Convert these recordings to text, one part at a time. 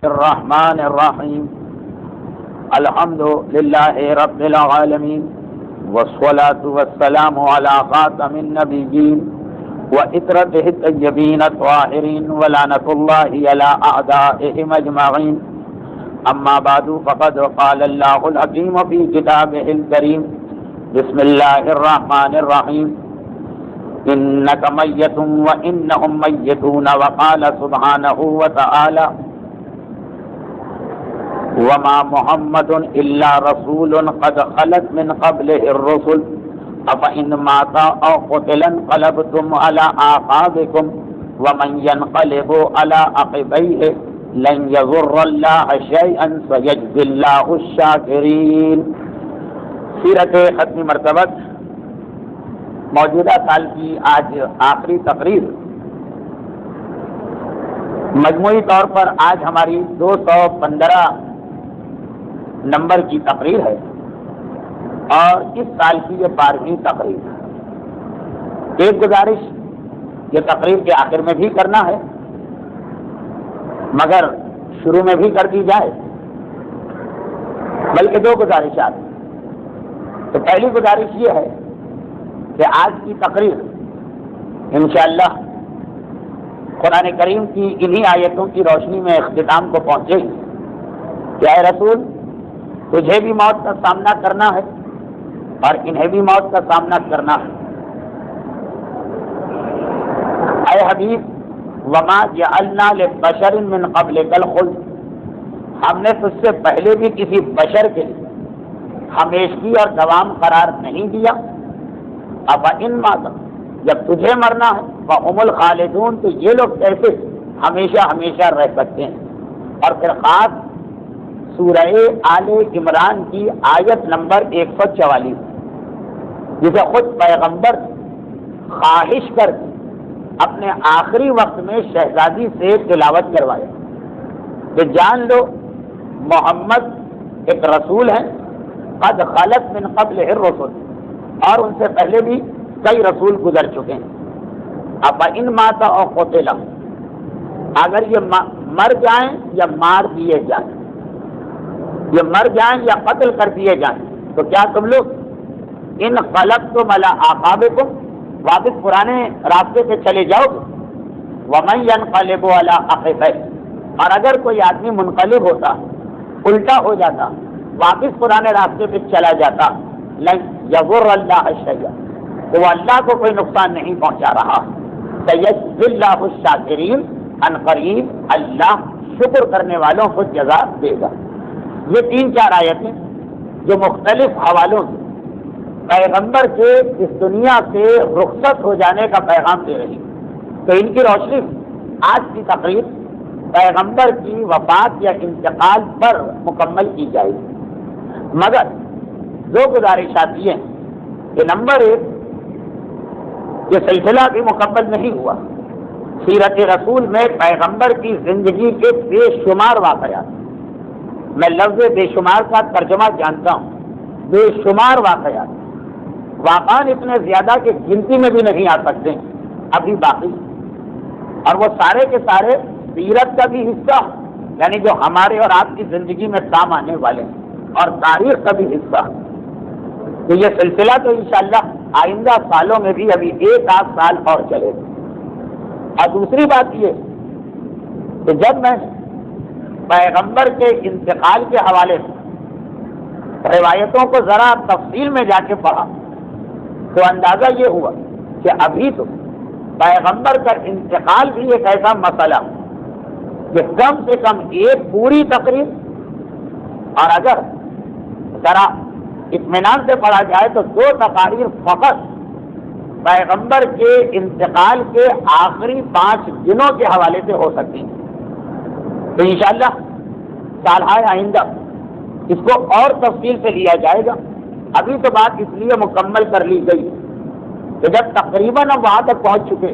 الرحمن الرحیم الحمد للہ رب العالمین والصلاة والسلام علی خاتم النبیین وعطرتہ الطیبین الطاہرین ولعنۃ اللہ علی اعدائہم اجمعین اما بعد فقد قال اللہ الحکیم فی کتابہ الکریم بسم اللہ الرحمن الرحیم انک میت وانہم میتون وقال سبحانہ وتعالی وما محمد الا رسول قد خلت من قبله الرسل افإن مات او قتل انقلبتم على اعقابكم ومن ينقلب على عقبيه لن يضر الله شيئا سيجزي الله الشاكرين۔ سیرت ختمی مرتبہ موجودہ سال کی آج آخری تقریر، مجموعی طور پر آج ہماری 215 نمبر کی تقریر ہے اور اس سال کی یہ 12ویں تقریر ہے۔ ایک گزارش یہ تقریر کے آخر میں بھی کرنا ہے، مگر شروع میں بھی کر دی جائے، بلکہ 2 گزارشات۔ تو پہلی گزارش یہ ہے کہ آج کی تقریر انشاءاللہ قرآن کریم کی انہی آیتوں کی روشنی میں اختتام کو پہنچے گی کہ اے رسول، تجھے بھی موت کا سامنا کرنا ہے اور انہیں بھی موت کا سامنا کرنا ہے۔ اے حبیب، وما جعلنا لبشر من قبلک الخلد، ہم نے تجھ سے پہلے بھی کسی بشر کے لیے ہمیشگی اور دوام قرار نہیں دیا۔ افإن مات، جب تجھے مرنا ہے، فهم الخالدون، تو یہ لوگ کیسے ہمیشہ ہمیشہ رہ سکتے ہیں۔ اور پھر خاص سورہ آل عمران کی آیت نمبر 144، جسے خود پیغمبر خواہش کر اپنے آخری وقت میں شہزادی سے تلاوت کروایا کہ جان لو محمد ایک رسول ہے، قد خلت من قبل الرسل، اور ان سے پہلے بھی کئی رسول گزر چکے ہیں۔ افإن مات او قتل، اگر یہ مر جائیں یا مار دیے جائیں، یہ مر جائیں یا قتل کر دیے جائیں، تو کیا تم لوگ انقلبتم علی اعقابکم، واپس پرانے راستے پہ چلے جاؤ گے؟ ومن ينقلب علی عقبیہ، اور اگر کوئی آدمی منقلب ہوتا، الٹا ہو جاتا، واپس پرانے راستے پہ چلا جاتا، لن یضر اللہ شیئا، تو وہ اللہ کو کوئی نقصان نہیں پہنچا رہا۔ سیجزی اللہ الشاکرین، ان قریب اللہ شکر کرنے والوں کو جزا دے گا۔ یہ 3-4 آیتیں جو مختلف حوالوں سے پیغمبر کے اس دنیا سے رخصت ہو جانے کا پیغام دے رہی، تو ان کی روشنی آج کی تقریر پیغمبر کی وفات یا انتقال پر مکمل کی جائے گی۔ مگر 2 گزارشات یہ ہیں کہ نمبر 1، یہ سلسلہ بھی مکمل نہیں ہوا۔ سیرت رسول میں پیغمبر کی زندگی کے بے شمار واقعات، میں لفظ بے شمار کا ترجمہ جانتا ہوں، بے شمار واقعات اتنے زیادہ کہ گنتی میں بھی نہیں آ سکتے ابھی باقی، اور وہ سارے کے سارے سیرت کا بھی حصہ، یعنی جو ہمارے اور آپ کی زندگی میں کام آنے والے ہیں، اور تاریخ کا بھی حصہ۔ تو یہ سلسلہ تو انشاءاللہ آئندہ سالوں میں بھی ابھی 1 سال اور چلے گا۔ اور دوسری بات یہ کہ جب میں پیغمبر کے انتقال کے حوالے سے روایتوں کو ذرا تفصیل میں جا کے پڑھا تو اندازہ یہ ہوا کہ ابھی تو پیغمبر کا انتقال بھی ایک ایسا مسئلہ کہ کم سے کم ایک پوری تقریر، اور اگر ذرا اطمینان سے پڑھا جائے تو 2 تقاریر فقط پیغمبر کے انتقال کے آخری 5 دنوں کے حوالے سے ہو سکتی ہیں۔ تو انشاءاللہ سالہائے آئندہ اس کو اور تفصیل سے لیا جائے گا۔ ابھی تو بات اس لیے مکمل کر لی گئی کہ جب تقریباً ہم وہاں تک پہنچ چکے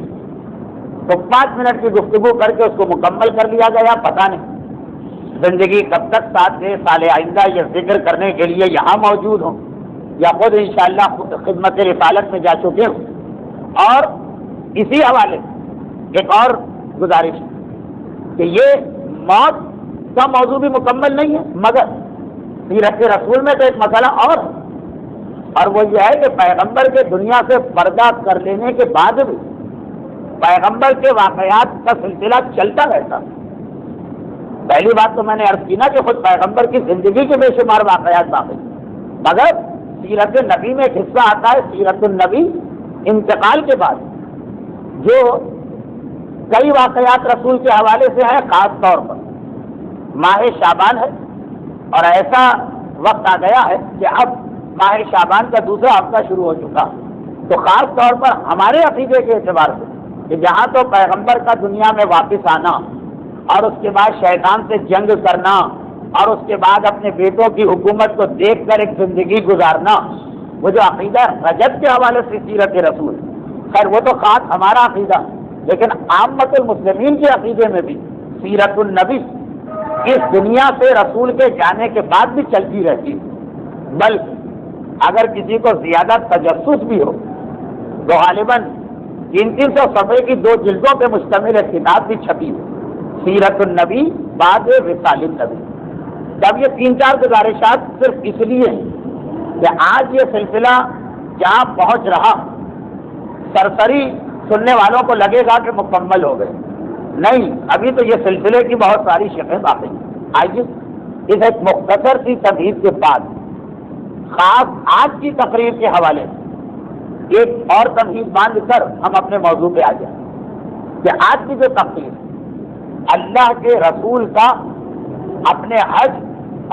تو 5 منٹ کی گفتگو کر کے اس کو مکمل کر لیا گیا۔ پتہ نہیں زندگی کب تک ساتھ دے، سال آئندہ یہ ذکر کرنے کے لیے یہاں موجود ہوں یا خود انشاءاللہ خود خدمت رسالت میں جا چکے ہوں۔ اور اسی حوالے ایک اور گزارش کہ یہ موت کا موضوع بھی مکمل نہیں ہے، مگر سیرت رسول میں تو ایک مسئلہ اور وہ یہ ہے کہ پیغمبر کے دنیا سے پردہ کر لینے کے بعد بھی پیغمبر کے واقعات کا سلسلہ چلتا رہتا۔ پہلی بات تو میں نے عرض کی نا کہ خود پیغمبر کی زندگی کے بے شمار واقعات باقی، مگر سیرت نبی میں ایک حصہ آتا ہے سیرت النبی انتقال کے بعد، جو کئی واقعات رسول کے حوالے سے ہیں۔ خاص طور پر ماہ شعبان ہے، اور ایسا وقت آ گیا ہے کہ اب ماہ شعبان کا دوسرا ہفتہ شروع ہو چکا، تو خاص طور پر ہمارے عقیدے کے اعتبار سے کہ جہاں تو پیغمبر کا دنیا میں واپس آنا اور اس کے بعد شیطان سے جنگ کرنا اور اس کے بعد اپنے بیٹوں کی حکومت کو دیکھ کر ایک زندگی گزارنا، وہ جو عقیدہ رجب کے حوالے سے سیرت رسول، خیر وہ تو خاص ہمارا عقیدہ، لیکن عامت المسلمین کے عقیدے میں بھی سیرت النبی اس دنیا سے رسول کے جانے کے بعد بھی چلتی رہتی ہے۔ بلکہ اگر کسی کو زیادہ تجسس بھی ہو تو غالباً 300 صفحے کی 2 جلدوں پہ مشتمل ایک کتاب بھی چھپی ہے، سیرت النبی بعد وصال النبی۔ جب یہ 3-4 گزارشات صرف اس لیے ہیں کہ آج یہ سلسلہ جہاں پہنچ رہا، سرسری سننے والوں کو لگے گا کہ مکمل ہو گئے، نہیں، ابھی تو یہ سلسلے کی بہت ساری شقیں باقی ہیں۔ آئیے اس ایک مختصر سی تمہید کے بعد خاص آج کی تقریر کے حوالے سے ایک اور تمہید باندھ کر ہم اپنے موضوع پہ آ جائیں کہ آج کی جو تقریر اللہ کے رسول کا اپنے حج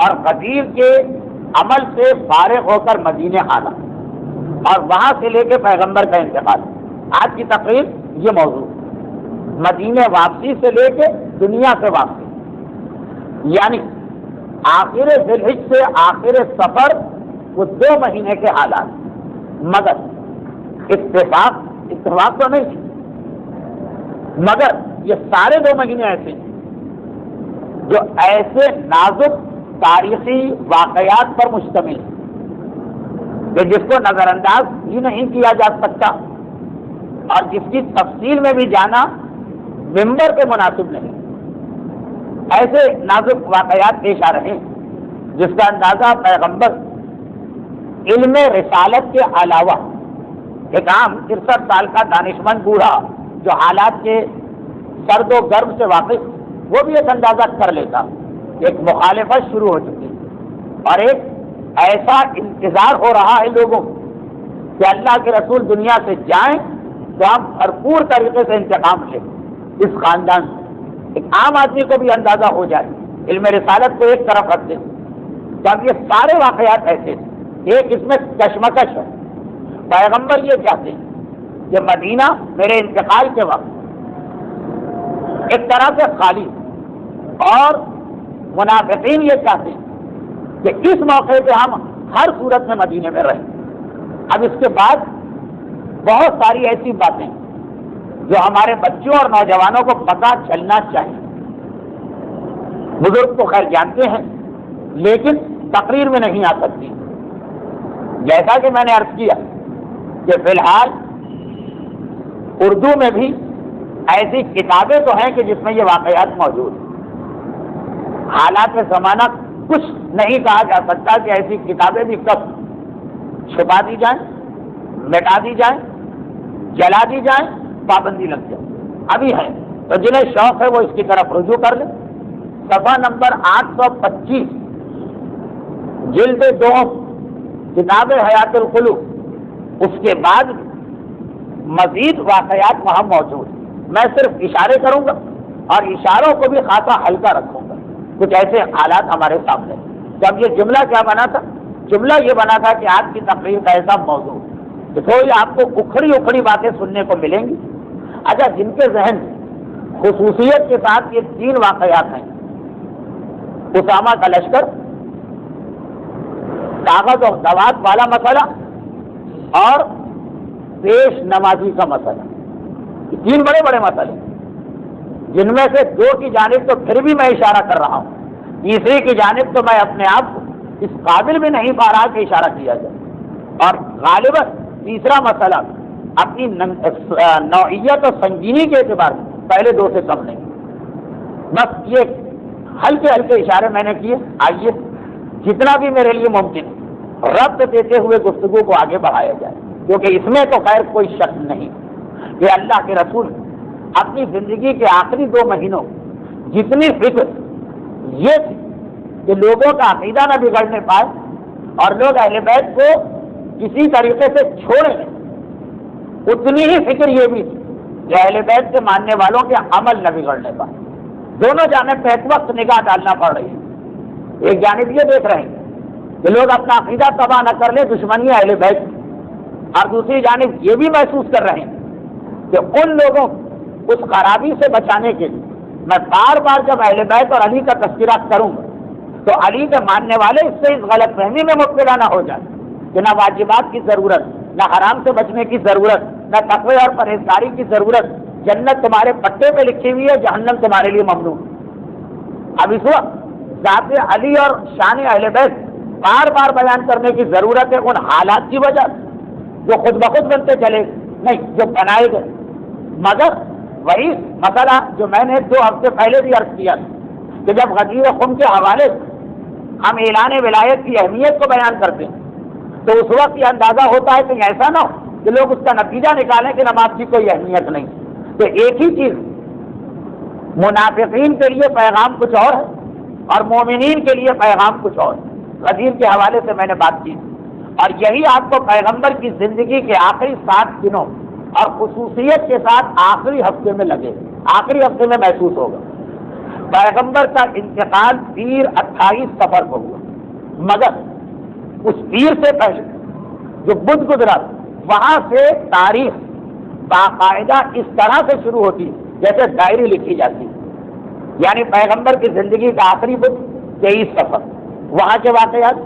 اور غدیر کے عمل سے فارغ ہو کر مدینے آنا اور وہاں سے لے کے پیغمبر کا انتقال، آج کی تقریر یہ موضوع مدینے واپسی سے لے کے دنیا سے واپسی، یعنی آخر ذی الحج سے آخر سفر، وہ 2 مہینے کے حالات، مگر اتفاق تو نہیں تھی، مگر یہ سارے 2 مہینے ایسے جو ایسے نازک تاریخی واقعات پر مشتمل کہ جس کو نظر انداز ہی نہیں کیا جا سکتا اور جس کی تفصیل میں بھی جانا ممبر پہ مناسب نہیں۔ ایسے نازک واقعات پیش آ رہے ہیں جس کا اندازہ پیغمبر علم رسالت کے علاوہ ایک عام 63 سال کا دانشمند بوڑھا جو حالات کے سرد و گرم سے واقف، وہ بھی ایک اندازہ کر لیتا۔ ایک مخالفت شروع ہو چکی اور ایک ایسا انتظار ہو رہا ہے لوگوں کہ اللہ کے رسول دنیا سے جائیں تو ہم بھرپور طریقے سے انتقام لیں اس خاندان سے۔ ایک عام آدمی کو بھی اندازہ ہو جائے، علم رسالت کو ایک طرف رکھ دیں تو اب یہ سارے واقعات ایسے ہیں۔ ایک اس میں کشمکش ہے، پیغمبر یہ چاہتے ہیں کہ مدینہ میرے انتقال کے وقت ایک طرح سے خالی، اور منافقین یہ چاہتے ہیں کہ اس موقع پہ ہم ہر صورت میں مدینے میں رہیں۔ اب اس کے بعد بہت ساری ایسی باتیں جو ہمارے بچوں اور نوجوانوں کو پتہ چلنا چاہیے، بزرگ تو خیر جانتے ہیں لیکن تقریر میں نہیں آ سکتی۔ جیسا کہ میں نے عرض کیا کہ فی الحال اردو میں بھی ایسی کتابیں تو ہیں کہ جس میں یہ واقعات موجود ہیں۔ حالات زمانہ کچھ نہیں کہا جا سکتا کہ ایسی کتابیں بھی کب چھپا دی جائیں، مٹا دی جائیں، جلا دی جائیں، پابندی لگ جائے۔ ابھی ہے تو جنہیں شوق ہے وہ اس کی طرف رجوع کر لیں۔ صفحہ نمبر 825 جلد 2 کتاب حیات القلوب، اس کے بعد مزید واقعات وہاں موجود۔ میں صرف اشارے کروں گا اور اشاروں کو بھی خاصا ہلکا رکھوں گا۔ کچھ ایسے حالات ہمارے سامنے، جب یہ جملہ کیا بنا تھا؟ جملہ یہ بنا تھا کہ آج کی تقریر کا ایسا موضوع کہ تھوڑی آپ کو اکھڑی باتیں سننے کو ملیں گی۔ اچھا، جن کے ذہن خصوصیت کے ساتھ یہ 3 واقعات ہیں، اسامہ کا لشکر، کاغذ اور دوات والا مسئلہ اور پیش نمازی کا مسئلہ، یہ 3 بڑے بڑے مسئلے، جن میں سے 2 کی جانب تو پھر بھی میں اشارہ کر رہا ہوں، تیسری کی جانب تو میں اپنے آپ کو اس قابل بھی نہیں پا رہا کہ اشارہ کیا جائے، اور غالباً تیسرا مسئلہ اپنی نوعیت اور سنگینی کے اعتبار سے پہلے 2 سے کم نہیں۔ بس یہ ہلکے ہلکے اشارے میں نے کیے، آئیے جتنا بھی میرے لیے ممکن ربط دیتے ہوئے گفتگو کو آگے بڑھایا جائے، کیونکہ اس میں تو خیر کوئی شک نہیں کہ اللہ کے رسول اپنی زندگی کے آخری 2 مہینوں جتنی فکر یہ تھی کہ لوگوں کا عقیدہ نہ بگڑنے پائے اور لوگ اہل بیت کو کسی طریقے سے چھوڑیں، اتنی ہی فکر یہ بھی تھی کہ اہل بیت کے ماننے والوں کے عمل نہ بگڑنے پائے۔ دونوں جانب پہ ایک وقت نگاہ ڈالنا پڑ رہی ہے۔ ایک جانب یہ دیکھ رہے ہیں کہ لوگ اپنا عقیدہ تباہ نہ کر لیں، دشمنی اہل بیت، اور دوسری جانب یہ بھی محسوس کر رہے ہیں کہ ان لوگوں کو اس خرابی سے بچانے کے لیے میں بار بار جب اہل بیت اور علی کا تذکرہ کروں گا تو علی کے ماننے والے اس سے اس غلط فہمی میں مبتلا نہ ہو جائیں کہ نہ واجبات کی ضرورت، نہ حرام سے بچنے کی ضرورت، نہ تقوی اور پرہیزگاری کی ضرورت، جنت تمہارے پٹے پہ لکھی ہوئی ہے، جہنم تمہارے لیے ممنوع۔ اب اس وقت ذات علی اور شان اہل بیت بار بار بیان کرنے کی ضرورت ہے ان حالات کی وجہ سے جو خود بخود بنتے چلے نہیں، جو بنائے گئے۔ مگر وہی مسئلہ جو میں نے 2 ہفتے پہلے بھی عرض کیا کہ جب غدیر خم کے حوالے سے ہم اعلان ولایت کی اہمیت کو بیان کرتے ہیں تو اس وقت یہ اندازہ ہوتا ہے کہ ایسا نہ ہو کہ لوگ اس کا نتیجہ نکالیں کہ نماز کی کوئی اہمیت نہیں۔ تو ایک ہی چیز، منافقین کے لیے پیغام کچھ اور ہے اور مومنین کے لیے پیغام کچھ اور ہے۔ غدیر کے حوالے سے میں نے بات کی اور یہی آپ کو پیغمبر کی زندگی کے آخری 7 دنوں اور خصوصیت کے ساتھ آخری ہفتے میں لگے، آخری ہفتے میں محسوس ہوگا۔ پیغمبر کا انتقال پیر 28 صفر کو ہوا، مگر اس پیر سے پہلے جو بدھ گزرا وہاں سے تاریخ باقاعدہ اس طرح سے شروع ہوتی جیسے ڈائری لکھی جاتی، یعنی پیغمبر کی زندگی کا آخری بدھ 23 صفر، وہاں کے واقعات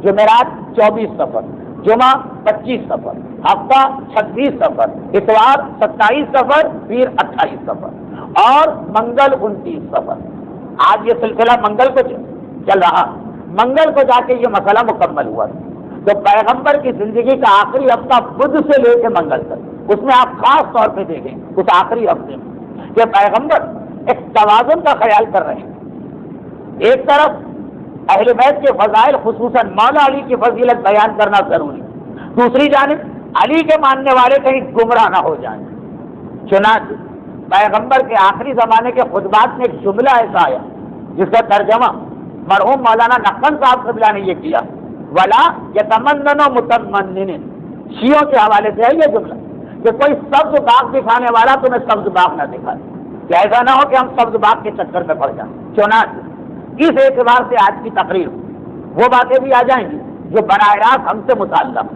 جمعرات 24 صفر، جمعہ 25 صفر، ہفتہ 26 صفر، اتوار 27 صفر، پیر 28 صفر اور منگل 29 صفر۔ آج یہ سلسلہ منگل کو چل رہا، منگل کو جا کے یہ مسئلہ مکمل ہوا۔ تو پیغمبر کی زندگی کا آخری ہفتہ بدھ سے لے کے منگل تک، اس میں آپ خاص طور پہ دیکھیں اس آخری ہفتے میں کہ پیغمبر ایک توازن کا خیال کر رہے ہیں۔ ایک طرف اہل بیت کے فضائل خصوصاً مولا علی کی فضیلت بیان کرنا ضروری، دوسری جانب علی کے ماننے والے کہیں گمراہ نہ ہو جائیں۔ چنانچہ پیغمبر کے آخری زمانے کے خطبات میں ایک جملہ ایسا آیا جس کا ترجمہ مرحوم مولانا نقن صاحب قبلہ نے یہ کیا، ولا یتمنن متمنن، شیعوں کے حوالے سے ہے یہ جملہ کہ کوئی سبز باغ دکھانے والا تمہیں سبز باغ نہ دکھائے، کہ ایسا نہ ہو کہ ہم سبز باغ کے چکر میں پڑ جائیں۔ چنانچہ اس اعتبار سے آج کی تقریر وہ باتیں بھی آ جائیں گی جو براہ راست ہم سے متعلق،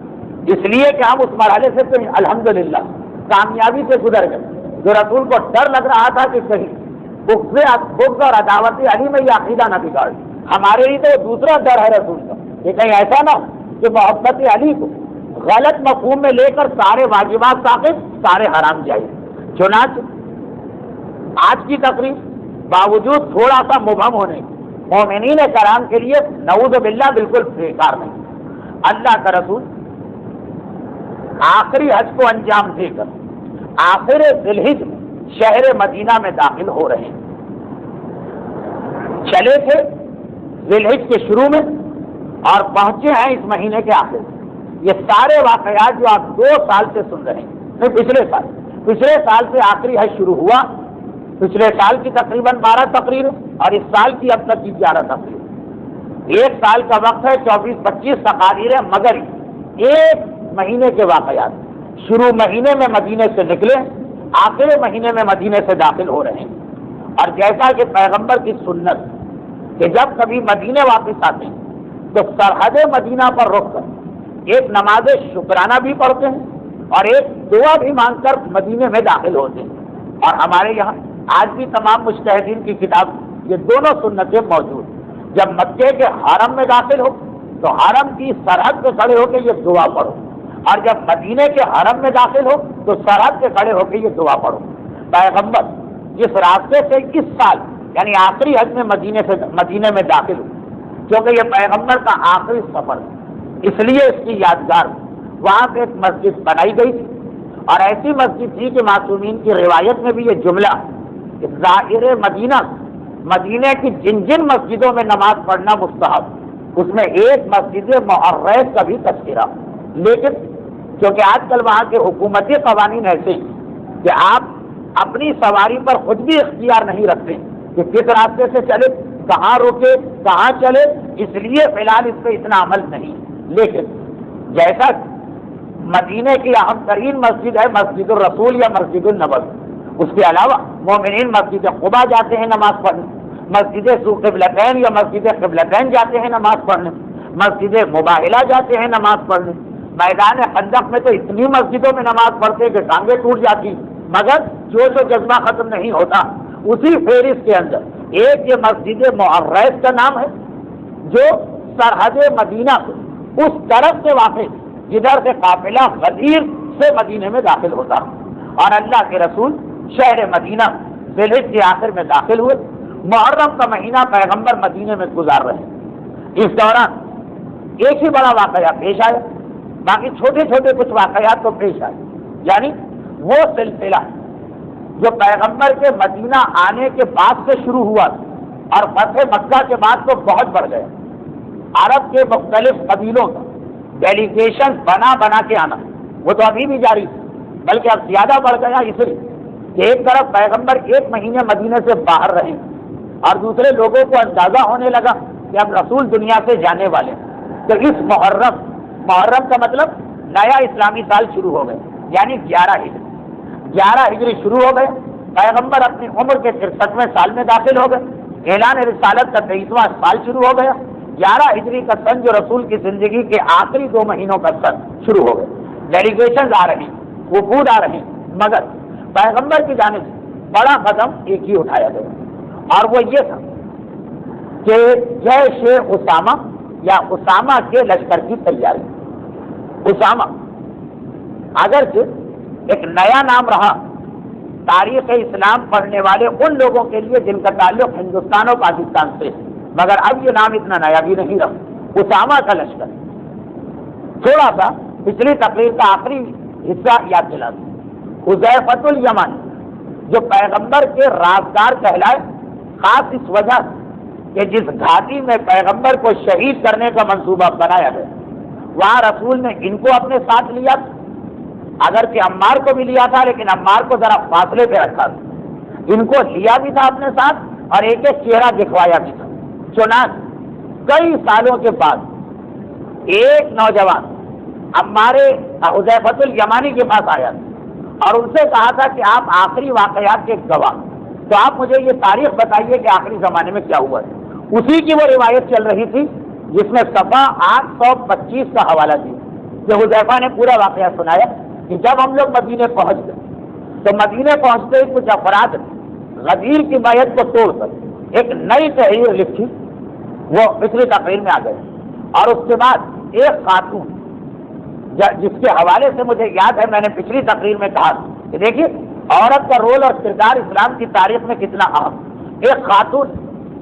اس لیے کہ ہم اس مرحلے سے تو الحمدللہ کامیابی سے گزر گئے، جو رسول کو ڈر لگ رہا تھا کہ کہیں بغض اور عداوت علی میں یہ عقیدہ نہ بگاڑ، ہمارے لیے تو دوسرا ڈر ہے رسول کا کہ کہیں ایسا نہ ہو کہ محبت علی کو غلط مفہوم میں لے کر سارے واجبات ثابت، سارے حرام جائز۔ چنانچہ آج کی تقریر باوجود تھوڑا سا مبہم ہونے مومنین کرام کے لیے نعوذ باللہ بالکل بیکار نہیں۔ اللہ کا رسول آخری حج کو انجام دے کر آخر ذی الحجہ میں شہر مدینہ میں داخل ہو رہے ہیں۔ چلے تھے ذی الحجہ کے شروع میں اور پہنچے ہیں اس مہینے کے آخر۔ یہ سارے واقعات جو آپ 2 سال سے سن رہے ہیں، پچھلے سال سے آخری حج شروع ہوا، پچھلے سال کی تقریباً 12 تقریر اور اس سال کی اب تک کی 11 تقریر، 1 سال کا وقت ہے، 24-25 تقاریر، مگر 1 مہینے کے واقعات شروع مہینے میں مدینے سے نکلے، آخر مہینے میں مدینے سے داخل ہو رہے ہیں۔ اور جیسا کہ پیغمبر کی سنت کہ جب کبھی مدینے واپس آتے ہیں تو سرحد مدینہ پر رک کر ایک نماز شکرانہ بھی پڑھتے ہیں اور ایک دعا بھی مانگ کر مدینے میں داخل ہوتے ہیں۔ اور ہمارے یہاں آج بھی تمام مجتہدین کی کتاب یہ دونوں سنتیں موجود۔ جب مکے کے حرم میں داخل ہو تو حرم کی سرحد پہ کھڑے ہو کے یہ دعا پڑھو، اور جب مدینے کے حرم میں داخل ہو تو سرحد پہ کھڑے ہو کے یہ دعا پڑھو۔ پیغمبر جس راستے سے اس سال یعنی آخری حج میں مدینے میں داخل ہو، کیونکہ یہ پیغمبر کا آخری سفر ہے، اس لیے اس کی یادگار وہاں پہ ایک مسجد بنائی گئی تھی، اور ایسی مسجد تھی کہ معصومین کی روایت میں بھی یہ جملہ زائر مدینہ مدینے کی جن جن مسجدوں میں نماز پڑھنا مستحب، اس میں ایک مسجد معرض کا بھی تذکرہ، لیکن کیونکہ آج کل وہاں کے حکومتی قوانین ایسے ہیں کہ آپ اپنی سواری پر خود بھی اختیار نہیں رکھتے کہ کس راستے سے چلے، کہاں روکے، کہاں چلے، اس لیے فی الحال اس پہ اتنا عمل نہیں۔ لیکن جیسا مدینے کی اہم ترین مسجد ہے مسجد الرسول یا مسجد النبوی، اس کے علاوہ مومنین مسجد قباء جاتے ہیں نماز پڑھنے، مسجد قبلتین یا مسجد قبلتین جاتے ہیں نماز پڑھنے، مسجد مباہلہ جاتے ہیں نماز پڑھنے، میدان خندق میں تو اتنی مسجدوں میں نماز پڑھتے کہ ٹانگیں ٹوٹ جاتی، مگر جوش و جذبہ ختم نہیں ہوتا۔ اسی فہرست کے اندر ایک یہ مسجد معرض کا نام ہے جو سرحد مدینہ سے اس طرف سے واقع جدھر سے قافلہ غدیر سے مدینے میں داخل ہوتا، اور اللہ کے رسول شہر مدینہ ذی الحجہ کے آخر میں داخل ہوئے، محرم کا مہینہ پیغمبر مدینے میں گزار رہے۔ اس دوران ایک ہی بڑا واقعہ پیش آیا، باقی چھوٹے چھوٹے کچھ واقعات تو پیش آئے، یعنی وہ سلسلہ جو پیغمبر کے مدینہ آنے کے بعد سے شروع ہوا اور فتح مکہ کے بعد تو بہت بڑھ گیا۔ عرب کے مختلف قبیلوں کا ڈیلیگیشن بنا بنا کے آنا وہ تو ابھی بھی جاری ہے، بلکہ اب زیادہ بڑھ گیا، اس لیے کہ ایک طرف پیغمبر ایک مہینے مدینے سے باہر رہے اور دوسرے لوگوں کو اندازہ ہونے لگا کہ اب رسول دنیا سے جانے والے، تو اس محرم کا مطلب نیا اسلامی سال شروع ہو گئے، یعنی 11 ہجری شروع ہو گئے۔ پیغمبر اپنی عمر کے 63ویں سال میں داخل ہو گئے، اعلان رسالت کا 23واں سال شروع ہو گیا۔ 11 ہجری کا سن جو رسول کی زندگی کے آخری 2 مہینوں کا سن شروع ہو گئے، ڈیلیگیشنز آ رہی، وفود آ رہے، مگر پیغمبر کی جانب سے بڑا قدم ایک ہی اٹھایا گیا، اور وہ یہ تھا کہ جیش اسامہ یا اسامہ کے لشکر کی تیاری۔ اسامہ اگرچہ ایک نیا نام رہا تاریخ اسلام پڑھنے والے ان لوگوں کے لیے جن کا تعلق ہندوستان اور پاکستان سے، مگر اب یہ نام اتنا نیا بھی نہیں رہا۔ اسامہ کا لشکر تھوڑا سا پچھلی تقریر کا آخری حصہ یاد دلا دیں۔ حذیفۃ الیمانی جو پیغمبر کے رازدار کہلائے، خاص اس وجہ سے کہ جس گھاٹی میں پیغمبر کو شہید کرنے کا منصوبہ بنایا گیا وہاں رسول نے ان کو اپنے ساتھ لیا، اگرچہ عمار کو بھی لیا تھا لیکن عمار کو ذرا فاصلے پہ رکھا تھا، ان کو لیا بھی تھا اپنے ساتھ اور ایک ایک چہرہ دکھوایا بھی تھا۔ چنانچہ کئی سالوں کے بعد ایک نوجوان ہمارے حذیفۃ الیمانی کے پاس آیا اور ان سے کہا تھا کہ آپ آخری واقعات کے گواہ، تو آپ مجھے یہ تاریخ بتائیے کہ آخری زمانے میں کیا ہوا ہے۔ اسی کی وہ روایت چل رہی تھی جس میں صفحہ 825 کا حوالہ دیا کہ حذیفہ نے پورا واقعہ سنایا کہ جب ہم لوگ مدینے پہنچ گئے تو مدینے پہنچتے ہی کچھ افراد غدیر کی بیعت کو توڑ کر ایک نئی تحریر لکھی، وہ پچھلی تقریر میں آ گئے، اور اس کے بعد ایک خاتون جس کے حوالے سے مجھے یاد ہے میں نے پچھلی تقریر میں کہا کہ دیکھیے عورت کا رول اور کردار اسلام کی تاریخ میں کتنا اہم، ایک خاتون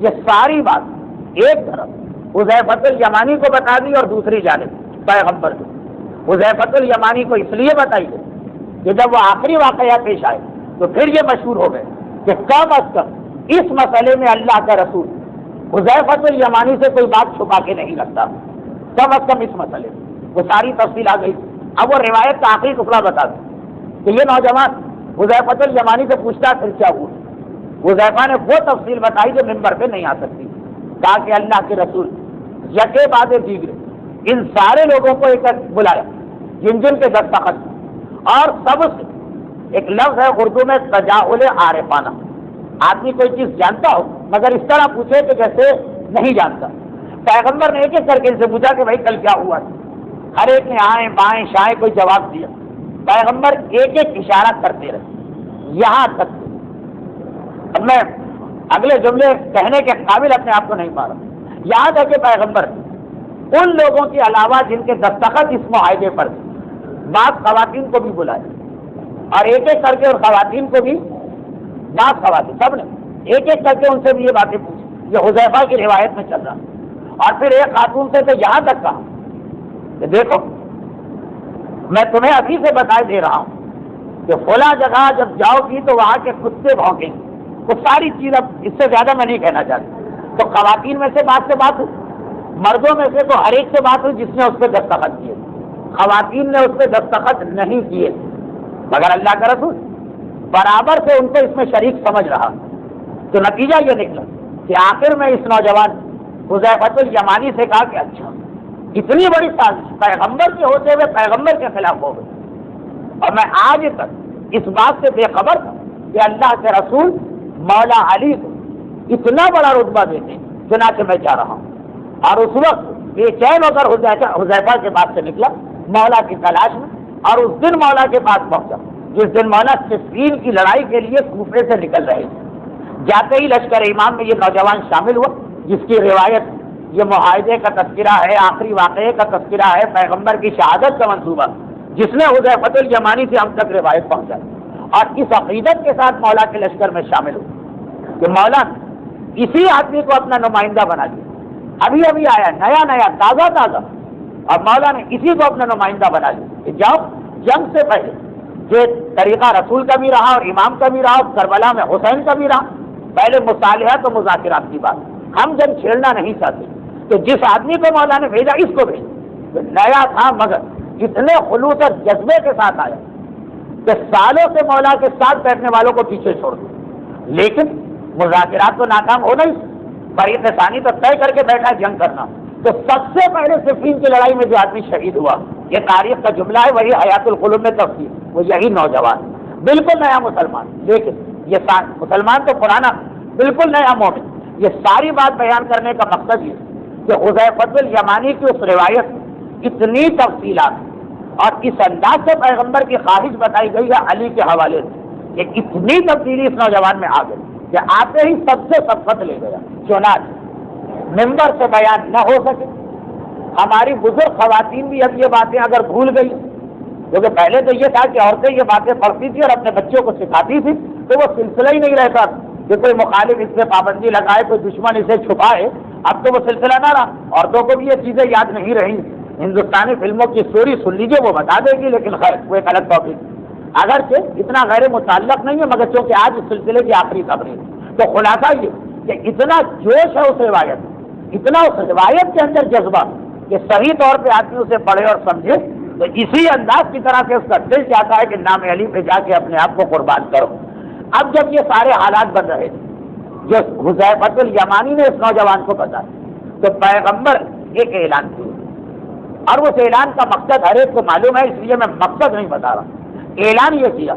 یہ ساری بات ایک طرف حذیفۃ الیمانی کو بتا دی اور دوسری جانب پیغمبر کو۔ حذیفۃ الیمانی کو اس لیے بتائی گئی کہ جب وہ آخری واقعہ پیش آئے تو پھر یہ مشہور ہو گئے کہ کم از کم اس مسئلے میں اللہ کا رسول حذیفۃ الیمانی سے کوئی بات چھپا کے نہیں رکھتا، کم از کم اس مسئلے میں وہ ساری تفصیل آ گئی۔ اب وہ روایت کا آخری ٹکڑا بتا دیں کہ یہ نوجوان حذیفۃ الیمانی سے پوچھتا پھر کیا ہوا، حذیفہ نے وہ تفصیل بتائی جو ممبر پہ نہیں آ سکتی، کہا کہ اللہ کے رسول یکے بعد دیگرے ان سارے لوگوں کو ایک بلایا جن جن کے دستخط، اور سب سے ایک لفظ ہے اردو میں تجاہل عارفانہ، آدمی کوئی چیز جانتا ہو مگر اس طرح پوچھے کہ جیسے نہیں جانتا۔ پیغمبر نے ایک ایک کر کے ان سے پوچھا کہ بھائی کل کیا ہوا، ہر ایک نے آئیں بائیں شائیں کوئی جواب دیا۔ پیغمبر ایک ایک اشارہ کرتے رہے، یہاں تک اب میں اگلے جملے کہنے کے قابل اپنے آپ کو نہیں پا رہا، یہاں تک کہ پیغمبر ان لوگوں کے علاوہ جن کے دستخط اس معاہدے پر تھے بعض خواتین کو بھی بلائے، اور ایک ایک کر کے اور خواتین کو بھی، بعض خواتین سب نے ایک ایک کر کے ان سے بھی یہ باتیں پوچھی، یہ حذیفہ کی روایت میں چل رہا۔ اور پھر ایک خاتون سے تو یہاں تک کہا کہ دیکھو میں تمہیں ابھی سے بتا دے رہا ہوں کہ فلاں جگہ جب جاؤ گی تو وہاں کے کتے بھونکیں گے، وہ ساری چیز اب اس سے زیادہ میں نہیں کہنا چاہتا. تو خواتین میں سے بات ہوئی, مردوں میں سے تو ہر ایک سے بات ہوئی جس نے اس پہ دستخط کیے. خواتین نے اس پہ دستخط نہیں کیے, مگر اللہ کا رسول برابر سے ان کو اس میں شریک سمجھ رہا. تو نتیجہ یہ نکلا کہ آخر میں اس نوجوان حذیفہ الیمانی سے کہا کہ اچھا اتنی بڑی سازش پیغمبر کے ہوتے ہوئے پیغمبر کے خلاف ہو گئی, اور میں آج تک اس بات سے بے خبر تھا کہ اللہ کے رسول مولا علی کو اتنا بڑا رتبہ دیتے, چنانچہ میں چاہ رہا ہوں. اور اس وقت بے چین ہو کر حذیفہ کے پاس سے نکلا مولا کی تلاش میں, اور اس دن مولا کے پاس پہنچا جس دن مولا صفین کی لڑائی کے لیے کوفے سے نکل رہے تھے. جاتے ہی لشکر امام میں یہ نوجوان شامل ہوا جس کی روایت یہ معاہدے کا تذکرہ ہے, آخری واقعے کا تذکرہ ہے, پیغمبر کی شہادت کا منصوبہ جس نے حذیفہ الیمانی سے ہم تک روایت پہنچائی. اور اس عقیدت کے ساتھ مولا کے لشکر میں شامل ہوا کہ مولا اسی آدمی کو اپنا نمائندہ بنا دیا, ابھی ابھی آیا نیا تازہ, اور مولا نے اسی کو اپنا نمائندہ بنا لیا کہ جاؤ جنگ سے پہلے یہ طریقہ رسول کا بھی رہا اور امام کا بھی رہا, کربلا میں حسین کا بھی رہا, پہلے مصالحت و مذاکرات کی بات, ہم جنگ چھیڑنا نہیں چاہتے. تو جس آدمی کو مولا نے بھیجا اس کو بھیجا, نیا تھا مگر اتنے خلوص اور جذبے کے ساتھ آیا کہ سالوں سے مولا کے ساتھ بیٹھنے والوں کو پیچھے چھوڑ دیا. لیکن مذاکرات تو ناکام ہو نہیں, فریق ثانی تو طے کر کے بیٹھا جنگ کرنا. تو سب سے پہلے صفین کی لڑائی میں جو آدمی شہید ہوا, یہ تاریخ کا جملہ ہے, وہی حیات القلوب میں تفسیر, وہ یہی نوجوان بالکل نیا مسلمان. لیکن یہ مسلمان تو پرانا, بالکل نیا مومن. یہ ساری بات بیان کرنے کا مقصد یہ کہ حذیفہ الیمانی کی اس روایت اتنی تفصیلات اور اس انداز سے پیغمبر کی خواہش بتائی گئی ہے علی کے حوالے سے کہ اتنی تبدیلی اس نوجوان میں آ گئی کہ آتے ہی سب سے سبقت لے گیا. چنانچہ ممبر سے بیان نہ ہو سکے, ہماری بزرگ خواتین بھی اب یہ باتیں اگر بھول گئی, کیونکہ پہلے تو یہ تھا کہ عورتیں یہ باتیں پڑھتی تھی اور اپنے بچوں کو سکھاتی تھی, تو وہ سلسلہ ہی نہیں رہتا کہ کوئی مخالف اس پہ پابندی لگائے, کوئی دشمن اسے چھپائے. اب تو وہ سلسلہ نہ رہا, عورتوں کو بھی یہ چیزیں یاد نہیں رہی. ہندوستانی فلموں کی اسٹوری سن لیجیے, وہ بتا دے گی, لیکن خیر وہ ایک الگ ٹاپک, اگرچہ اتنا غیر متعلق نہیں ہے, مگر چونکہ آج اس سلسلے کی آخری خبر ہے. تو خلاصہ یہ کہ اتنا جوش ہے اس روایت, اتنا اس روایت کے اندر جذبہ کہ صحیح طور پہ آدمی اسے پڑھے اور سمجھے, تو اسی انداز کی طرح سے اس کا دل چاہتا ہے کہ نام علی پہ جا کے اپنے آپ کو قربان کرو. اب جب یہ سارے حالات بن رہے تھے جو حذیفہ الیمانی نے اس نوجوان کو بتایا, تو پیغمبر ایک اعلان کیا, اور اس اعلان کا مقصد ہر ایک کو معلوم ہے, اس لیے میں مقصد نہیں بتا رہا. اعلان یہ کیا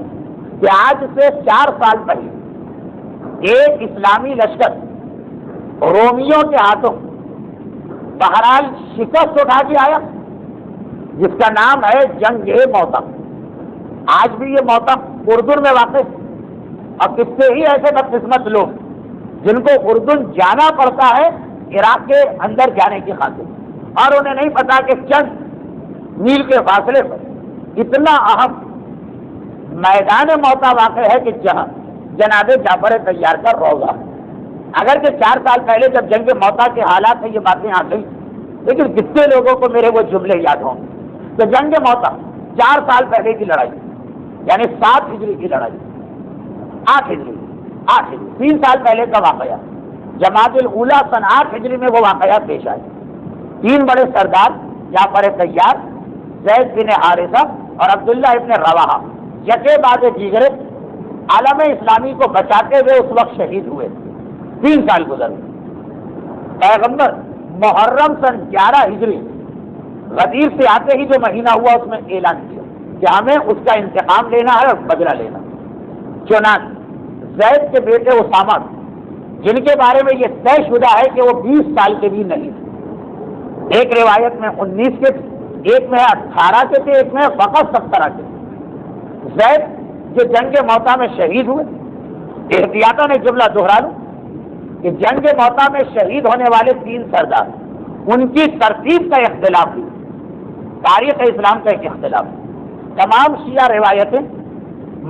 کہ آج سے 4 سال پہلے ایک اسلامی لشکر رومیوں کے ہاتھوں بہرحال شکست اٹھا کے آیا, جس کا نام ہے جنگ موتا. آج بھی یہ موتا اردن میں واقع, اور کتنے ہی ایسے بدقسمت لوگ جن کو اردن جانا پڑتا ہے عراق کے اندر جانے کی خاطر, اور انہیں نہیں پتا کہ چند میل کے فاصلے پر اتنا اہم میدان موتا واقع ہے کہ جہاں جناب جعفر طیار کا روضہ ہے. اگرچہ 4 سال پہلے جب جنگ موتا کے حالات میں یہ باتیں آ گئی, لیکن کتنے لوگوں کو میرے وہ جملے یاد ہوں. تو جنگ موتا 4 سال پہلے کی لڑائی, یعنی 7 ہجری کی لڑائی, 8 ہجری 3 سال پہلے کا واقعہ. جماعت الاولیٰ سن 8 ہجری میں وہ واقعات پیش آئے. 3 بڑے سردار جعفر طیار, زید بن حارثہ اور عبداللہ ابن رواحہ یکے بعد دیگرے عالم اسلامی کو بچاتے ہوئے اس وقت شہید ہوئے. 3 سال گزر. پیغمبر محرم سن 11 ہجری غدیر سے آتے ہی جو مہینہ ہوا اس میں اعلان کیا کہ ہمیں اس کا انتقام لینا ہے اور بدلہ لینا. چنانچہ زید کے بیٹے اسامہ, جن کے بارے میں یہ طے شدہ ہے کہ وہ 20 سال کے بھی نہیں تھے, ایک روایت میں 19 کے تھے, ایک میں 18 کے تھے, ایک میں فقط 17 کے تھے. زید جو جنگ موتا میں شہید ہوئے, احتیاطاً ایک جملہ دہرا لوں کہ جنگ موتا میں شہید ہونے والے 3 سردار, ان کی ترتیب کا اختلاف بھی, تاریخ اسلام کا ایک اختلاف. تمام شیعہ روایتیں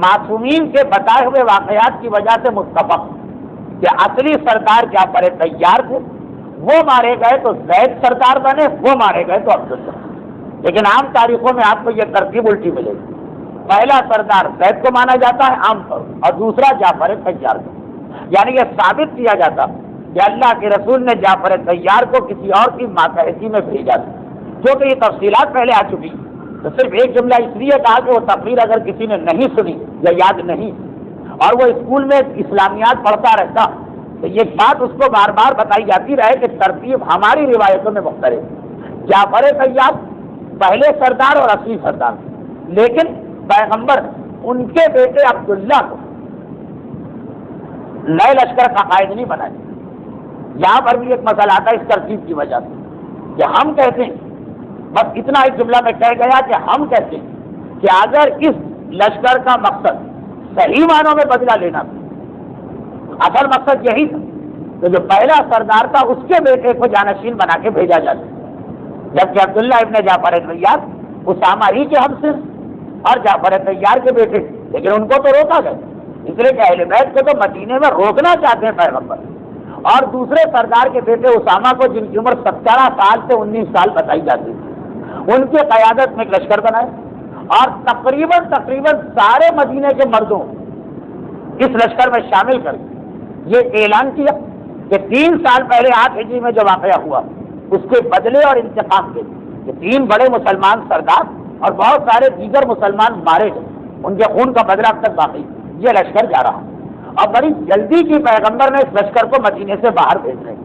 معصومین کے بتائے ہوئے واقعات کی وجہ سے متفق کہ اصلی سردار جعفر طیار تھے, وہ مارے گئے تو زید سردار بنے, وہ مارے گئے تو عبداللہ. لیکن عام تاریخوں میں آپ کو یہ ترتیب الٹی ملے گی. پہلا سردار زید کو مانا جاتا ہے عام طور, اور دوسرا جعفر طیار کو. یعنی یہ ثابت کیا جاتا کہ اللہ کے رسول نے جعفر طیار کو کسی اور کی ماتحتی میں بھیجا تھا، کیونکہ یہ تفصیلات پہلے آ چکی، تو صرف ایک جملہ اس لیے کہا کہ وہ تقریر اگر کسی نے نہیں سنی یا یاد نہیں اور وہ اسکول میں اسلامیات پڑھتا رہتا تو یہ بات اس کو بار بار بتائی جاتی رہے کہ ترتیب ہماری روایتوں میں مختلف، جعفر طیار پہلے سردار اور اصلی سردار، لیکن پیغمبر ان کے بیٹے عبداللہ کو نئے لشکر کا قائد نہیں بنایا۔ یہاں پر بھی ایک مسئلہ آتا ہے اس ترتیب کی وجہ سے کہ ہم کہتے ہیں، بس اتنا ایک جملہ میں کہہ گیا کہ ہم کہتے ہیں کہ اگر اس لشکر کا مقصد صحیح معنوں میں بدلہ لینا تھا، اصل مقصد یہی تھا تو جو پہلا سردار تھا اس کے بیٹے کو جانشین بنا کے بھیجا جاتا، جبکہ عبداللہ ابن جعفر طیار اسامہ ہی کے ہم سے اور جعفر طیار کے بیٹے، لیکن ان کو تو روکا گیا، اس لیے کہ اہل بیت کو تو مدینے میں روکنا چاہتے ہیں پیغمبر، اور دوسرے سردار کے بیٹے اسامہ کو جن کی عمر 17 سال سے 19 سال بتائی جاتی ہے، ان کی قیادت میں ایک لشکر بنائے اور تقریباً سارے مدینے کے مردوں اس لشکر میں شامل کر یہ اعلان کیا کہ 3 سال پہلے 8 ہجری میں جو واقعہ ہوا اس کے بدلے اور انتقام کے لیے کہ 3 بڑے مسلمان سردار اور بہت سارے دیگر مسلمان مارے گئے، ان کے خون کا بدلہ اب تک باقی، یہ لشکر جا رہا اور بڑی جلدی کی پیغمبر نے اس لشکر کو مدینے سے باہر بھیج رہے،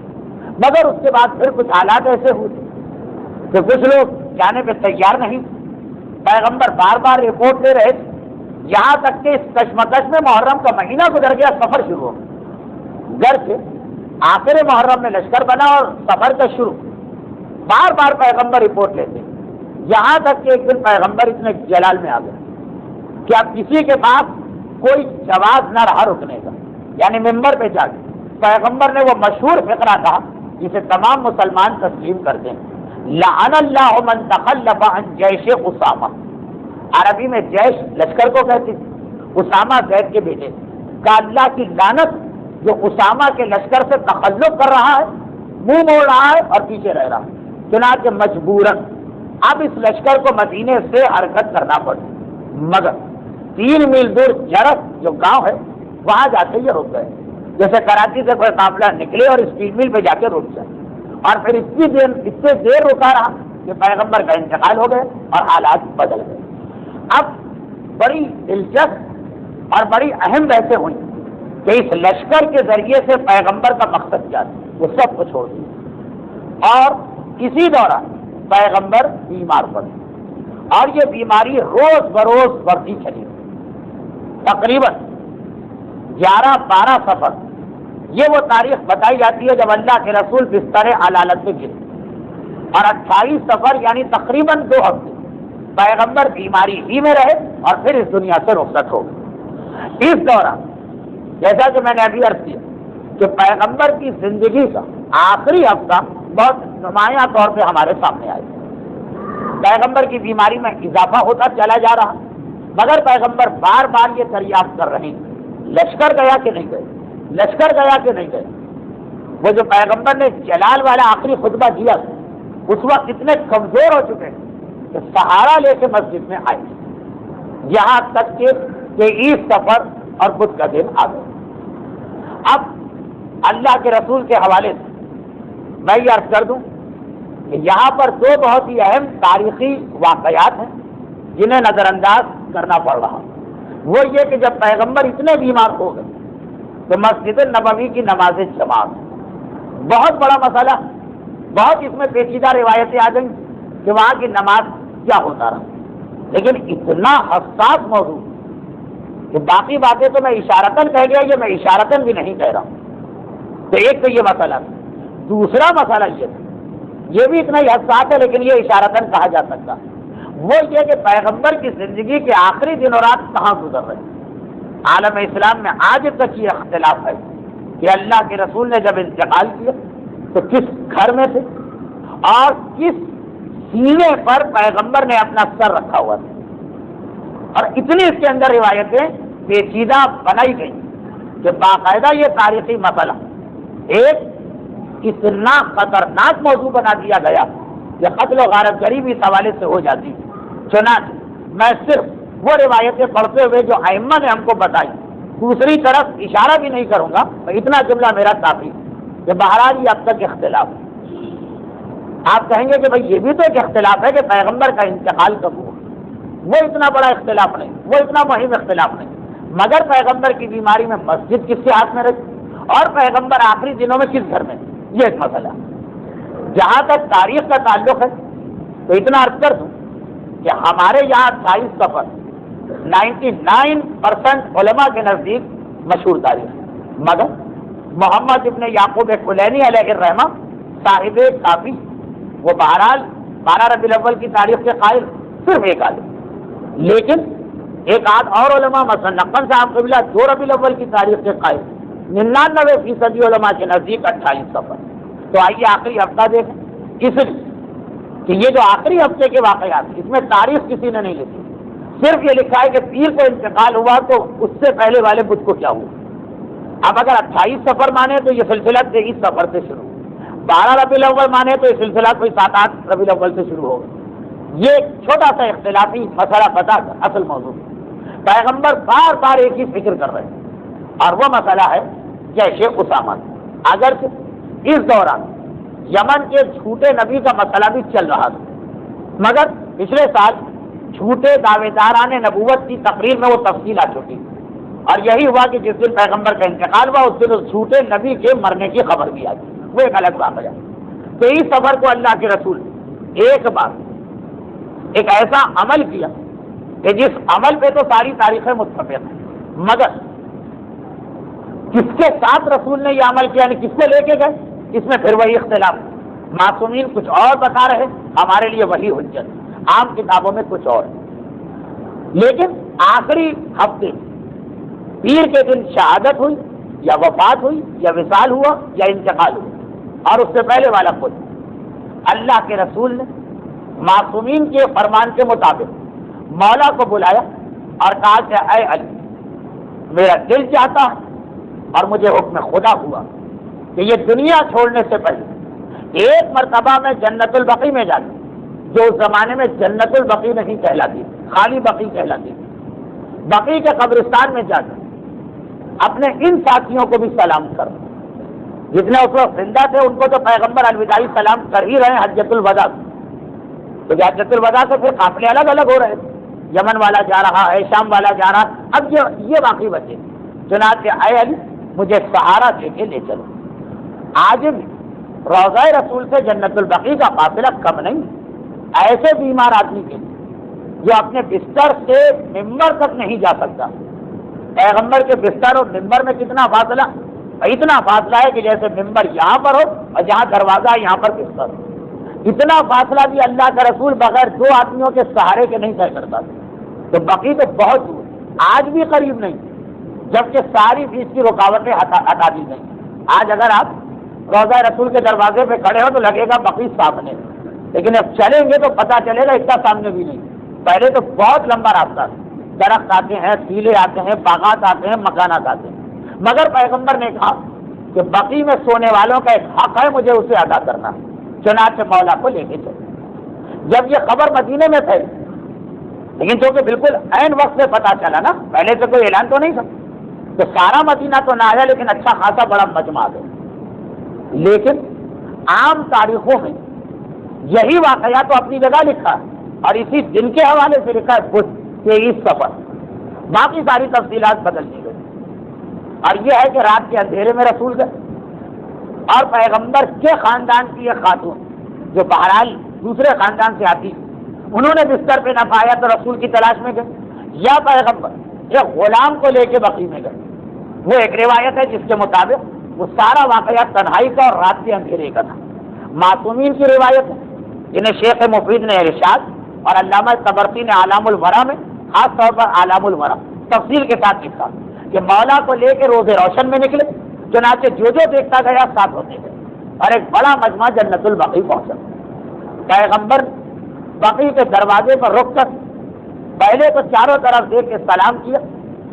مگر اس کے بعد پھر کچھ حالات ایسے ہوئے کہ کچھ لوگ جانے پہ تیار نہیں، پیغمبر بار بار رپورٹ دے رہے، یہاں تک کہ اس کشمکش میں محرم کا مہینہ گزر گیا، سفر شروع ہو گھر سے آخر محرم میں لشکر بنا اور سفر کا شروع، بار بار پیغمبر رپورٹ لیتے، یہاں تک کہ ایک دن پیغمبر اتنے جلال میں آ گئے کہ اب کسی کے پاس کوئی جواز نہ رہا رکنے کا، یعنی ممبر پہ جا کے پیغمبر نے وہ مشہور فقرہ کہا جسے تمام مسلمان تسلیم کرتے ہیں، لعن اللہ من تخلف عن جیش اسامہ، عربی میں جیش لشکر کو کہتے تھے، اسامہ زید کے بیٹے کا اللہ کی لعنت جو اسامہ کے لشکر سے تخلف کر رہا ہے، منہ موڑ رہا ہے اور پیچھے رہ رہا ہے، چنانچہ مجبوراً اب اس لشکر کو مدینے سے حرکت کرنا پڑی، مگر 3 میل دور جرس جو گاؤں ہے وہاں جاتے یہ رک گئے، جیسے کراچی سے کوئی قافلہ نکلے اور اسٹیل مل پہ جا کے رک جائے، اور پھر اتنے دیر رکا رہا کہ پیغمبر کا انتقال ہو گئے اور حالات بدل گئے۔ اب بڑی دلچسپ اور بڑی اہم بحثیں ہوئی کہ اس لشکر کے ذریعے سے پیغمبر کا مقصد کیا تھا، وہ سب کو چھوڑ دیا، اور اسی دوران پیغمبر بیمار پڑے اور یہ بیماری روز بروز بڑھتی چلی، تقریباً 11-12 سفر، یہ وہ تاریخ بتائی جاتی ہے جب اللہ کے رسول بستر علالت میں گرے، اور 28 سفر یعنی تقریباً 2 ہفتے پیغمبر بیماری ہی میں رہے اور پھر اس دنیا سے رخصت ہو گئے۔ اس دوران جیسا کہ میں نے ابھی عرض کیا کہ پیغمبر کی زندگی کا آخری ہفتہ بہت نمایاں طور پہ ہمارے سامنے آئے، پیغمبر کی بیماری میں اضافہ ہوتا چلا جا رہا، مگر پیغمبر بار بار یہ دریافت کر رہے ہیں لشکر گیا کہ نہیں گئے، لشکر گیا کہ نہیں گئے۔ وہ جو پیغمبر نے جلال والا آخری خطبہ دیا اس وقت اتنے کمزور ہو چکے کہ سہارا لے کے مسجد میں آئے، یہاں تک کہ عید سفر اور بدھ کا دن آ گئے۔ اب اللہ کے رسول کے حوالے سے میں یہ عرض کر دوں کہ یہاں پر 2 بہت ہی اہم تاریخی واقعات ہیں جنہیں نظر انداز کرنا پڑ رہا، وہ یہ کہ جب پیغمبر اتنے بیمار ہو گئے تو مسجد نبوی کی نماز جماعت بہت بڑا مسئلہ، بہت اس میں پیچیدہ روایتیں آ گئیں کہ وہاں کی نماز کیا ہوتا رہا، لیکن اتنا حساس موضوع کہ باقی باتیں تو میں اشارتاً کہہ گیا، یہ میں اشارتاً بھی نہیں کہہ رہا ہوں، تو ایک تو یہ مسئلہ تھا، دوسرا مسئلہ یہ تھا، یہ بھی اتنا ہی حساس ہے لیکن یہ اشارتاً کہا جا سکتا، وہ یہ کہ پیغمبر کی زندگی کے آخری دن اور رات کہاں گزر رہے۔ عالم اسلام میں آج تک یہ اختلاف ہے کہ اللہ کے رسول نے جب انتقال کیا تو کس گھر میں تھے اور کس سینے پر پیغمبر نے اپنا سر رکھا ہوا تھا، اور اتنی اس کے اندر روایتیں پیچیدہ بنائی گئی کہ باقاعدہ یہ تاریخی مسئلہ ایک اتنا خطرناک موضوع بنا دیا گیا کہ قتل و غارت گری بھی اس حوالے سے ہو جاتی ہے۔ چنانچہ میں صرف وہ روایتیں پڑھتے ہوئے جو ائمہ نے ہم کو بتائی دوسری طرف اشارہ بھی نہیں کروں گا، اتنا جملہ میرا کافی کہ بہرحال یہ اب تک اختلاف ہے۔ آپ کہیں گے کہ بھائی یہ بھی تو ایک اختلاف ہے کہ پیغمبر کا انتقال کب ہوا، وہ اتنا بڑا اختلاف نہیں، وہ اتنا مہم اختلاف نہیں، مگر پیغمبر کی بیماری میں مسجد کس کے ہاتھ میں رہی اور پیغمبر آخری دنوں میں کس گھر میں، یہ ایک مسئلہ ہے۔ جہاں تک تاریخ کا تعلق ہے تو اتنا عرض کر دوں کہ ہمارے یہاں 28 صفر 99% علماء کے نزدیک مشہور تاریخ ہے، مگر محمد ابن یعقوب کلینی علیہ الرحمہ صاحب کافی وہ بہرحال 12 ربیع الاول کی تاریخ کے قائل صرف ایک عالم، لیکن ایک آدھ اور علماء مثلا نقل صاحب قبلہ 2 ربیع الاول کی تاریخ کے قائل، 99% علماء کے نزدیک 28 صفر۔ تو آئیے آخری ہفتہ دیکھیں، اس لیے کہ یہ جو آخری ہفتے کے واقعات اس میں تاریخ کسی نے نہیں لکھی، صرف یہ لکھا ہے کہ پیر کو انتقال ہوا تو اس سے پہلے والے بدھ کو کیا ہوا۔ اب اگر 28 صفر مانے تو یہ سلسلہ 23 صفر سے شروع، 12 ربیع الاول مانے تو یہ سلسلہ کوئی 7-8 ربیع الاول سے شروع ہوگا۔ یہ ایک چھوٹا سا اختلافی مسئلہ بتا کر اصل موضوع پیغمبر بار بار ایک ہی فکر کر رہے ہیں، اور وہ مسئلہ ہے جیش اسامہ۔ اگرچہ اس دوران یمن کے جھوٹے نبی کا مسئلہ بھی چل رہا تھا، مگر پچھلے سال جھوٹے دعوے داران نبوت کی تقریر میں وہ تفصیل آ چکی، اور یہی ہوا کہ جس دن پیغمبر کا انتقال ہوا اس دن اس جھوٹے نبی کے مرنے کی خبر بھی آ گئی، وہ ایک الگ واقعہ۔ 23 صفر کو اللہ کے رسول ایک بار ایک ایسا عمل کیا کہ جس عمل پہ تو ساری تاریخیں متفق ہیں، مگر کس کے ساتھ رسول نے یہ عمل کیا، یعنی کس کو لے کے گئے، اس میں پھر وہی اختلاف، معصومین کچھ اور بتا رہے، ہمارے لیے وہی حجت، عام کتابوں میں کچھ اور۔ لیکن آخری ہفتے پیر کے دن شہادت ہوئی یا وفات ہوئی یا وصال ہوا یا انتقال ہوا، اور اس سے پہلے والا خود اللہ کے رسول نے معصومین کے فرمان کے مطابق مولا کو بلایا اور کہا کہ اے علی، میرا دل چاہتا ہے اور مجھے حکم خدا ہوا کہ یہ دنیا چھوڑنے سے پہلے ایک مرتبہ میں جنت البقیع میں جا کے، جو اس زمانے میں جنت البقیع نہیں کہلاتی، خالی بقیع کہلاتی، بقیع کے قبرستان میں جا کر اپنے ان ساتھیوں کو بھی سلام کر، جتنے اس وقت زندہ تھے ان کو تو پیغمبر الوداعی سلام کر ہی رہے ہیں حجۃ الوداع، تو حجۃ الوداع سے پھر قافلے الگ الگ ہو رہے تھے، یمن والا جا رہا ہے، شام والا جا رہا، اب یہ باقی بچے، چنانچہ اے علی مجھے سہارا دے کے لے چلو۔ آج بھی روضہ رسول سے جنت البقیع کا قافلہ کم نہیں، ایسے بیمار آدمی کے جو اپنے بستر سے ممبر تک نہیں جا سکتا، پیغمبر کے بستر اور ممبر میں کتنا فاصلہ، اتنا فاصلہ ہے کہ جیسے ممبر یہاں پر ہو اور جہاں دروازہ ہے یہاں پر بستر ہو، اتنا فاصلہ بھی اللہ کا رسول بغیر 2 آدمیوں کے سہارے کے نہیں طے کرتا، تو بقیع تو بہت دور، آج بھی قریب نہیں، جبکہ ساری فیس کی رکاوٹیں ہٹا دی گئی۔ آج اگر آپ روضہ رسول کے دروازے پہ کھڑے ہو تو لگے گا بقیع سامنے، لیکن اب چلیں گے تو پتہ چلے گا اتنا سامنے بھی نہیں، پہلے تو بہت لمبا راستہ تھا، درخت آتے ہیں، ٹیلے آتے ہیں، باغات آتے ہیں، مکانات آتے ہیں، مگر پیغمبر نے کہا کہ بقیع میں سونے والوں کا ایک حق ہے، مجھے اسے ادا کرنا، چنانچہ مولا کو لے کے چلے۔ جب یہ خبر مدینے میں پھیلی، لیکن چونکہ بالکل عین وقت سے پتہ چلا نا، پہلے سے کوئی اعلان تو نہیں تھا، تو سارا مدینہ تو نہ آیا لیکن اچھا خاصا بڑا مجمع ہے، لیکن عام تاریخوں میں یہی واقعہ تو اپنی جگہ لکھا ہے، اور اسی دن کے حوالے سے لکھا ہے بدھ 23 صفر، باقی ساری تفصیلات بدل دی گئی، اور یہ ہے کہ رات کے اندھیرے میں رسول گئے، اور پیغمبر کے خاندان کی ایک خاتون جو بہرحال دوسرے خاندان سے آتی، انہوں نے بستر پہ نہ پایا تو رسول کی تلاش میں گئے، یا پیغمبر ایک غلام کو لے کے بقیع میں گئے۔ وہ ایک روایت ہے جس کے مطابق وہ سارا واقعہ تنہائی کا اور رات کے اندھیرے کا تھا۔ معصومین کی روایت ہے جنہیں شیخ مفید نے ارشاد اور علامہ طبرسی نے اعلام الورا میں خاص طور پر اعلام الورا تفصیل کے ساتھ لکھا کہ مولا کو لے کے روز روشن میں نکلے، چنانچہ جو دیکھتا گیا ساتھ ہوتے گئے، اور ایک بڑا مجمع جنت البقیع پہنچا۔ پیغمبر بقیع کے دروازے پر رک کر پہلے تو چاروں طرف دیکھ کے سلام کیا،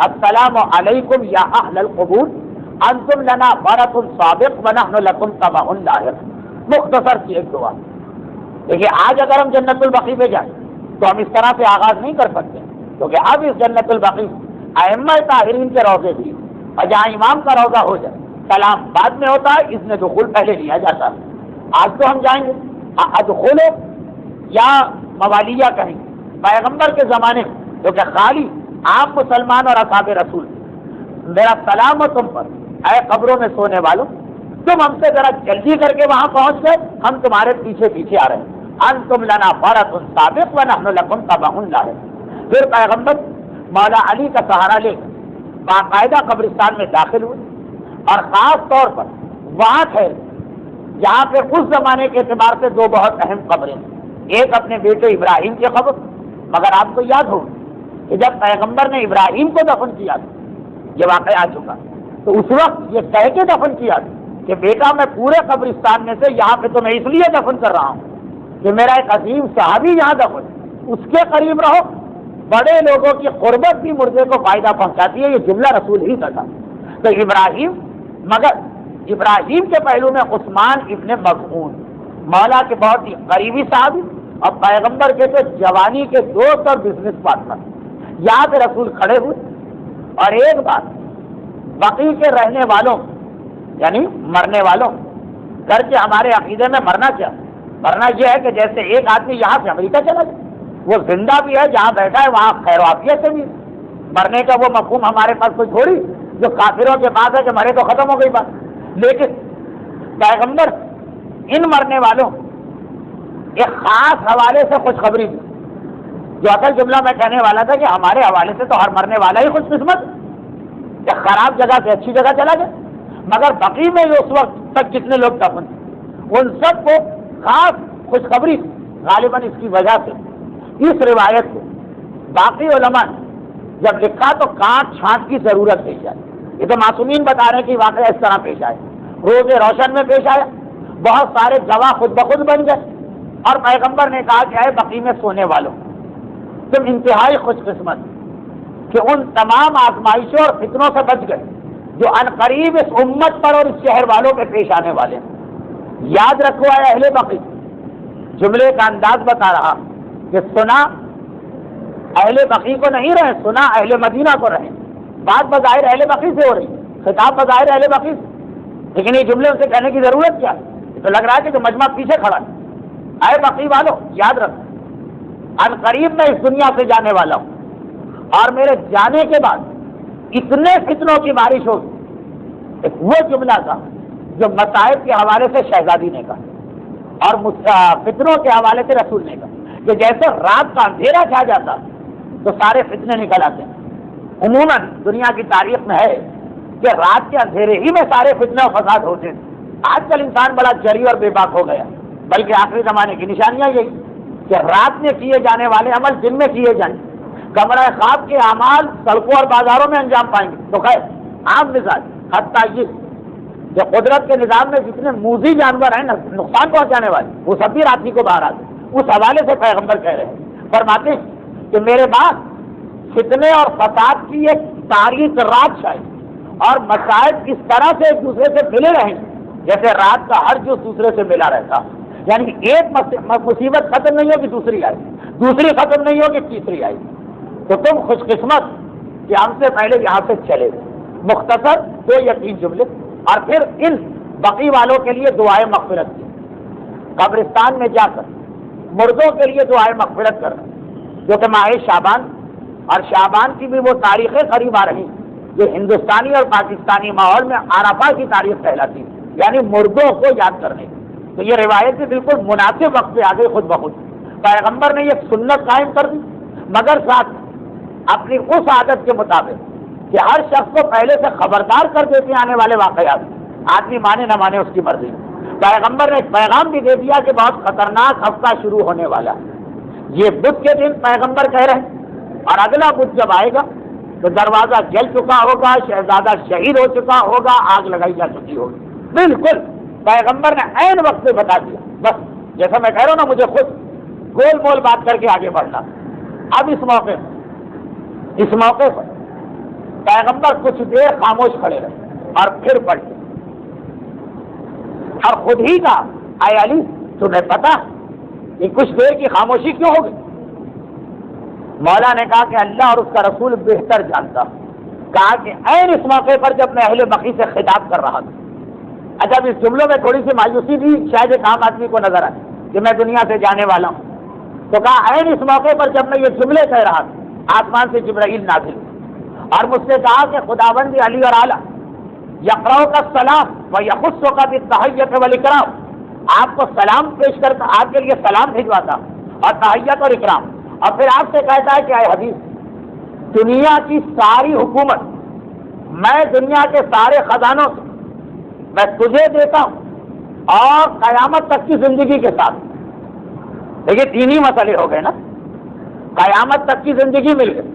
السلام علیکم یا اہل القبور انتم لنا ورث سابق ونحن لکم تبع لاحق، مختصر سی ایک دعا۔ دیکھیے آج اگر ہم جنت البقیع پہ جائیں تو ہم اس طرح سے آغاز نہیں کر سکتے، کیونکہ اب اس جنت البقیع ائمہ طاہرین کے روضے بھی، اور جہاں امام کا روضہ ہو جائے سلام بعد میں ہوتا ہے، اس میں دخول پہلے لیا جاتا ہے۔ آج تو ہم جائیں گے ادخول یا موالیہ کہیں، پیغمبر کے زمانے میں جو کہ خالی عام مسلمان اور اصحاب رسول، میرا سلام ہو تم پر اے قبروں میں سونے والوں، تم ہم سے ذرا جلدی کر کے وہاں پہنچ گئے، ہم تمہارے پیچھے پیچھے آ رہے ہیں، انتم لنا فرط سابق ونحن لکم تبع لاحق۔ پھر پیغمبر مولا علی کا سہارا لے کر باقاعدہ قبرستان میں داخل ہوئے، اور خاص طور پر وہاں ٹھہرے جہاں پہ اس زمانے کے اعتبار سے دو بہت اہم قبریں ہیں۔ ایک اپنے بیٹے ابراہیم کی قبر، مگر آپ کو یاد ہو کہ جب پیغمبر نے ابراہیم کو دفن کیا تھا، یہ واقعہ آ چکا، تو اس وقت یہ کہہ کے دفن کیا تھا کہ بیٹا میں پورے قبرستان میں سے یہاں پہ تو میں اس لیے دفن کر رہا ہوں کہ میرا ایک عظیم صحابی یہاں دفن، اس کے قریب رہو، بڑے لوگوں کی قربت بھی مردے کو فائدہ پہنچاتی ہے، یہ جملہ رسول ہی کا تھا۔ تو ابراہیم، مگر ابراہیم کے پہلو میں عثمان ابن مظعون مولا کے بہت ہی قریبی صحابی اور پیغمبر کے تو جوانی کے دوست اور بزنس پارٹنر، یہاں پہ رسول کھڑے ہوئے، اور ایک بات بقیع کے رہنے والوں یعنی مرنے والوں، گھر کے ہمارے عقیدے میں مرنا کیا؟ مرنا یہ ہے کہ جیسے ایک آدمی یہاں سے امریکہ چلا جائے، وہ زندہ بھی ہے، جہاں بیٹھا ہے وہاں خیر و عافیت سے بھی، مرنے کا وہ مفہوم ہمارے پاس کوئی تھوڑی جو کافروں کے پاس ہے کہ مرے تو ختم ہو گئی بات۔ لیکن پیغمبر ان مرنے والوں ایک خاص حوالے سے خوشخبری دی، جو اصل جملہ میں کہنے والا تھا کہ ہمارے حوالے سے تو ہر مرنے والا ہی خوش قسمت، ایک خراب جگہ سے اچھی جگہ چلا گیا، مگر بقیع میں اس وقت تک جتنے لوگ دفن تھے ان سب کو خاص خوشخبری تھی، غالباً اس کی وجہ سے اس روایت کو باقی علماء نے جب لکھا تو کانٹ چھانٹ کی ضرورت پیش آئی۔ یہ تو معصومین بتا رہے ہیں کہ واقعہ اس طرح پیش آئے، روز روشن میں پیش آیا، بہت سارے گواہ خود بخود بن گئے، اور پیغمبر نے کہا کہ اے بقیع میں سونے والوں، تم انتہائی خوش قسمت کہ ان تمام آزمائشوں اور فتنوں سے بچ گئے جو عنقریب اس امت پر اور اس شہر والوں پہ پیش آنے والے ہیں۔ یاد رکھو اے اہل بقیع، جملے کا انداز بتا رہا کہ سنا اہل بقیع کو نہیں رہے، سنا اہل مدینہ کو رہے، بات بظاہر اہل بقیع سے ہو رہی، خطاب بظاہر اہل بقیع سے، لیکن یہ جملے ان سے کہنے کی ضرورت کیا ہے؟ تو لگ رہا ہے کہ جو مجمع پیچھے کھڑا ہے۔ اے بقیع والو، یاد رکھو عنقریب میں اس دنیا سے جانے والا ہوں، اور میرے جانے کے بعد اتنے فتنوں کی بارش ہوگی۔ ایک وہ جملہ تھا جو مصائب کے حوالے سے شہزادی نے کہا اور فتنوں کے حوالے سے رسول نے کہا کہ جیسے رات کا اندھیرا چھا جاتا تو سارے فتنے نکل آتے ہیں۔ عموماً دنیا کی تاریخ میں ہے کہ رات کے اندھیرے ہی میں سارے فتنے و فساد ہوتے ہیں۔ آج کل انسان بڑا جری اور بے باک ہو گیا، بلکہ آخری زمانے کی نشانیاں یہی کہ رات میں کیے جانے والے عمل دن میں کیے جائیں، کمرہ خواب کے اعمال سڑکوں اور بازاروں میں انجام پائیں گے۔ تو خیر عام مزاج، حتیٰ یہ جو قدرت کے نظام میں جتنے موذی جانور ہیں نقصان پہنچانے والے، وہ سب بھی راتھی کو باہر آتے ہیں۔ اس حوالے سے پیغمبر کہہ رہے ہیں، فرماتے ہیں کہ میرے بعد فتنے اور فساد کی ایک تاریخ رات شاید، اور مصائب اس طرح سے ایک دوسرے سے ملے رہیں جیسے رات کا ہر جو دوسرے سے ملا رہتا، یعنی ایک مصیبت ختم نہیں ہوگی دوسری آئی، دوسری ختم نہیں ہوگی تیسری آئی۔ تو تم خوش قسمت کہ ہم سے پہلے یہاں سے چلے گئے۔ مختصر دو یا تین جملے، اور پھر ان بقیع والوں کے لیے دعائیں مغفرت کی، قبرستان میں جا کر مردوں کے لیے دعائیں مغفرت کر، جو کہ ماہ شعبان اور شعبان کی بھی وہ تاریخیں قریب آ رہی جو ہندوستانی اور پاکستانی ماحول میں عرفہ کی تاریخ کہلاتی، یعنی مردوں کو یاد کرنے کی۔ تو یہ روایت بھی بالکل مناسب وقت پہ آ گئی خود بخود۔ پیغمبر نے یہ سنت قائم کر دی، مگر ساتھ اپنی اس عادت کے مطابق کہ ہر شخص کو پہلے سے خبردار کر دیتے آنے والے واقعات، آدمی مانے نہ مانے اس کی مرضی۔ پیغمبر نے ایک پیغام بھی دے دیا کہ بہت خطرناک ہفتہ شروع ہونے والا ہے۔ یہ بدھ کے دن پیغمبر کہہ رہے ہیں، اور اگلا بدھ جب آئے گا تو دروازہ جل چکا ہوگا، شہزادہ شہید ہو چکا ہوگا، آگ لگائی جا چکی ہوگی۔ بالکل پیغمبر نے عین وقت پہ بتا دیا۔ بس جیسا میں کہہ رہا ہوں نا، مجھے خود گول مول بات کر کے آگے بڑھنا۔ اب اس موقع پر پیغمبر کچھ دیر خاموش کھڑے رہے اور پھر پلٹے اور خود ہی کہا، اے علی تمہیں پتا کہ کچھ دیر کی خاموشی کیوں ہو گئی؟ مولا نے کہا کہ اللہ اور اس کا رسول بہتر جانتا۔ کہا کہ عین اس موقع پر جب میں اہل بقی سے خطاب کر رہا تھا. اچھا اب اس جملوں میں تھوڑی سی مایوسی بھی شاید ایک عام آدمی کو نظر آئے کہ میں دنیا سے جانے والا ہوں. تو کہا عین اس موقع پر جب میں یہ جملے کہہ رہا تھا آسمان سے جبرائیل نازل اور مجھ سے کہا کہ خداوند علی اور اعلیٰ یقرؤ کا سلام و یخص کا بالتحیۃ والاکرام، آپ کو سلام پیش کرتا، آپ کے لیے سلام بھجواتا اور تحیت اور اکرام، اور پھر آپ سے کہتا ہے کہ اے حبیب دنیا کی ساری حکومت میں دنیا کے سارے خزانوں سے میں تجھے دیتا ہوں اور قیامت تک کی زندگی کے ساتھ. دیکھیے تین ہی مسئلے ہو گئے نا، قیامت تک کی زندگی مل گئی.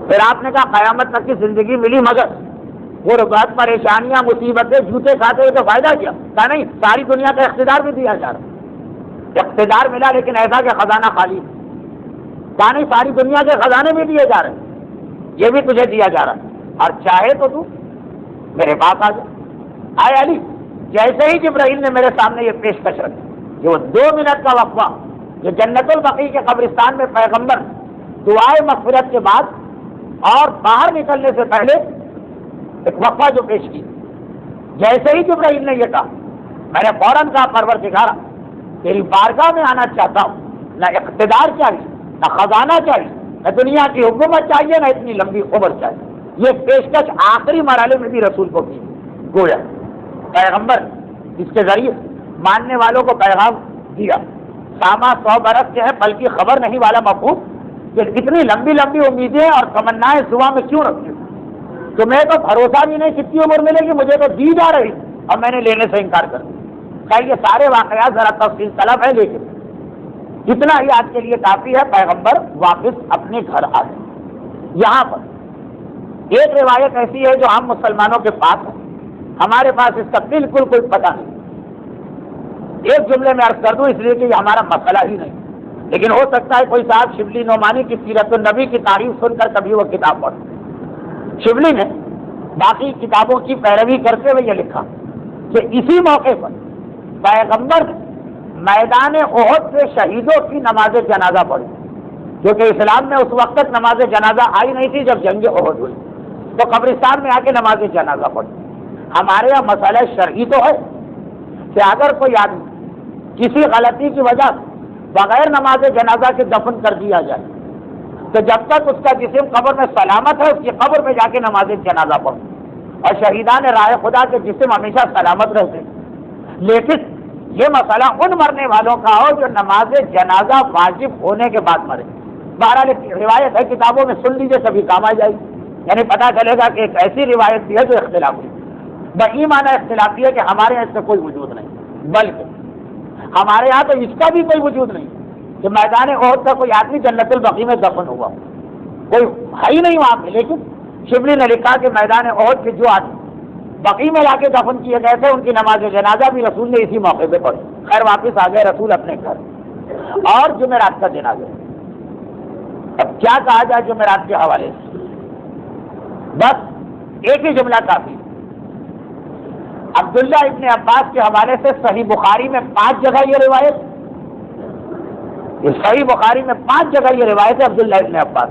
پھر آپ نے کہا قیامت تک کی زندگی ملی مگر وہ ربات پریشانیاں مصیبتیں جوتے کھاتے ہوئے تو فائدہ کیا؟ کہا نہیں، ساری دنیا کا اقتدار بھی دیا جا رہا، اقتدار ملا لیکن ایسا کہ خزانہ خالی. کہا نہیں، ساری دنیا کے خزانے بھی دیے جا رہے، یہ بھی تجھے دیا جا رہا، اور چاہے تو میرے پاس آ جا. آئے علی جیسے ہی جبرائیل نے میرے سامنے یہ پیشکش رکھی کہ وہ 2 منٹ کا وقفہ جو جنت البقیع کے قبرستان میں پیغمبر دعائے مغفرت کے بعد اور باہر نکلنے سے پہلے ایک وقفہ جو پیش کی، جیسے ہی جبرائیل نے یہ کہا میں نے فوراً کہا پروردگار تیری بارگاہ میں آنا چاہتا ہوں، نہ اقتدار چاہیے، نہ خزانہ چاہیے، نہ دنیا کی حکومت چاہیے، نہ اتنی لمبی عمر چاہیے. یہ پیشکش آخری مرحلے میں بھی رسول کو کی. گویا پیغمبر اس کے ذریعے ماننے والوں کو پیغام دیا. ساما 100 برس کے ہے بلکہ خبر نہیں والا مفہوم کہ اتنی لمبی لمبی امیدیں اور تمنائیں صبح میں کیوں رکھتی ہوں؟ تمہیں تو بھروسہ بھی نہیں کتنی عمر ملے گی، مجھے تو دی جا رہی اور میں نے لینے سے انکار کر دیا. خیر یہ سارے واقعات ذرا تفصیل طلب ہے، لیکن اتنا ہی آج کے لیے کافی ہے. پیغمبر واپس اپنے گھر آ گئے. یہاں پر ایک روایت ایسی ہے جو ہم مسلمانوں کے پاس ہے، ہمارے پاس اس کا بالکل کوئی پتہ نہیں. ایک جملے میں عرض کر دوں اس لیے کہ یہ ہمارا مسئلہ ہی نہیں، لیکن ہو سکتا ہے کوئی صاحب شبلی نعمانی کی سیرت النبی کی تعریف سن کر کبھی وہ کتاب پڑھے. شبلی نے باقی کتابوں کی پیروی کرتے ہوئے یہ لکھا کہ اسی موقع پر پیغمبر میدان احد سے شہیدوں کی نماز جنازہ پڑھی، کیونکہ اسلام میں اس وقت تک نماز جنازہ آئی نہیں تھی جب جنگ احد ہوئی، تو قبرستان میں آ کے نماز جنازہ پڑھی. ہمارے یہاں مسئلہ شرعی تو ہے کہ اگر کوئی آدمی کسی غلطی کی وجہ سے بغیر نماز جنازہ کے دفن کر دیا جائے تو جب تک اس کا جسم قبر میں سلامت ہے اس کی قبر میں جا کے نماز جنازہ پڑھو. اور شہیدان راہ خدا کے جسم ہمیشہ سلامت رہتے. لیکن یہ مسئلہ ان مرنے والوں کا ہو جو نماز جنازہ واجب ہونے کے بعد مرے. بہرحال روایت ہے کتابوں میں، سن لیجیے کبھی کام آ جائے گی، یعنی پتہ چلے گا کہ ایک ایسی روایت بھی ہے جو اختلافی ہے. بہی معنی اختلافی ہے کہ ہمارے یہاں اس کا کوئی وجود نہیں، بلکہ ہمارے یہاں تو اس کا بھی کوئی وجود نہیں کہ میدان احد کا کوئی آدمی جنت البقیع میں دفن ہوا، کوئی ہے ہی نہیں وہاں پہ. لیکن شبلی نے لکھا کہ میدان احد کے جو آدمی بقیع میں لا کے دفن کیے گئے تھے ان کی نماز جنازہ بھی رسول نے اسی موقع پہ پڑھی. خیر واپس آ گئے رسول اپنے گھر اور جمعرات کا دن آ گیا. اب کیا کہا جائے جمعرات کے حوالے سے؟ بس ایک ہی جملہ کافی. عبداللہ ابن عباس کے حوالے سے صحیح بخاری میں 5 جگہ یہ روایت، صحیح بخاری میں 5 جگہ یہ روایت ہے. عبداللہ ابن عباس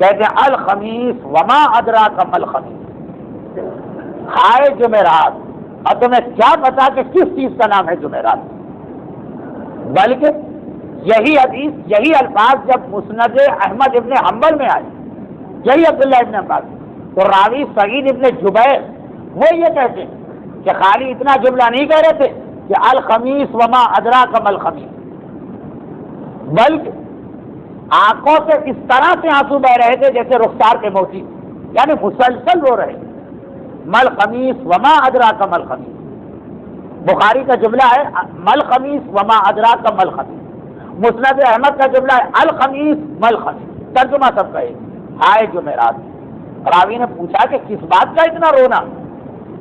کہتے ہیں الخمیس وما ادراک ما الخمیس، ہائے جمعرات، اور تمہیں کیا پتا کہ کس چیز کا نام ہے جمعرات. بلکہ یہی حدیث، یہی الفاظ جب مسند احمد ابن حنبل میں آئے، یہی عبداللہ ابن عباس، تو راوی سعید ابن جبیر وہ یہ کہتے ہیں کہ خالی اتنا جملہ نہیں کہہ رہے تھے کہ الخمیس وما ادراک ما الخمیس، بلکہ آنکھوں سے اس طرح سے آنسو بہ رہے تھے جیسے رخسار کے موتی، یعنی مسلسل رو رہے. مل خمیس وما ادراک مل خمیس، بخاری کا جملہ ہے مل خمیس وما ادراک مل خمیس، مسند احمد کا جملہ ہے الخمیس مل خمیس، ترجمہ سب کا ہے ہائے جمعرات. راوی نے پوچھا کہ کس بات کا اتنا رونا؟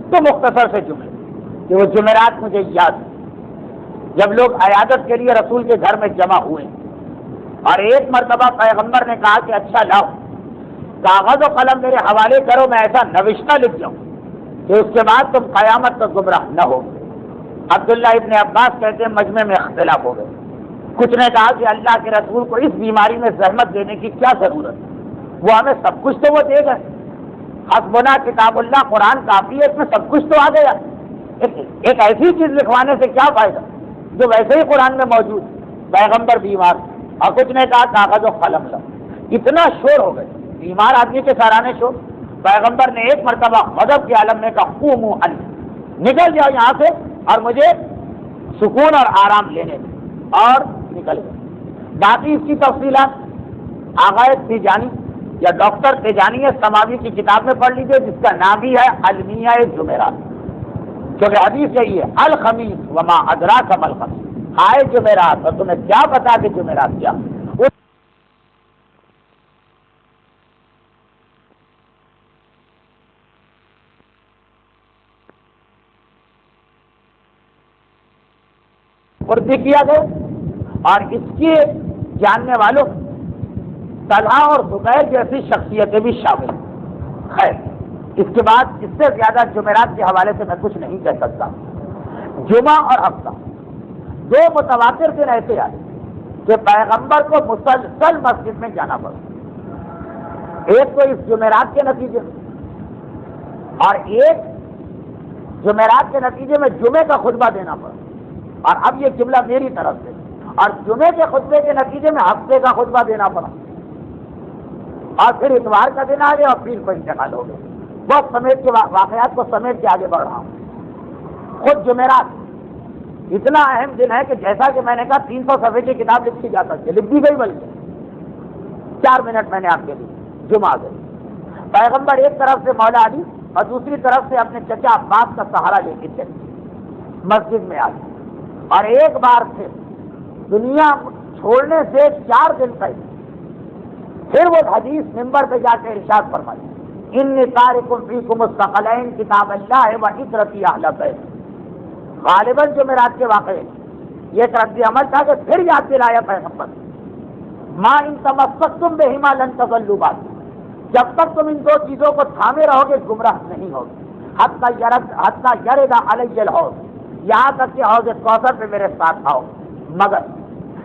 تو مختصر سے جملے کہ وہ جمعرات مجھے یاد جب لوگ عیادت کے لیے رسول کے گھر میں جمع ہوئے اور ایک مرتبہ پیغمبر نے کہا کہ اچھا لاؤ کاغذ و قلم میرے حوالے کرو، میں ایسا نوشتہ لکھ جاؤں کہ اس کے بعد تم قیامت تک گمراہ نہ ہو. عبداللہ ابن عباس کہتے ہیں مجمع میں اختلاف ہو گئے. کچھ نے کہا کہ اللہ کے رسول کو اس بیماری میں زحمت دینے کی کیا ضرورت ہے، وہ ہمیں سب کچھ تو وہ دے گا. حسبنا کتاب اللہ قرآن کافی ہے، اس میں سب کچھ تو آ گیا. ایک ایسی چیز لکھوانے سے کیا فائدہ جو ویسے ہی قرآن میں موجود. پیغمبر بیمار اور کچھ نے کہا کاغذ و قلم لا. اتنا شور ہو گئے، بیمار آدمی کے سرانے شور. پیغمبر نے ایک مرتبہ غضب کے عالم میں کہا قوموا عنی، نکل جاؤ یہاں سے اور مجھے سکون اور آرام لینے دیں، اور نکل گئے. باقی اس کی تفصیلات آغا تیجانی یا ڈاکٹر تیجانی سماوی کی کتاب میں پڑھ لیجیے، جس کا نام بھی ہے المیہ جمعرات. کیونکہ حدیث یہی ہے الخمیس وما ادراک ما الخمیس، ہائے جمعرات اور تمہیں کیا پتا کہ جمعرات کیا. پردی کیا گیا اور اس کے جاننے والوں طلحہ اور زبیر جیسی شخصیتیں بھی شامل. خیر اس کے بعد اس سے زیادہ جمعرات کے حوالے سے میں کچھ نہیں کہہ سکتا. جمعہ اور ہفتہ دو متواتر دن ایسے آئے کہ پیغمبر کو مسلسل مسجد میں جانا پڑا. ایک تو اس جمعرات کے نتیجے میں اور ایک جمعرات کے نتیجے میں جمعے کا خطبہ دینا پڑا. اور اب یہ جملہ میری طرف سے، اور جمعے کے خطبے کے نتیجے میں ہفتے کا خطبہ دینا پڑا. اور پھر اتوار کا دن آ گیا اور پھر کوئی انتقال ہو گیا. بہت سمیٹ کے واقعات کو سمیٹ کے آگے بڑھ رہا ہوں. خود جمعرات اتنا اہم دن ہے کہ جیسا کہ میں نے کہا 300 صفحے کی کتاب لکھی جا سکتی ہے، لکھ دی گئی بلکہ 4 منٹ میں نے آپ کے لیے. جمعہ گئی پیغمبر ایک طرف سے مولا علی اور دوسری طرف سے اپنے چچا عباس کا سہارا لے کے چلے مسجد میں آ گئے. اور ایک بار پھر دنیا چھوڑنے سے 4 دن پہلے پھر وہ حدیث ممبر پہ جا کے ارشاد فرمائی انی تارک فیکم الثقلین کتاب اللہ و عترتی اہل بیت. غالباً جمعرات کے واقعے یہ ایک رد عمل تھا کہ پھر یاد دلایا پیغمبر ما ان تمسکتم بہما لن تضلوا بعد، جب تک تم ان 2 چیزوں کو تھامے رہو گے گمراہ نہیں ہوگے. حتی یرد علی الحوض، یہاں تک کہ حوض کوثر پہ میرے ساتھ آؤ. مگر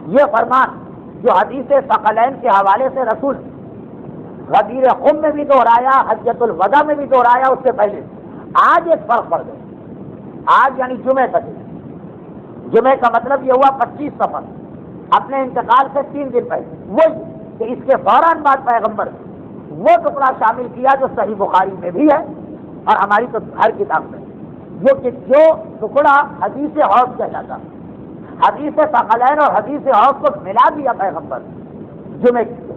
یہ فرمان جو حدیث ثقلین کے حوالے سے رسول غدیر خم میں بھی دہرایا، حجۃ الوداع میں بھی دہرایا، اس سے پہلے آج ایک فرق پڑ گیا. آج یعنی جمعے کا دن، جمعے کا مطلب یہ ہوا 25 صفر اپنے انتقال سے 3 دن پہلے. وہی کہ اس کے فوراً بعد پیغمبر وہ ٹکڑا شامل کیا جو صحیح بخاری میں بھی ہے اور ہماری تو ہر کتاب میں، جو کہ جو ٹکڑا حدیث حوض کہلاتا، حدیث ثقلین اور حدیث حوض کو ملا دیا پیغمبر جمعے کی.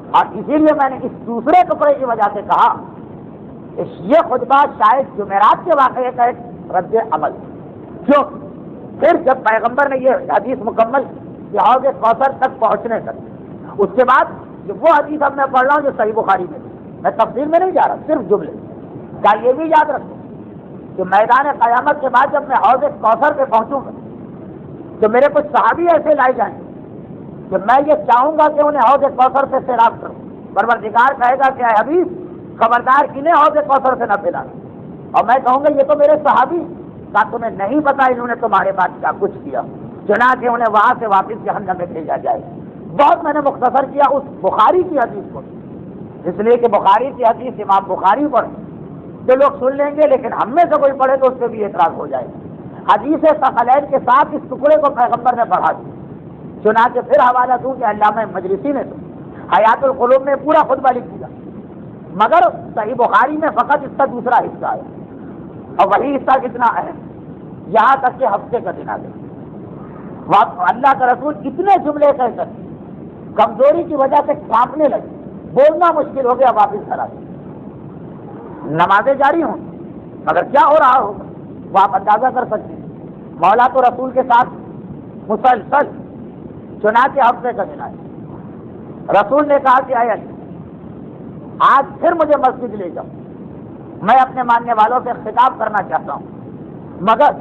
اور اسی لیے میں نے اس دوسرے ٹکڑے کی وجہ سے کہا کہ یہ خطبہ شاید جمعرات کے واقعے کا ایک رد عمل. کیوں؟ پھر جب پیغمبر نے یہ حدیث مکمل کہ حوض کوثر تک پہنچنے تک، اس کے بعد وہ حدیث اب میں پڑھ رہا ہوں جو صحیح بخاری میں، میں تفصیل میں نہیں جا رہا، صرف جملے کا. یہ بھی یاد رکھو کہ میدان قیامت کے بعد جب میں حوض کوثر پہ پہنچوں گا تو میرے کچھ صحابی ایسے لائے جائیں کہ میں یہ چاہوں گا کہ انہیں حوض کوثر سے سیراب کروں. پروردگار کہے گا کہ اے حبیب خبردار انہیں حوض کوثر سے نہ پلانا. اور میں کہوں گا یہ تو میرے صحابی، کا تمہیں نہیں پتا انہوں نے تمہارے بعد کیا کچھ کیا. چنانچہ انہیں وہاں سے واپس جہنم میں بھیجا جائے. بہت میں نے مختصر کیا اس بخاری کی حدیث کو، اس لیے کہ بخاری کی حدیث امام بخاری پڑھے تو لوگ سن لیں گے، لیکن ہم میں سے کوئی پڑھے تو اس پہ بھی اعتراض ہو جائے. حدیث ثقلین کے ساتھ اس ٹکڑے کو پیغمبر نے پڑھا دیا. چنانچہ پھر حوالہ دوں کہ علامہ مجلسی نے تو حیات القلوب میں پورا خطبہ لکھ دیا، مگر صحیح بخاری میں فقط اس کا دوسرا حصہ ہے. اور وہی حصہ کتنا اہم، یہاں تک کہ ہفتے کا دن آ گیا. اللہ کا رسول اتنے جملے کہہ کر کمزوری کی وجہ سے کانپنے لگے، بولنا مشکل ہو گیا، واپس گھر آ گئے. نمازیں جاری ہوں مگر کیا ہو رہا ہوگا وہ آپ اندازہ کر سکتے ہیں. مولا تو رسول کے ساتھ مسلسل. چنانچہ ہفتے کا دن آئے، رسول نے کہا کہ آیا آج پھر مجھے مسجد لے جاؤ، میں اپنے ماننے والوں سے خطاب کرنا چاہتا ہوں، مگر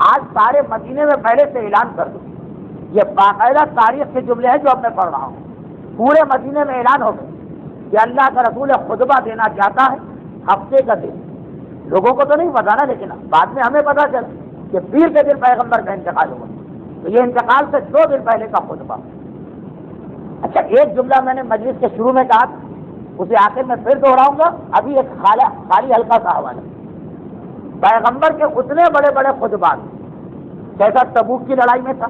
آج سارے مدینے میں پہلے سے اعلان کر دوں. یہ باقاعدہ تاریخ کے جملے ہیں جو اب میں پڑھ رہا ہوں. پورے مدینے میں اعلان ہو گیا کہ اللہ کا رسول خطبہ دینا چاہتا ہے ہفتے کا دن. لوگوں کو تو نہیں پتا نا، لیکن بعد میں ہمیں پتا چلا کہ پیر کے دن پیغمبر کا انتقال ہوا. تو یہ انتقال سے 2 دن پہلے کا خطبہ. اچھا ایک جملہ میں نے مجلس کے شروع میں کہا اسے آخر میں پھر دوہراؤں گا. ابھی ایک خالی ہلکا سا حوالہ. پیغمبر کے اتنے بڑے بڑے خطبات، جیسا تبوک کی لڑائی میں تھا،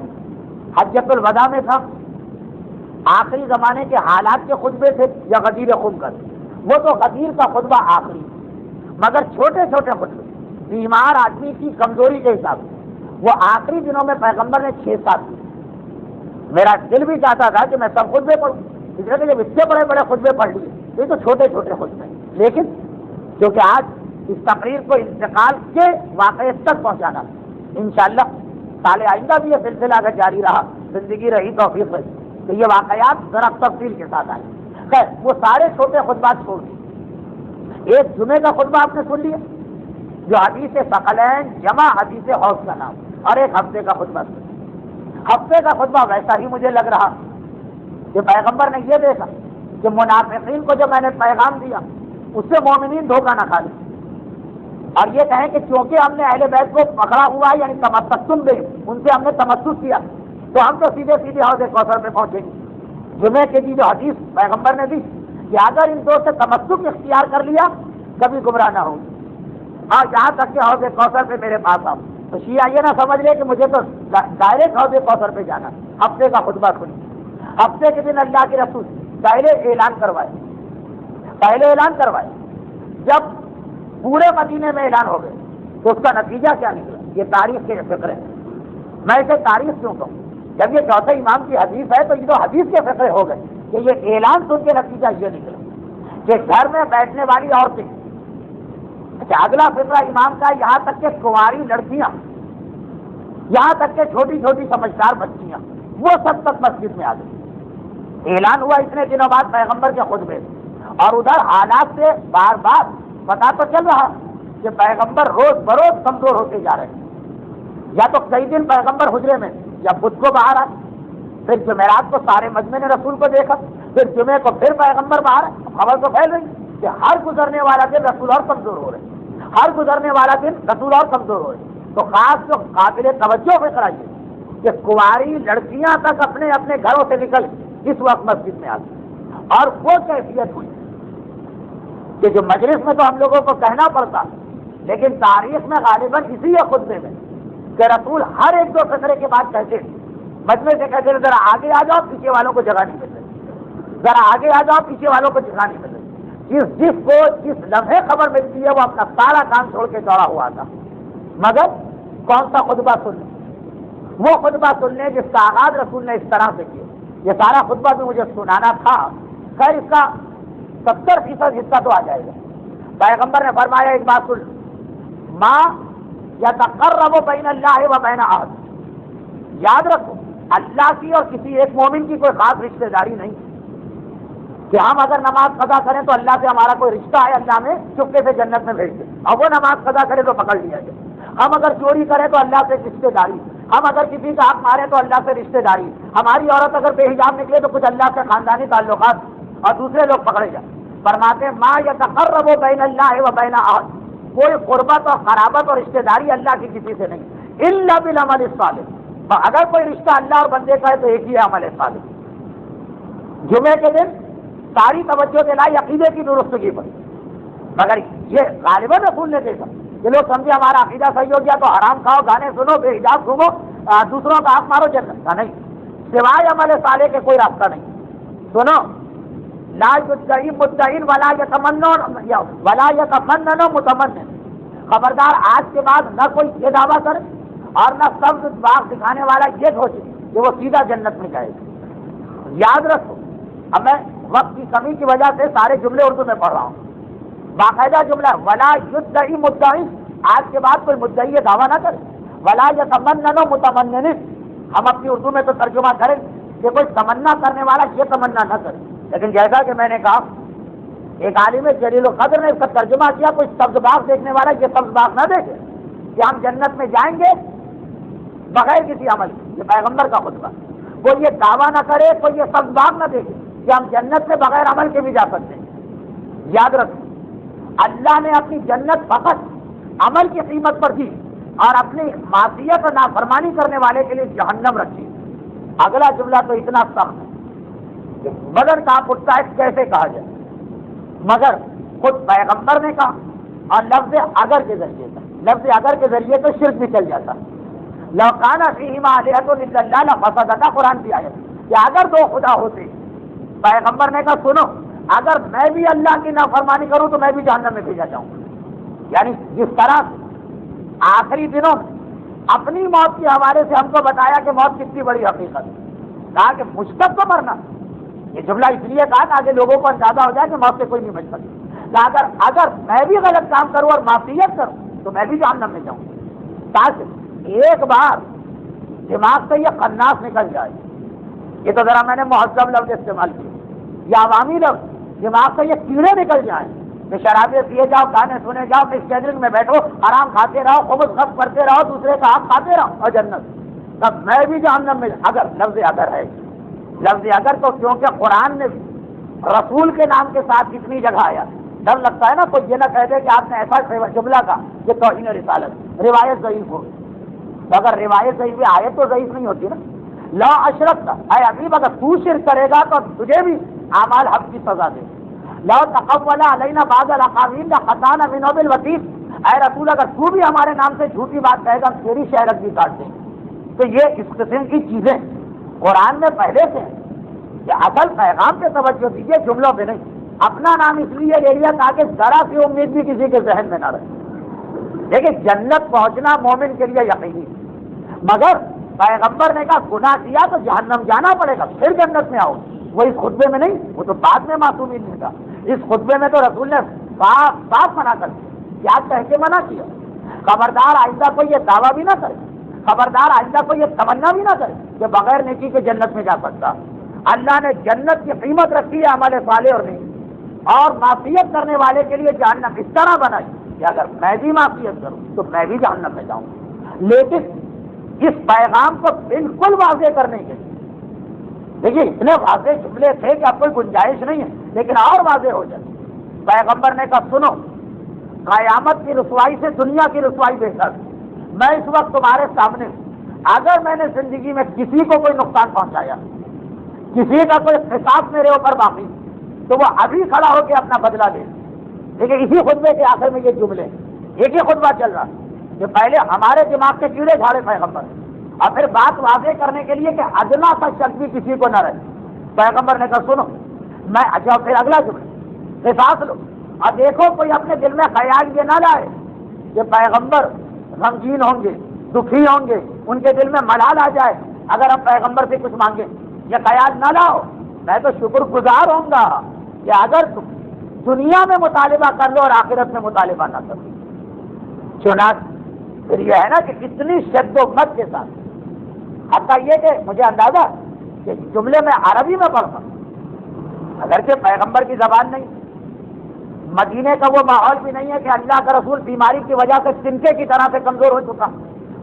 حجۃ الوداع میں تھا، آخری زمانے کے حالات کے خطبے تھے یا غدیر خم کا، وہ تو غدیر کا خطبہ آخری، مگر چھوٹے چھوٹے خطبے بیمار آدمی کی کمزوری کے حساب سے وہ آخری دنوں میں پیغمبر نے 6-7 کی. میرا دل بھی چاہتا تھا کہ میں سب خطبے پڑھوں، اس لیے کہ جب اتنے بڑے بڑے خطبے پڑھ لیے یہ تو چھوٹے چھوٹے خطبے ہیں. لیکن کیونکہ آج اس تقریر کو انتقال کے واقعے تک پہنچانا، انشاءاللہ سال آئندہ بھی یہ سلسلہ اگر جاری رہا، زندگی رہی توفیق رہی، تو یہ واقعات ذرا تفصیل کے ساتھ آئے. خیر وہ سارے چھوٹے خطبات چھوڑ دیے. ایک جمعے کا خطبہ آپ نے سن لیا جو حدیث ثقلین جمع حدیث حوض کا نام، اور ایک ہفتے کا خطبہ سن. ہفتے کا خطبہ ویسا ہی مجھے لگ رہا کہ پیغمبر نے یہ دیکھا کہ منافقین کو جو میں نے پیغام دیا اس سے مومنین دھوکہ نہ کھا لیں، اور یہ کہیں کہ چونکہ ہم نے اہل بیت کو پکڑا ہوا ہے، یعنی تمسک دے ان سے ہم نے تمسک کیا تو ہم تو سیدھے سیدھے حوض کوثر پہ پہنچیں گے. جمعے کے جو حدیث پیغمبر نے دی کہ اگر ان دو سے تمسک اختیار کر لیا کبھی گمراہ نہ ہوں، اور یہاں تک کہ حوض کوثر پہ میرے پاس آؤ. تو شیعہ یہ نہ سمجھ لے کہ مجھے تو ڈائریکٹ حوض کوثر پہ جانا. ہفتے کا خطبہ سنی. ہفتے کے دن اللہ کے رسول پہلے اعلان کروائے. جب پورے مدینے میں اعلان ہو گئے تو اس کا نتیجہ کیا نکلا؟ یہ تاریخ کے فقرے ہیں. میں اسے تاریخ کیوں کہوں؟ جب یہ چوتھے امام کی حدیث ہے تو یہ تو حدیث کے فقرے ہو گئے کہ یہ اعلان سن کے نتیجہ یہ نکلا کہ گھر میں بیٹھنے والی عورتیں. اچھا اگلا فقرہ امام کا یہاں تک کہ کنواری لڑکیاں، یہاں تک کہ چھوٹی چھوٹی سمجھدار بچیاں، وہ سب تک مسجد میں آ گئی. اعلان ہوا اتنے دنوں بعد پیغمبر کے خطبے، اور ادھر حالات سے بار بار پتا تو چل رہا کہ پیغمبر روز بروز کمزور ہوتے جا رہے ہیں. یا تو کئی دن پیغمبر حجرے میں یا بدھ کو باہر آئے، پھر جمعرات کو سارے مجمع نے رسول کو دیکھا، پھر جمعے کو پھر پیغمبر باہر آئے. خبر تو پھیل رہی کہ ہر گزرنے والا دن رسول اور کمزور ہو رہے ہیں، ہر گزرنے والا دن رسول اور کمزور ہو رہے ہیں. تو خاص جو قابل توجہ فکر آئیے کہ کنواری لڑکیاں تک اپنے اپنے گھروں سے نکل اس وقت مسجد میں آ گئی. اور وہ کیفیت ہوئی کہ جو مجلس میں تو ہم لوگوں کو کہنا پڑتا، لیکن تاریخ میں غالباً اسی خطبے میں کہ رسول ہر ایک دو فقرے کے بعد کہتے مجمع سے کہتے ہیں ذرا آگے آ جاؤ، پیچھے والوں کو جگہ نہیں مل رہی، ذرا آگے آ جاؤ، پیچھے والوں کو جگہ نہیں مل رہی. جس کو جس لمحے خبر ملتی ہے وہ اپنا سارا کام چھوڑ کے دوڑا ہوا تھا. مگر کون سا خطبہ سننے؟ وہ خطبہ سننے جس کا آغاز رسول نے اس طرح سے کیا. یہ سارا خطبہ بھی مجھے سنانا تھا، خیر اس کا 70% حصہ تو آ جائے گا. پیغمبر نے فرمایا ایک بات سن، ماں یتقرب بین اللہ و بین عبد. یاد رکھو اللہ کی اور کسی ایک مومن کی کوئی خاص رشتہ داری نہیں کہ ہم اگر نماز قضا کریں تو اللہ سے ہمارا کوئی رشتہ ہے، اللہ میں چپکے سے جنت میں بھیج دے، اور وہ نماز قضا کرے تو پکڑ لیا جائے. ہم اگر چوری کریں تو اللہ سے رشتہ داری، ہم اگر کسی کا حق مارے تو اللہ سے رشتہ داری، ہماری عورت اگر بے حجاب نکلے تو کچھ اللہ سے خاندانی تعلقات اور دوسرے لوگ پکڑے جائیں. فرماتے ماں یتقرب بین اللہ و بین عبد، کوئی قربت اور قرابت اور رشتہ داری اللہ کی کسی سے نہیں، الا بالعمل الصالح. اگر کوئی رشتہ اللہ اور بندے کا ہے تو ایک ہی ہے عمل صالح. جمعے کے دن ساری توجہ دلائی عقیدے کی درستگی پر، مگر یہ غالباً رسول نے دیکھا کہ لوگ سمجھے ہمارا عقیدہ صحیح ہو گیا تو حرام کھاؤ، گانے سنو، بے حجاب گھومو، دوسروں کا حق مارو، جنت کا نہیں. سوائے عمل صالح کے کوئی راستہ نہیں. سنو، لا یدعی مدعی ولا یتمنن ولا یتمنن متمنن. خبردار آج کے بعد نہ کوئی یہ دعویٰ کرے اور نہ سبز باغ دکھانے والا یہ سوچے کہ وہ سیدھا جنت میں جائے گا. یاد رکھو، اب میں وقت کی کمی کی وجہ سے سارے جملے اردو میں پڑھ رہا ہوں. باقاعدہ جملہ ولا یدعی مدعی، آج کے بعد کوئی مدعی یہ دعویٰ نہ کرے، ولا یتمنن متمنن. ہم اپنی اردو میں تو ترجمہ کریں کہ کوئی تمنا کرنے والا یہ تمنا نہ کرے، لیکن جیسا کہ میں نے کہا ایک عالم جلیل القدر نے اس کا ترجمہ کیا، کوئی سبز باغ دیکھنے والا یہ سبز باغ نہ دیکھے کہ ہم جنت میں جائیں گے بغیر کسی عمل. یہ پیغمبر کا خطبہ. کوئی یہ دعویٰ نہ کرے، کوئی یہ سبز باغ نہ دیکھے کہ ہم جنت میں بغیر عمل کے بھی جا سکتے ہیں. یاد رکھیں اللہ نے اپنی جنت فقط عمل کی قیمت پر دی اور اپنی معصیت اور نافرمانی کرنے والے کے لیے جہنم رکھی. اگلا جملہ تو اتنا سخت ہے کہ بدن کہاں اٹھتا ہے کیسے کہا جائے. مگر خود پیغمبر نے کہا اور لفظ اگر کے ذریعے سے، لفظ اگر کے ذریعے تو شرک بھی چل جاتا. لو کان فیہما آلہۃ الا اللہ لفسدتا، قرآن کی آیت کہ اگر دو خدا ہوتے. پیغمبر نے کہا سنو، اگر میں بھی اللہ کی نافرمانی کروں تو میں بھی جہنم میں بھیجا جاؤں گا. یعنی جس طرح آخری دنوں میں اپنی موت کے حوالے سے ہم کو بتایا کہ موت کتنی بڑی حقیقت ہے، کہا کہ مشتق تو مرنا. یہ جملہ اس لیے کہا تاکہ لوگوں کو اندازہ ہو جائے کہ موت سے کوئی نہیں بچ سکتا. اگر میں بھی غلط کام کروں اور معصیت کروں تو میں بھی جہنم میں جاؤں. تاکہ ایک بار دماغ سے یہ قناص نکل جائے. یہ تو ذرا میں نے مہذب لفظ استعمال کیا، یا عوامی لفظ، دماغ سے یہ کیڑے نکل جائیں کہ شرابیں پیے جاؤ، گانے سنے جاؤ، مکس گیدرنگ میں بیٹھو، آرام کھاتے رہو، خبز خب کرتے رہو، دوسرے کا حق کھاتے رہو اور جنت. تب میں بھی جہنم میں. اگر لفظ اگر ہے، لفظ اگر تو کیونکہ قرآن نے رسول کے نام کے ساتھ کتنی جگہ آیا. ڈر لگتا ہے نا کوئی یہ نہ کہہ دے کہ آپ نے ایسا جملہ کہا کہ توہین رسالت، روایت ضعیف ہو. تو اگر روایت ضعیف ہے، آیت تو ضعیف نہیں ہوتی نا. لا اشرکت، اے عجیب اگر تو شرک کرے گا تو تجھے بھی اعمال حق کی سزا دے. لو تقول علینا بعض الاقاویل لقطعنا منه بالوتین، اے رسول اگر تو بھی ہمارے نام سے جھوٹی بات کہے گا تیری شہرت بھی کاٹ دیں. تو یہ اس قسم کی چیزیں قرآن میں پہلے سے ہیں کہ اصل پیغام پہ توجہ دیجیے، جملوں پہ نہیں. اپنا نام اس لیے لے لیا تاکہ ذرا سی امید بھی کسی کے ذہن میں نہ رہے. دیکھیں جنت پہنچنا مومن کے لیے یقینی، مگر پیغمبر نے کہا گناہ کیا تو جہنم جانا پڑے گا پھر جنت میں آؤ. وہ اس خطبے میں نہیں، وہ تو بعد میں معصومین نے کہا. اس خطبے میں تو رسول نے صاف صاف منع کر دیا. کیا کہہ کے منع کیا؟ خبردار آئندہ کوئی یہ دعویٰ بھی نہ کرے، خبردار آئندہ کوئی یہ تمنا بھی نہ کرے کہ بغیر نیکی کے جنت میں جا سکتا. اللہ نے جنت کی قیمت رکھی ہے عمل صالح اور نیکی، اور معصیت کرنے والے کے لیے جہنم اس طرح بنائی کہ اگر میں بھی معصیت کروں تو میں بھی جہنم میں جاؤں. لیکن اس پیغام کو بالکل واضح کرنے کے لیے دیکھیے اتنے واضح جملے تھے کہ اب کوئی گنجائش نہیں ہے، لیکن اور واضح ہو جائے. پیغمبر نے کہا سنو، قیامت کی رسوائی سے دنیا کی رسوائی بہتر. میں اس وقت تمہارے سامنے اگر میں نے زندگی میں کسی کو کوئی نقصان پہنچایا، کسی کا کوئی قصاص میرے اوپر باقی، تو وہ ابھی کھڑا ہو کے اپنا بدلہ دے. لیکن اسی خطبے کے آخر میں یہ جملے، ایک ہی خطبہ چل رہا کہ پہلے ہمارے دماغ کے کیڑے جھاڑے پیغمبر، اور پھر بات واضح کرنے کے لیے کہ ادنا سا شک بھی کسی کو نہ رہے. پیغمبر نے کہا سنو میں اچھا، پھر اگلا جملہ قصاص لو. اور دیکھو کوئی اپنے دل میں خیال یہ نہ لائے کہ پیغمبر غمگین ہوں گے، دکھی ہوں گے، ان کے دل میں ملال آ جائے اگر ہم پیغمبر سے کچھ مانگیں. یہ خیال نہ لاؤ، میں تو شکر گزار ہوں گا کہ اگر تم دنیا میں مطالبہ کر لو اور آخرت میں مطالبہ نہ کرو. چنانچہ پھر یہ ہے نا کہ کتنی شد و مت کے ساتھ، حتیٰ یہ کہ مجھے اندازہ کہ جملے میں عربی میں پڑھتا اگرچہ پیغمبر کی زبان نہیں، مدینے کا وہ ماحول بھی نہیں ہے کہ اللہ کا رسول بیماری کی وجہ سے تنکے کی طرح سے کمزور ہو چکا،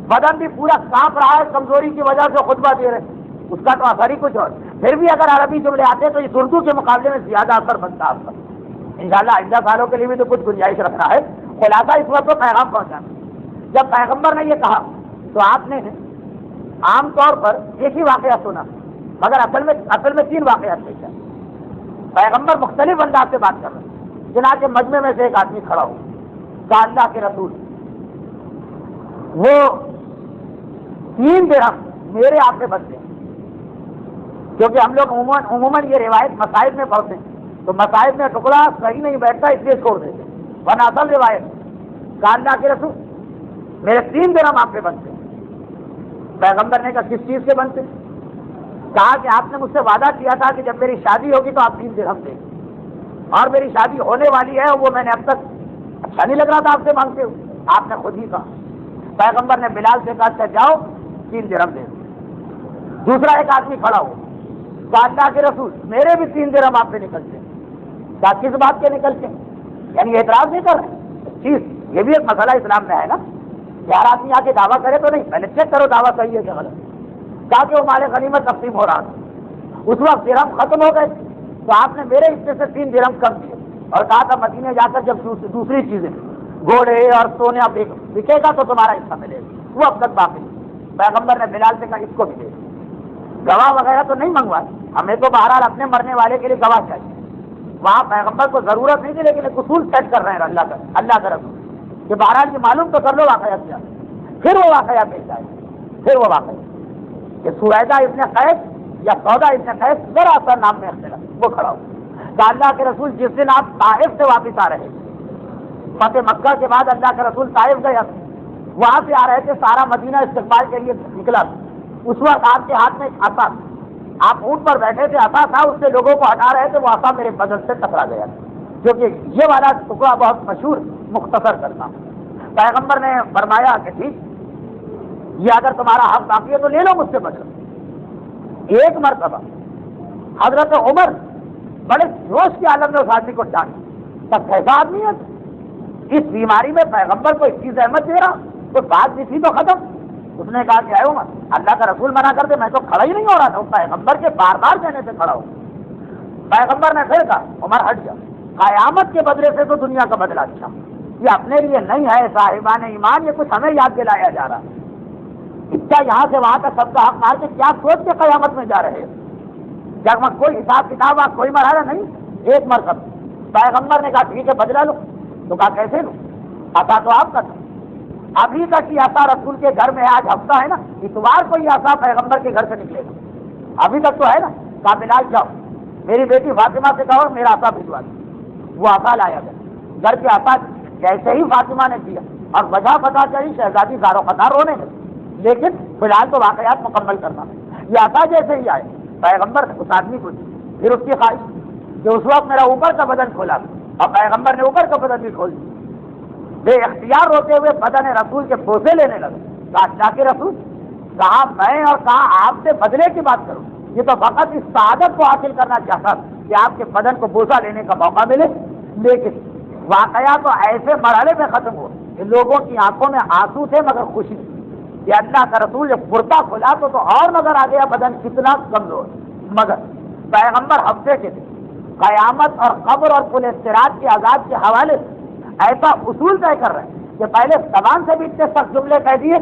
بدن بھی پورا کانپ رہا ہے کمزوری کی وجہ سے خطبہ دے رہے، اس کا تو اثر ہی کچھ اور. پھر بھی اگر عربی جملے آتے تو اس اردو کے مقابلے میں زیادہ اثر بنتا آپ کا. انشاءاللہ آئندہ سالوں کے لیے بھی تو کچھ گنجائش رکھنا ہے. خلاصہ اس وقت تو پیغام پہنچانا. جب پیغمبر نے یہ کہا تو آپ نے عام طور پر ایک ہی واقعہ سنا، مگر اصل میں 3 واقعات پیش آئے. پیغمبر مختلف انداز سے بات کر رہے ہیں. چنانچہ مجمع میں سے ایک آدمی کھڑا ہو کہا اللہ کے رسول وہ 3 درہم میرے آپ سے بنتے ہیں، کیونکہ ہم لوگ عموماً یہ روایت مصائب میں پڑھتے ہیں تو مصائب میں ٹکڑا صحیح نہیں بیٹھتا اس لیے چھوڑ دیتے، ورنہ اصل روایت کہا اللہ کے رسول میرے 3 درہم آپ سے بنتے ہیں. پیغمبر نے کہا کس چیز سے بنتے ہیں؟ کہا کہ آپ نے مجھ سے وعدہ کیا تھا کہ جب میری شادی ہوگی تو آپ 3 درہم دیں گے، اور میری شادی ہونے والی ہے، وہ میں نے اب تک اچھا نہیں لگ رہا تھا آپ سے مانگتے ہو، آپ نے خود ہی کہا. پیغمبر نے بلال سے کہا اچھا جاؤ 3 درہم دے دو. دوسرا ایک آدمی کھڑا ہو کہا اللہ کے رسول میرے بھی 3 درہم آپ سے نکلتے ہیں. کیا کس بات کے نکلتے ہیں؟ یعنی اعتراض نہیں کر رہے چیز. یہ بھی ایک مسئلہ اسلام میں ہے نا، ہر آدمی آ کے دعویٰ کرے تو نہیں، پہلے چیک کرو دعویٰ صحیح ہے کہ غلط. کہا کہ وہ مال غنیمت تقسیم ہو رہا تھا، اس وقت درہم ختم ہو گئے تو آپ نے میرے حصے سے 3 درہم کم دیے اور کہا تھا مدینے جا کر جب دوسری چیزیں گھوڑے اور سونے بکے گا تو تمہارا حصہ ملے گا. وہ اب تک باقی. پیغمبر نے بلال سے کہا اس کو بھی دے دو. گواہ وغیرہ تو نہیں منگوائے، ہمیں تو بہرحال اپنے مرنے والے کے لیے گواہ چاہیے. وہاں پیغمبر کو ضرورت نہیں تھی، لیکن ایک اصول سیٹ کر رہے ہیں اللہ کا رسول کہ بہرحال یہ معلوم تو کر لو واقعہ کیا، پھر وہ واقعہ پیش آئے، پھر وہ واقعہ کہ سویدہ ابن قیس یا سودا ابن قیس ذرا سا نام میں اختلاف وہ کھڑا ہو کہ اللہ کے رسول جس دن آپ طائف سے واپس آ رہے فتح مکہ کے بعد اللہ کے رسول طائف گئے، وہاں سے آ رہے تھے، سارا مدینہ استقبال کے لیے نکلا، اس وقت آپ کے ہاتھ میں ایک عصا، آپ اونٹ پر بیٹھے تھے، عصا تھا، اس سے لوگوں کو ہٹا رہے تھے، وہ عصا میرے بدن سے ٹکرا گیا، کیونکہ یہ والا ٹکڑا بہت مشہور مختصر کرتا ہوں۔ پیغمبر نے فرمایا کہ ٹھیک، یہ اگر تمہارا حق باقی ہے تو لے لو مجھ سے بدلہ۔ ایک مرتبہ حضرت عمر بڑے جوش کے عالم میں اس آدمی کو ڈانٹ، تب کیسا آدمی ہے اس بیماری میں پیغمبر کو اتنی زحمت دے رہا، کوئی بات نہیں تھی تو ختم۔ اس نے کہا کہ اے عمر، اللہ کا رسول منع کر دے، میں تو کھڑا ہی نہیں ہو رہا تھا، پیغمبر کے بار بار کہنے سے کھڑا ہو۔ پیغمبر نے پھر کہا عمر ہٹ جا، قیامت کے بدلے سے تو دنیا کا بدلہ اچھا، یہ اپنے لیے نہیں ہے صاحبان ایمان، یہ کچھ ہمیں یاد دلایا جا رہا ہے۔ کیا یہاں سے وہاں تک سب کا حق مار کے کیا سوچ کے قیامت میں جا رہے ہیں؟ جب کوئی حساب کتاب کوئی مرحلہ نہیں، ایک مرتبہ پیغمبر نے کہا ٹھیک ہے بدلہ لو، تو کہا کیسے لو، عصا تو آپ کا تھا، ابھی تک یہ عصا رسول کے گھر میں، آج ہفتہ ہے نا، اتوار کو یہ عصا پیغمبر کے گھر سے نکلے گا، ابھی تک تو ہے نا، کہا بلال جاؤ میری بیٹی فاطمہ سے کہو میرا عصا بھجوا دو، وہ عصا لایا گیا، گھر کے عصا جیسے ہی فاطمہ نے دیا اور وجہ پتا چلی، شہزادی زارو خطار رونے لگی، لیکن فی الحال تو واقعات مکمل کرنا ہے، یہ عصا جیسے ہی آئے پیغمبر اس آدمی کو دی، پھر اس کی خواہش کہ اس وقت میرا اوپر کا بدن کھولا اور پیغمبر نے اوپر کا بدن بھی کھول دیا، بے اختیار روتے ہوئے بدن رسول کے بوسے لینے لگے، کہا اللہ کے رسول، کہا میں اور کہا آپ سے بدلے کی بات کروں، یہ تو فقط اس سعادت کو حاصل کرنا چاہتا کہ آپ کے بدن کو بوسا لینے کا موقع ملے، لیکن واقعہ تو ایسے مرحلے میں ختم ہوا کہ لوگوں کی آنکھوں میں آنسو تھے مگر خوشی، کہ اللہ کا رسول جب کرتا کھلا تو اور نظر آ گیا بدن کتنا کمزور، مگر پیغمبر ہفتے کے دن قیامت اور قبر اور پل صراط کے عذاب کے حوالے سے ایسا اصول طے کر رہے ہیں کہ پہلے زبان سے بھی اتنے سخت جملے کہہ دیے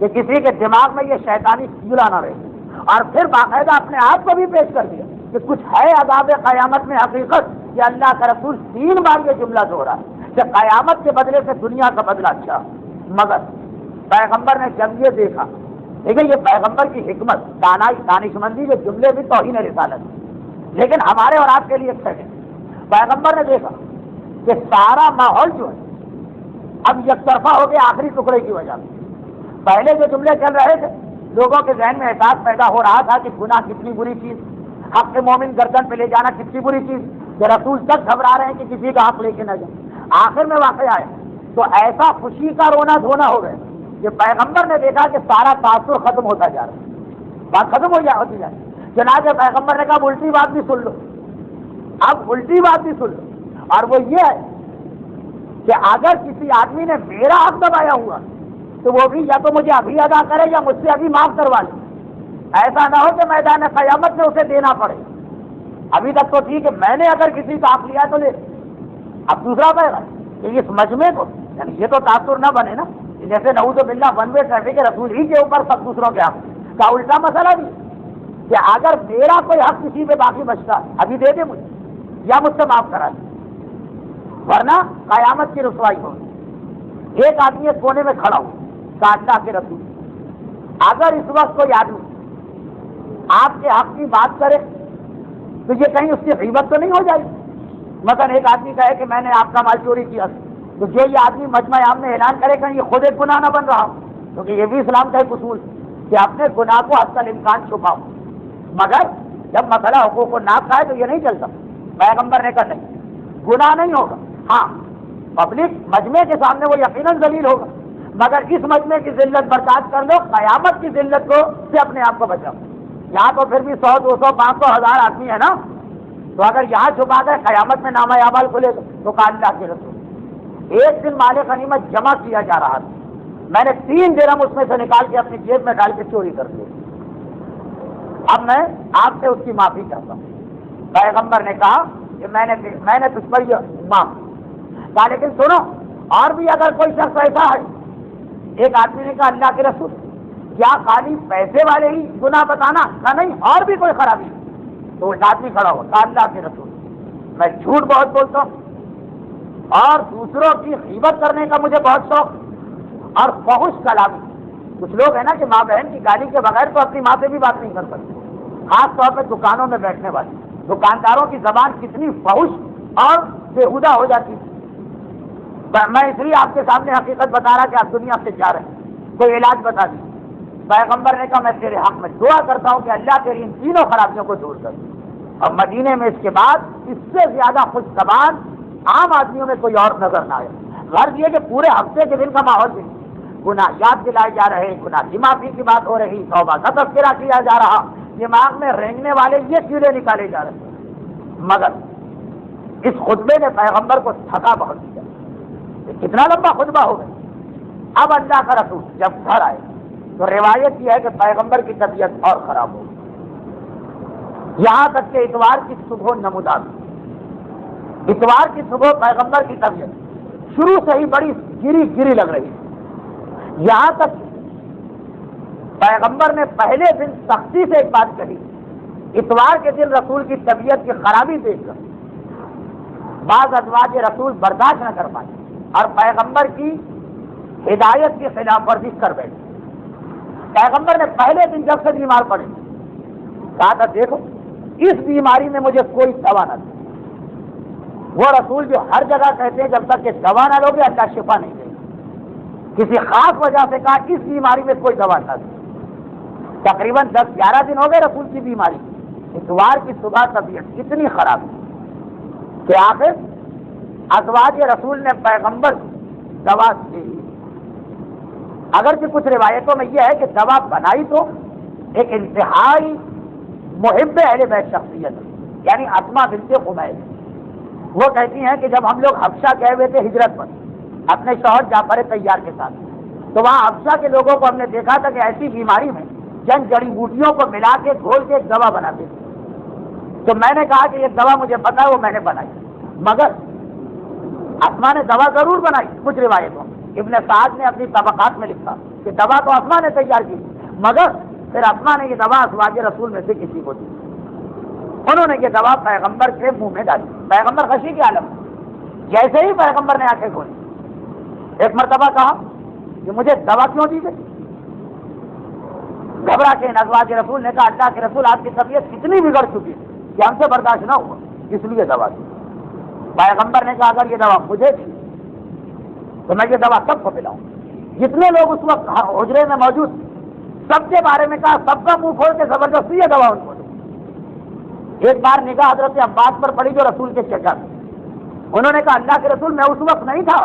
کہ کسی کے دماغ میں یہ شیطانی جلا نہ رہے، اور پھر باقاعدہ اپنے آپ کو بھی پیش کر دیا کہ کچھ ہے عذاب قیامت میں حقیقت، کہ اللہ کا رسول 3 بار یہ جملہ دوہرا کہ قیامت کے بدلے سے دنیا کا بدلہ اچھا، مگر پیغمبر نے جب یہ دیکھا، دیکھیں یہ پیغمبر کی حکمت، دانشمندی، جو جملے بھی توہین رسالت، لیکن ہمارے اور آپ کے لیے ایک سیکنڈ، پیغمبر نے دیکھا کہ سارا ماحول جو ہے اب یک طرفہ ہو گیا آخری ٹکڑے کی وجہ سے۔ پہلے جو جملے چل رہے تھے لوگوں کے ذہن میں احساس پیدا ہو رہا تھا کہ گناہ کتنی بری چیز، حق مومن گردن پہ لے جانا کتنی بری چیز، کہ رسول تک گھبرا رہے ہیں کہ کسی کا حق لے کے نہ جائیں۔ آخر میں واقعہ آیا تو ایسا خوشی کا رونا دھونا ہو گیا کہ پیغمبر نے دیکھا کہ سارا تاثر ختم ہوتا جا رہا ہے، بات ختم ہوتی جائے، چنانچہ پیغمبر نے کہا اب الٹی بات بھی سن لو، اب الٹی بات بھی سن لو، اور وہ یہ ہے کہ اگر کسی آدمی نے میرا حق دبایا ہوا تو وہ بھی یا تو مجھے ابھی ادا کرے یا مجھ سے ابھی معاف کروا لے، ایسا نہ ہو کہ میدان قیامت میں اسے دینا پڑے۔ ابھی تک تو ٹھیک ہے میں نے اگر کسی کا حق لیا تو لے، اب دوسرا پیغام کہ اس مجمع کو، یعنی یہ تو تاثر نہ بنے نا جیسے نعوذ باللہ ون وے ٹریفک کے رسول ہی کے اوپر سب دوسروں کے حق کا، الٹا مسئلہ بھی کہ اگر میرا کوئی حق کسی پہ باقی بچتا ابھی دے دے مجھے یا مجھ سے معاف کرا دے، ورنہ قیامت کی رسوائی ہوگی۔ ایک آدمی ایک کونے میں کھڑا ہو، کہا اللہ کے رسول، اگر اس وقت کوئی آدمی آپ کے حق کی بات کرے تو یہ کہیں اس کی غیبت تو نہیں ہو جائے گی؟ مثلا ایک آدمی کہے کہ میں نے آپ کا مال چوری کیا، تو جو یہ آدمی مجمع عام میں اعلان کرے کہ یہ خود ایک گناہ نہ بن رہا ہو، کیونکہ یہ بھی اسلام کا ایک اصول کہ اپنے گناہ کو حتی الامکان چھپاؤ، مگر جب مسئلہ حقوق الناس کا ہے تو یہ نہیں چلتا۔ پیغمبر نے کہا نہیں، گناہ نہیں ہوگا، ہاں پبلک مجمع کے سامنے وہ یقیناً ذلیل ہوگا، مگر اس مجمع کی ذلت برداشت کر لو، قیامت کی ذلت کو سے اپنے آپ کو بچاؤ۔ یہاں تو پھر بھی 100 200 500 1000 آدمی ہے نا، تو اگر یہاں چھپا کر قیامت میں نامہ اعمال کھلے تو کہا اللہ کے رسول، ایک دن مال غنیمت جمع کیا جا رہا تھا، میں نے 3 درہم اس میں سے نکال کے اپنی جیب میں ڈال کے چوری کر لی، اب میں آپ سے اس کی معافی چاہتا ہوں۔ پیغمبر نے کہا کہ میں نے تجھ پر یہ معاف کہا، لیکن سنو اور بھی اگر کوئی شخص ایسا ہے، ایک آدمی نے کہا اللہ کے رسول کیا خالی پیسے والے ہی گناہ بتانا؟ کہا نہیں، اور بھی کوئی خرابی؟ تو ایک آدمی کھڑا ہوا، کہا اللہ کے رسول میں جھوٹ بہت بولتا ہوں اور دوسروں کی غیبت کرنے کا مجھے بہت شوق اور فحش کلامی. کچھ لوگ ہیں نا کہ ماں بہن کی گالی کے بغیر تو اپنی ماں سے بھی بات نہیں کر سکتے، خاص طور پہ دکانوں میں بیٹھنے والے دکانداروں کی زبان کتنی فحش اور بےہودہ ہو جاتی ہے. میں اس لیے آپ کے سامنے حقیقت بتا رہا کہ آپ دنیا سے جا رہے ہیں، کوئی علاج بتا دیجیے. پیغمبر نے کہا میں تیرے حق میں دعا کرتا ہوں کہ اللہ تیری ان تینوں خرابیوں کو دور کر دے. اور مدینے میں اس کے بعد اس سے زیادہ خوش زبان عام آدمیوں میں کوئی اور نظر نہ آئے. غرض یہ کہ پورے ہفتے کے دن کا ماحول بھی گناہ یاد دلائے جا رہے، گناہ کی معافی کی بات ہو رہی، توبہ کا تذکرہ کیا جا رہا، دماغ میں رینگنے والے یہ کیڑے نکالے جا رہے. مگر اس خطبے نے پیغمبر کو تھکا بہت دیا. کتنا لمبا خطبہ ہو گیا. اب اللہ کا رسول جب گھر آئے تو روایت یہ ہے کہ پیغمبر کی طبیعت اور خراب ہو گئی، یہاں تک کہ اتوار کی صبح نمودار. اتوار کی صبح پیغمبر کی طبیعت شروع سے ہی بڑی گری گری لگ رہی، یہاں تک پیغمبر نے پہلے دن سختی سے ایک بات کہی. اتوار کے دن رسول کی طبیعت کی خرابی دیکھ کر بعض ازواج رسول برداشت نہ کر پائے اور پیغمبر کی ہدایت کی خلاف ورزی کر بیٹھے. پیغمبر نے پہلے دن جب سے بیمار پڑے کہا تھا دیکھو اس بیماری میں مجھے کوئی دوا نہ دے. وہ رسول جو ہر جگہ کہتے ہیں جب تک کہ دوا نہ لوگے اللہ شفا نہیں دے گا. کسی خاص وجہ سے کہا اس بیماری میں کوئی دوا نہ دے. تقریباً 10-11 دن ہو گئے رسول کی بیماری. اتوار کی صبح طبیعت کتنی خراب ہے کہ آخر ازواج رسول نے پیغمبر دوا دی. اگرچہ کچھ روایتوں میں یہ ہے کہ دوا بنائی تو ایک انتہائی محب اہل بیت شخصیت یعنی اسماء بنت خمیس. وہ کہتی ہیں کہ جب ہم لوگ حبشہ گئے ہوئے تھے ہجرت پر اپنے شوہر جعفر طیار کے ساتھ، تو وہاں حبشہ کے لوگوں کو ہم نے دیکھا تھا کہ ایسی بیماری میں جن جڑی بوٹیوں کو ملا کے گھول کے ایک دوا بناتے تھے. تو میں نے کہا کہ یہ دوا مجھے پتا ہے، وہ میں نے بنائی. مگر اسماء نے دوا ضرور بنائی. کچھ روایتوں ابن سعد نے اپنی طبقات میں لکھا کہ دوا تو اسماء نے تیار کی، مگر پھر اسماء نے یہ دوا ازواج رسول میں سے کسی کو دی. انہوں نے یہ دوا پیغمبر کے منہ میں ڈالی. پیغمبر خشی کے عالم جیسے ہی پیغمبر نے آنکھیں کھولی ایک مرتبہ کہا کہ مجھے دوا کیوں دی گئی. گھبرا کے ازواج رسول نے کہا اللہ کے رسول آپ کی طبیعت کتنی بگڑ چکی کہ ہم سے برداشت نہ ہوا اس لیے دوا دی. پیغمبر نے کہا اگر یہ دوا مجھے تھی تو میں یہ دوا سب کو پلاؤں. جتنے لوگ اس وقت حجرے میں موجود سب کے بارے میں کہا، سب کا منہ کھول کے زبردستی یہ دوا ان کو دے. ایک بار نگاہ حضرت عباس پر پڑی جو رسول کے چچا تھے. انہوں نے کہا اللہ کے رسول میں اس وقت نہیں تھا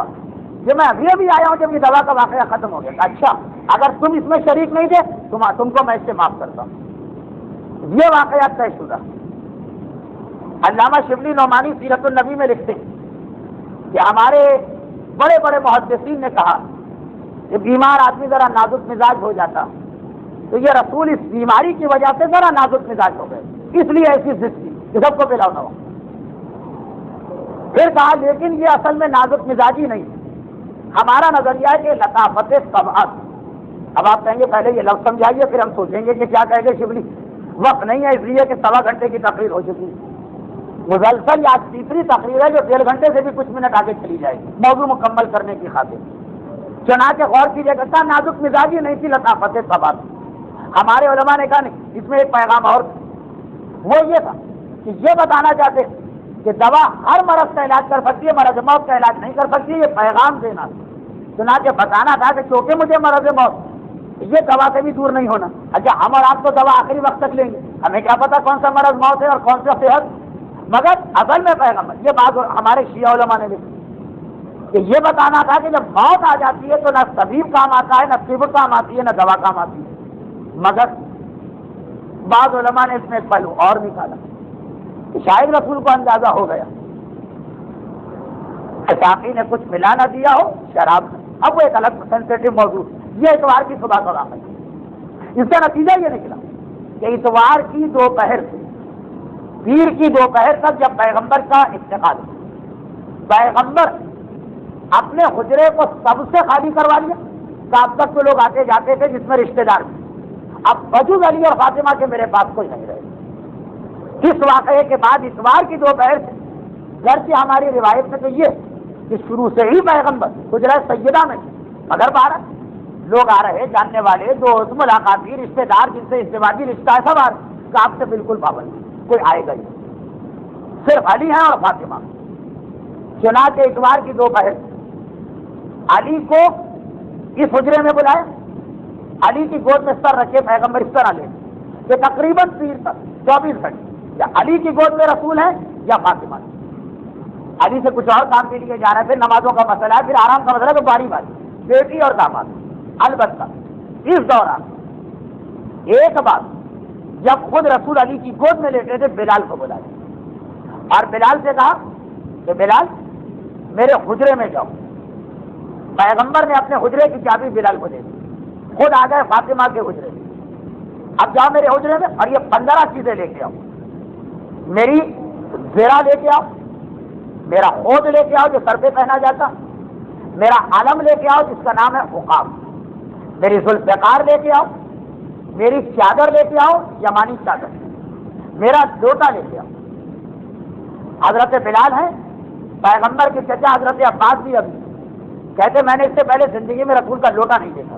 کہ میں ابھی ابھی آیا ہوں جب یہ دوا کا واقعہ ختم ہو گیا. اچھا اگر تم اس میں شریک نہیں تھے تم کو میں اس سے معاف کرتا ہوں. یہ واقعات طے شدہ. علامہ شبلی نعمانی سیرت النبی میں لکھتے ہیں کہ ہمارے بڑے بڑے محدثین نے کہا کہ بیمار آدمی ذرا نازک مزاج ہو جاتا تو یہ رسول اس بیماری کی وجہ سے ذرا نازک مزاج ہو گئے، اس لیے ایسی ضد تھی کہ سب کو پلاؤ نہ ہو. پھر کہا لیکن یہ اصل میں نازک مزاجی نہیں، ہمارا نظریہ ہے کہ لطافت طبعات. اب آپ کہیں گے پہلے یہ لفظ سمجھائیے پھر ہم سوچیں گے کہ کیا کہے گے شبلی. وقت نہیں ہے اس لیے کہ 1.25 گھنٹے کی تقریر ہو چکی ہے. مسلسل یا تیسری تقریر ہے جو 1.5 گھنٹے سے بھی کچھ منٹ آگے چلی جائے گی موضوع مکمل کرنے کی خاطر. چنانچہ غور کیجیے گا نازک مزاجی نہیں تھی لطافت طبعات. ہمارے علماء نے کہا نہیں اس میں ایک پیغام اور وہ یہ تھا کہ یہ بتانا چاہتے کہ دوا ہر مرض کا علاج کر سکتی ہے، مرض موت کا علاج نہیں کر سکتی. یہ پیغام دینا چنانچہ بتانا تھا کہ چونکہ مجھے مرض موت یہ دوا سے بھی دور نہیں ہونا. اچھا ہم اور آپ تو دوا آخری وقت تک لیں گے، ہمیں کیا پتا کون سا مرض موت ہے اور کون سا صحت. مگر اصل میں پیغام یہ بات ہمارے شیعہ علماء نے لکھی کہ یہ بتانا تھا کہ جب موت آ جاتی ہے تو نہ طبیب کام آتا ہے، نہ طب کام آتی ہے، نہ دوا کام آتی ہے. مگر بعض علماء نے اس میں ایک پہلو اور نکالا کہ شاید رسول کو اندازہ ہو گیا ساقی نے کچھ ملا نہ دیا ہو شراب میں. اب وہ ایک الگ سینسیٹیو موضوع. یہ اتوار کی صبح کا واقعہ. اس کا نتیجہ یہ نکلا کہ اتوار کی دوپہر سے پیر کی دوپہر تک جب پیغمبر کا انتقال پیغمبر اپنے حجرے کو سب سے خالی کروا لیا. اب تک تو لوگ آتے جاتے تھے جس میں رشتے دار تھے. اب بجز علی اور فاطمہ کے میرے پاس کوئی نہیں رہے. اس واقعے کے بعد اتوار کی دوپہر سے گرچہ ہماری روایت میں تو یہ کہ شروع سے ہی پیغمبر حجرہ سیدہ میں، مگر بارہ لوگ آ رہے، جاننے والے، دوست، ملاقاتی، رشتے دار، جن سے ازدواجی رشتہ ہے، سب آ رہے کہ آپ سے بالکل پابند کوئی آئے گا ہی، صرف علی ہیں اور فاطمہ۔ چنانچہ اتوار کی دوپہر علی کو اس حجرے میں بلایا، علی کی گود میں سر رکھے پیغمبر اس طرح لے کہ تقریباً 24 گھنٹے یا علی کی گود میں رسول ہے یا فاطمہ۔ علی سے کچھ اور کام کے لیے جانا ہے، پھر نمازوں کا مسئلہ ہے، پھر آرام کا مسئلہ ہے، تو باری باری بیٹی اور داماد۔ البتہ اس دوران ایک بات، جب خود رسول علی کی گود میں لیٹے تھے، بلال کو بلایا اور بلال سے کہا کہ بلال میرے حجرے میں جاؤ۔ پیغمبر نے اپنے حجرے کی چابی بلال کو دے دی، خود آ گئے فاطمہ کے حجرے میں، اب جاؤ میرے حجرے میں اور یہ 15 چیزیں لے کے آؤ، میری زیرہ لے کے آؤ، میرا خود لے کے آؤ جو سر پہ پہنا جاتا، میرا علم لے کے آؤ جس کا نام ہے عقاب، میری ذوالفقار لے کے آؤ، میری چادر لے کے آؤ یمانی چادر، میرا لوٹا لے کے آؤ۔ حضرت بلال ہیں پیغمبر کے چچا حضرت عباس بھی ابھی کہتے میں نے اس سے پہلے زندگی میں رسول کا لوٹا نہیں دیکھا،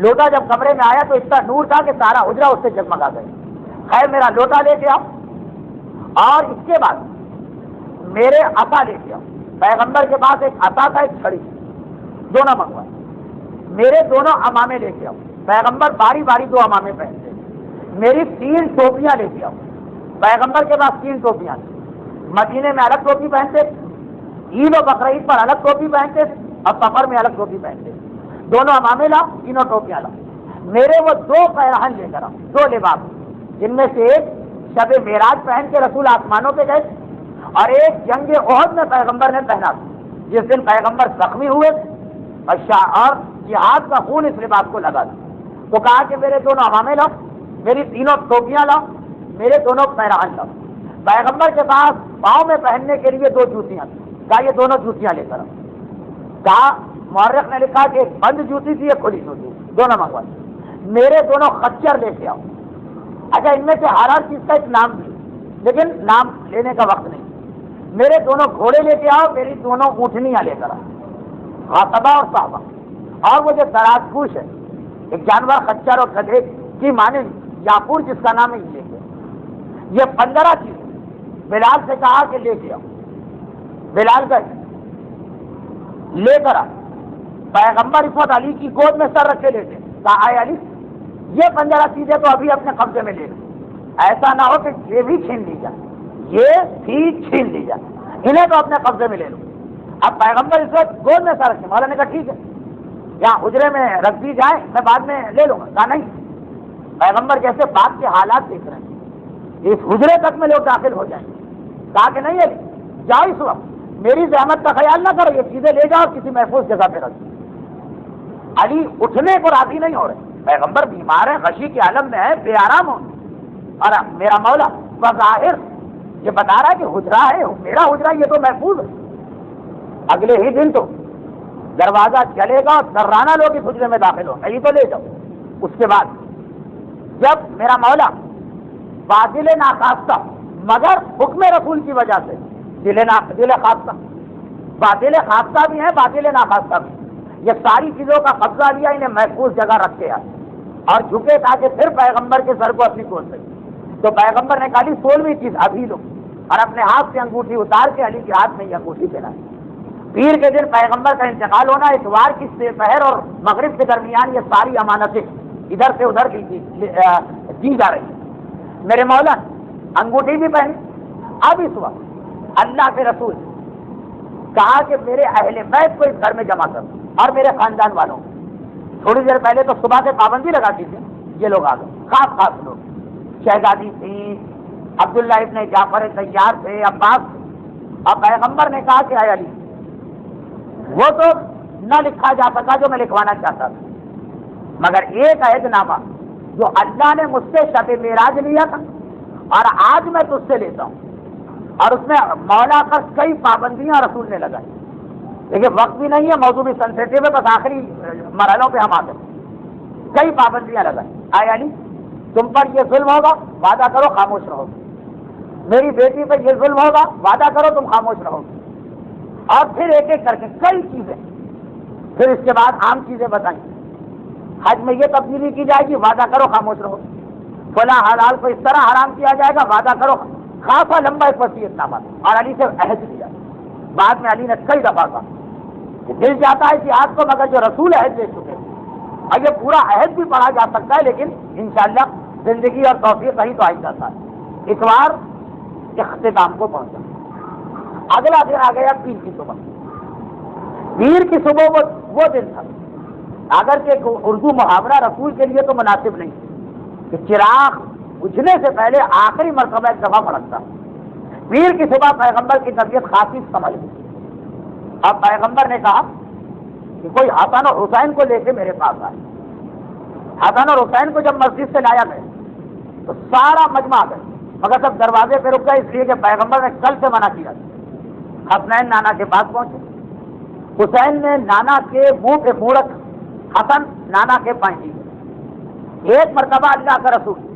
لوٹا جب کمرے میں آیا تو اتنا نور تھا کہ سارا حجرہ اس سے جگمگا گیا۔ خیر میرا لوٹا لے کے آؤ اور اس کے بعد میرے عصا لے کے آؤ، پیغمبر کے پاس ایک عصا تھا، ایک چھڑی، دونوں منگوائے، میرے دونوں امامے لے کے آؤ، پیغمبر باری باری 2 امامے پہنتے، میری 3 ٹوپیاں لے کے آؤ، پیغمبر کے پاس 3 ٹوپیاں تھیں، مدینے میں الگ ٹوپی پہنتے، عید و بقرعید پر الگ ٹوپی پہنتے اور سفر میں الگ ٹوپی پہنتے، دونوں امامے لاؤ، تینوں ٹوپیاں لاؤ، میرے وہ 2 پیرہن لے کر آؤ، 2 لباس، جن میں سے ایک شب معراج پہن کے رسول آسمانوں پہ گئے اور ایک جنگ احد میں پیغمبر نے پہنا جس دن پیغمبر زخمی ہوئے اور جہاد کا خون اس لباس کو لگا دیا، تو کہا کہ میرے 2 امامے لاؤ، میری 3 ٹوپیاں لاؤ، میرے 2 پیرہن لاؤ۔ پیغمبر کے پاس پاؤں میں پہننے کے لیے 2 جوتیاں تھیں، کہا یہ دونوں جوتیاں لے کر آؤ، کہا مورخ نے لکھا کہ ایک بند جوتی تھی، ایک کھلی جوتی، دونوں منگوائی، میرے 2 خچر لے کے آؤ۔ اچھا ان میں سے ہر چیز کا ایک نام بھی، لیکن نام لینے کا وقت نہیں، میرے 2 گھوڑے لے کے آؤ، میری 2 اونٹنیاں لے کر آؤ، غاصبہ اور صحابہ، اور وہ جو دراز گوش ہے ایک جانور خچر اور گدھے کی مانند یاقور جس کا نام ہے یہ لے کے، یہ 15 چیزیں بلال سے کہا کہ لے کے آؤ، بلال گئے لے کر آ، پیغمبر اس وقت علی کی گود میں سر رکھے لیتے، کہا آئے علی یہ 15 چیزیں تو ابھی اپنے قبضے میں لے لو، ایسا نہ ہو کہ یہ بھی چھین لی جائے، یہ بھی چھین لی جائے، انہیں تو اپنے قبضے میں لے لو۔ اب پیغمبر اس وقت گود میں سر رکھے، مولا نے کہا ٹھیک ہے یہاں حجرے میں رکھ دی جائے، میں بعد میں لے لوں گا، کہا نہیں، پیغمبر جیسے بات کے حالات دیکھ رہے ہیں اس حجرے تک میں لوگ داخل ہو جائیں گے، کہا کہ نہیں علی جاؤ اس وقت، میری زحمت کا خیال نہ کرو، یہ چیزیں لے جاؤ کسی محفوظ جگہ پہ رکھ۔ علی اٹھنے کو راضی نہیں ہو رہے، پیغمبر بیمار ہے، غشی کے عالم میں ہے، بے آرام ہو، اور میرا مولا بظاہر یہ بتا رہا ہے کہ حجرہ ہے میرا حجرہ، یہ تو محفوظ ہے، اگلے ہی دن تو دروازہ چلے گا اور سرانہ لوگ اس حجرے میں داخل ہوں، نہیں تو لے جاؤ۔ اس کے بعد جب میرا مولا باطل ناخواستہ مگر حکم رسول کی وجہ سے دل خواستہ، باطل خواستہ بھی ہیں باطل ناخواستہ بھی، یہ ساری چیزوں کا قبضہ لیا، انہیں محفوظ جگہ رکھے آئے اور جھکے تاکہ پھر پیغمبر کے سر کو اپنی گود سکے، تو پیغمبر نے کہا 16ویں چیز ابھی لو، اور اپنے ہاتھ سے انگوٹھی اتار کے علی کے ہاتھ میں یہ انگوٹھی پہنائی۔ پیر کے دن پیغمبر کا انتقال ہونا، اتوار کی سحر اور مغرب کے درمیان یہ ساری امانتیں ادھر سے ادھر دی جا رہی ہیں۔ میرے مولا انگوٹھی بھی پہنی، اب اس وقت اللہ کے رسول کہا کہ میرے اہل بیت کو اس گھر میں جمع کر اور میرے خاندان والوں کو۔ تھوڑی دیر پہلے تو صبح سے پابندی لگاتی تھی، یہ لوگ آ گئے، خاص لوگ، شہزادی تھی، عبداللہ ابن جعفر طیار تھے، عباس تھے، اور پیغمبر نے کہا کہ اے علی وہ تو نہ لکھا جا سکا جو میں لکھوانا چاہتا تھا، مگر ایک عہد نامہ جو اللہ نے مجھ سے شب معراج لیا تھا اور آج میں تجھ سے لیتا ہوں، اور اس میں مولا پر کئی پابندیاں رسول نے لگائی، لیکن وقت بھی نہیں ہے، موضوع بھی سنسیٹیو ہے، بس آخری مرحلوں پہ ہم آتے ہیں، کئی پابندیاں لگائی۔ اے علی تم پر یہ ظلم ہوگا، وعدہ کرو خاموش رہو، میری بیٹی پہ یہ ظلم ہوگا، وعدہ کرو تم خاموش رہو گے۔ اور پھر ایک ایک کر کے کئی چیزیں، پھر اس کے بعد عام چیزیں بتائیں، حج میں یہ تبدیلی کی جائے گی، وعدہ کرو خاموش رہو، فلاں حلال کو اس طرح حرام کیا جائے گا، وعدہ کرو، خاصا لمبا ایک وصیت نامہ، اور علی سے عہد لیا۔ بعد میں علی نے کئی دفعہ کہا کہ دل چاہتا ہے کہ آج کو مگر جو رسول عہد دے چکے، اور یہ پورا عہد بھی پڑھا جا سکتا ہے، لیکن انشاءاللہ زندگی اور توفیق کہیں تو آئندہ تھا۔ اس بار اختتام کو پہنچا، اگلا دن آ گیا پیر کی صبح۔ پیر کی صبح وہ دن تھا، اگر کہ اردو محاورہ رسول کے لیے تو مناسب نہیں کہ چراغ بجھنے سے پہلے آخری مرتبہ ایک دفعہ بھڑکتا۔ پیر کی صبح پیغمبر کی طبیعت خاصی سنبھل گئی۔ اب پیغمبر نے کہا کہ کوئی حسن اور حسین کو لے کے میرے پاس آئے۔ حسن اور حسین کو جب مسجد سے لایا گیا تو سارا مجمع آ گیا، مگر سب دروازے پہ رک گئے، اس لیے کہ پیغمبر نے کل سے منع کیا۔ حسنین نانا کے پاس پہنچے، حسین نے نانا کے منہ پہ مورت، حسن نانا کے پائیں۔ ایک مرتبہ اللہ کا رسول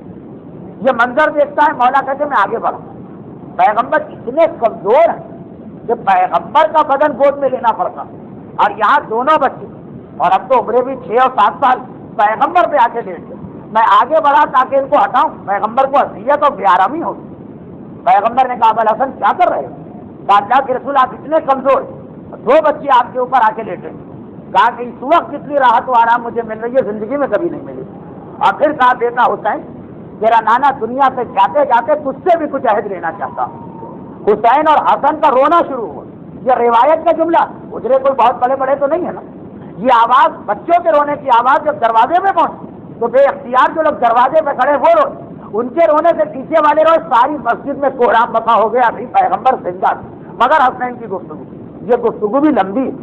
یہ منظر دیکھتا ہے، مولا کہتے میں آگے بڑھا۔ پیغمبر اتنے کمزور ہیں کہ پیغمبر کا بدن گود میں لینا پڑتا، اور یہاں دونوں بچے، اور اب تو عمریں بھی 6 اور 7 سال، پیغمبر پہ آ کے لیٹ گئے۔ میں آگے بڑھا تاکہ ان کو ہٹاؤں، پیغمبر کو اذیت اور بے آرامی ہوگی۔ پیغمبر نے کہا ابو الحسن کیا کر رہے ہیں؟ اللہ کے رسول آپ اتنے کمزور، 2 بچے آپ کے اوپر آ کے لیٹے۔ کہا کہ اس وقت جتنی راحت و آرام مجھے مل رہی ہے زندگی میں کبھی نہیں ملی۔ اور پھر کہا بیٹا حسین، تیرا نانا دنیا سے جاتے جاتے تجھ سے بھی کچھ عہد لینا چاہتا۔ حسین اور حسن کا رونا شروع ہوا۔ یہ روایت کا جملہ، اجرے کوئی بہت بڑے بڑے تو نہیں ہے نا، یہ آواز بچوں کے رونے کی آواز جب دروازے میں پہنچی تو بے اختیار جو لوگ دروازے پہ کھڑے وہ روئے، ان کے رونے سے پیچھے والے روئے، ساری مسجد میں کوہرام بپا ہو گیا۔ ابھی پیغمبر زندہ تھے، مگر حسنین کی گفتگو، یہ گفتگو بھی لمبی ہے،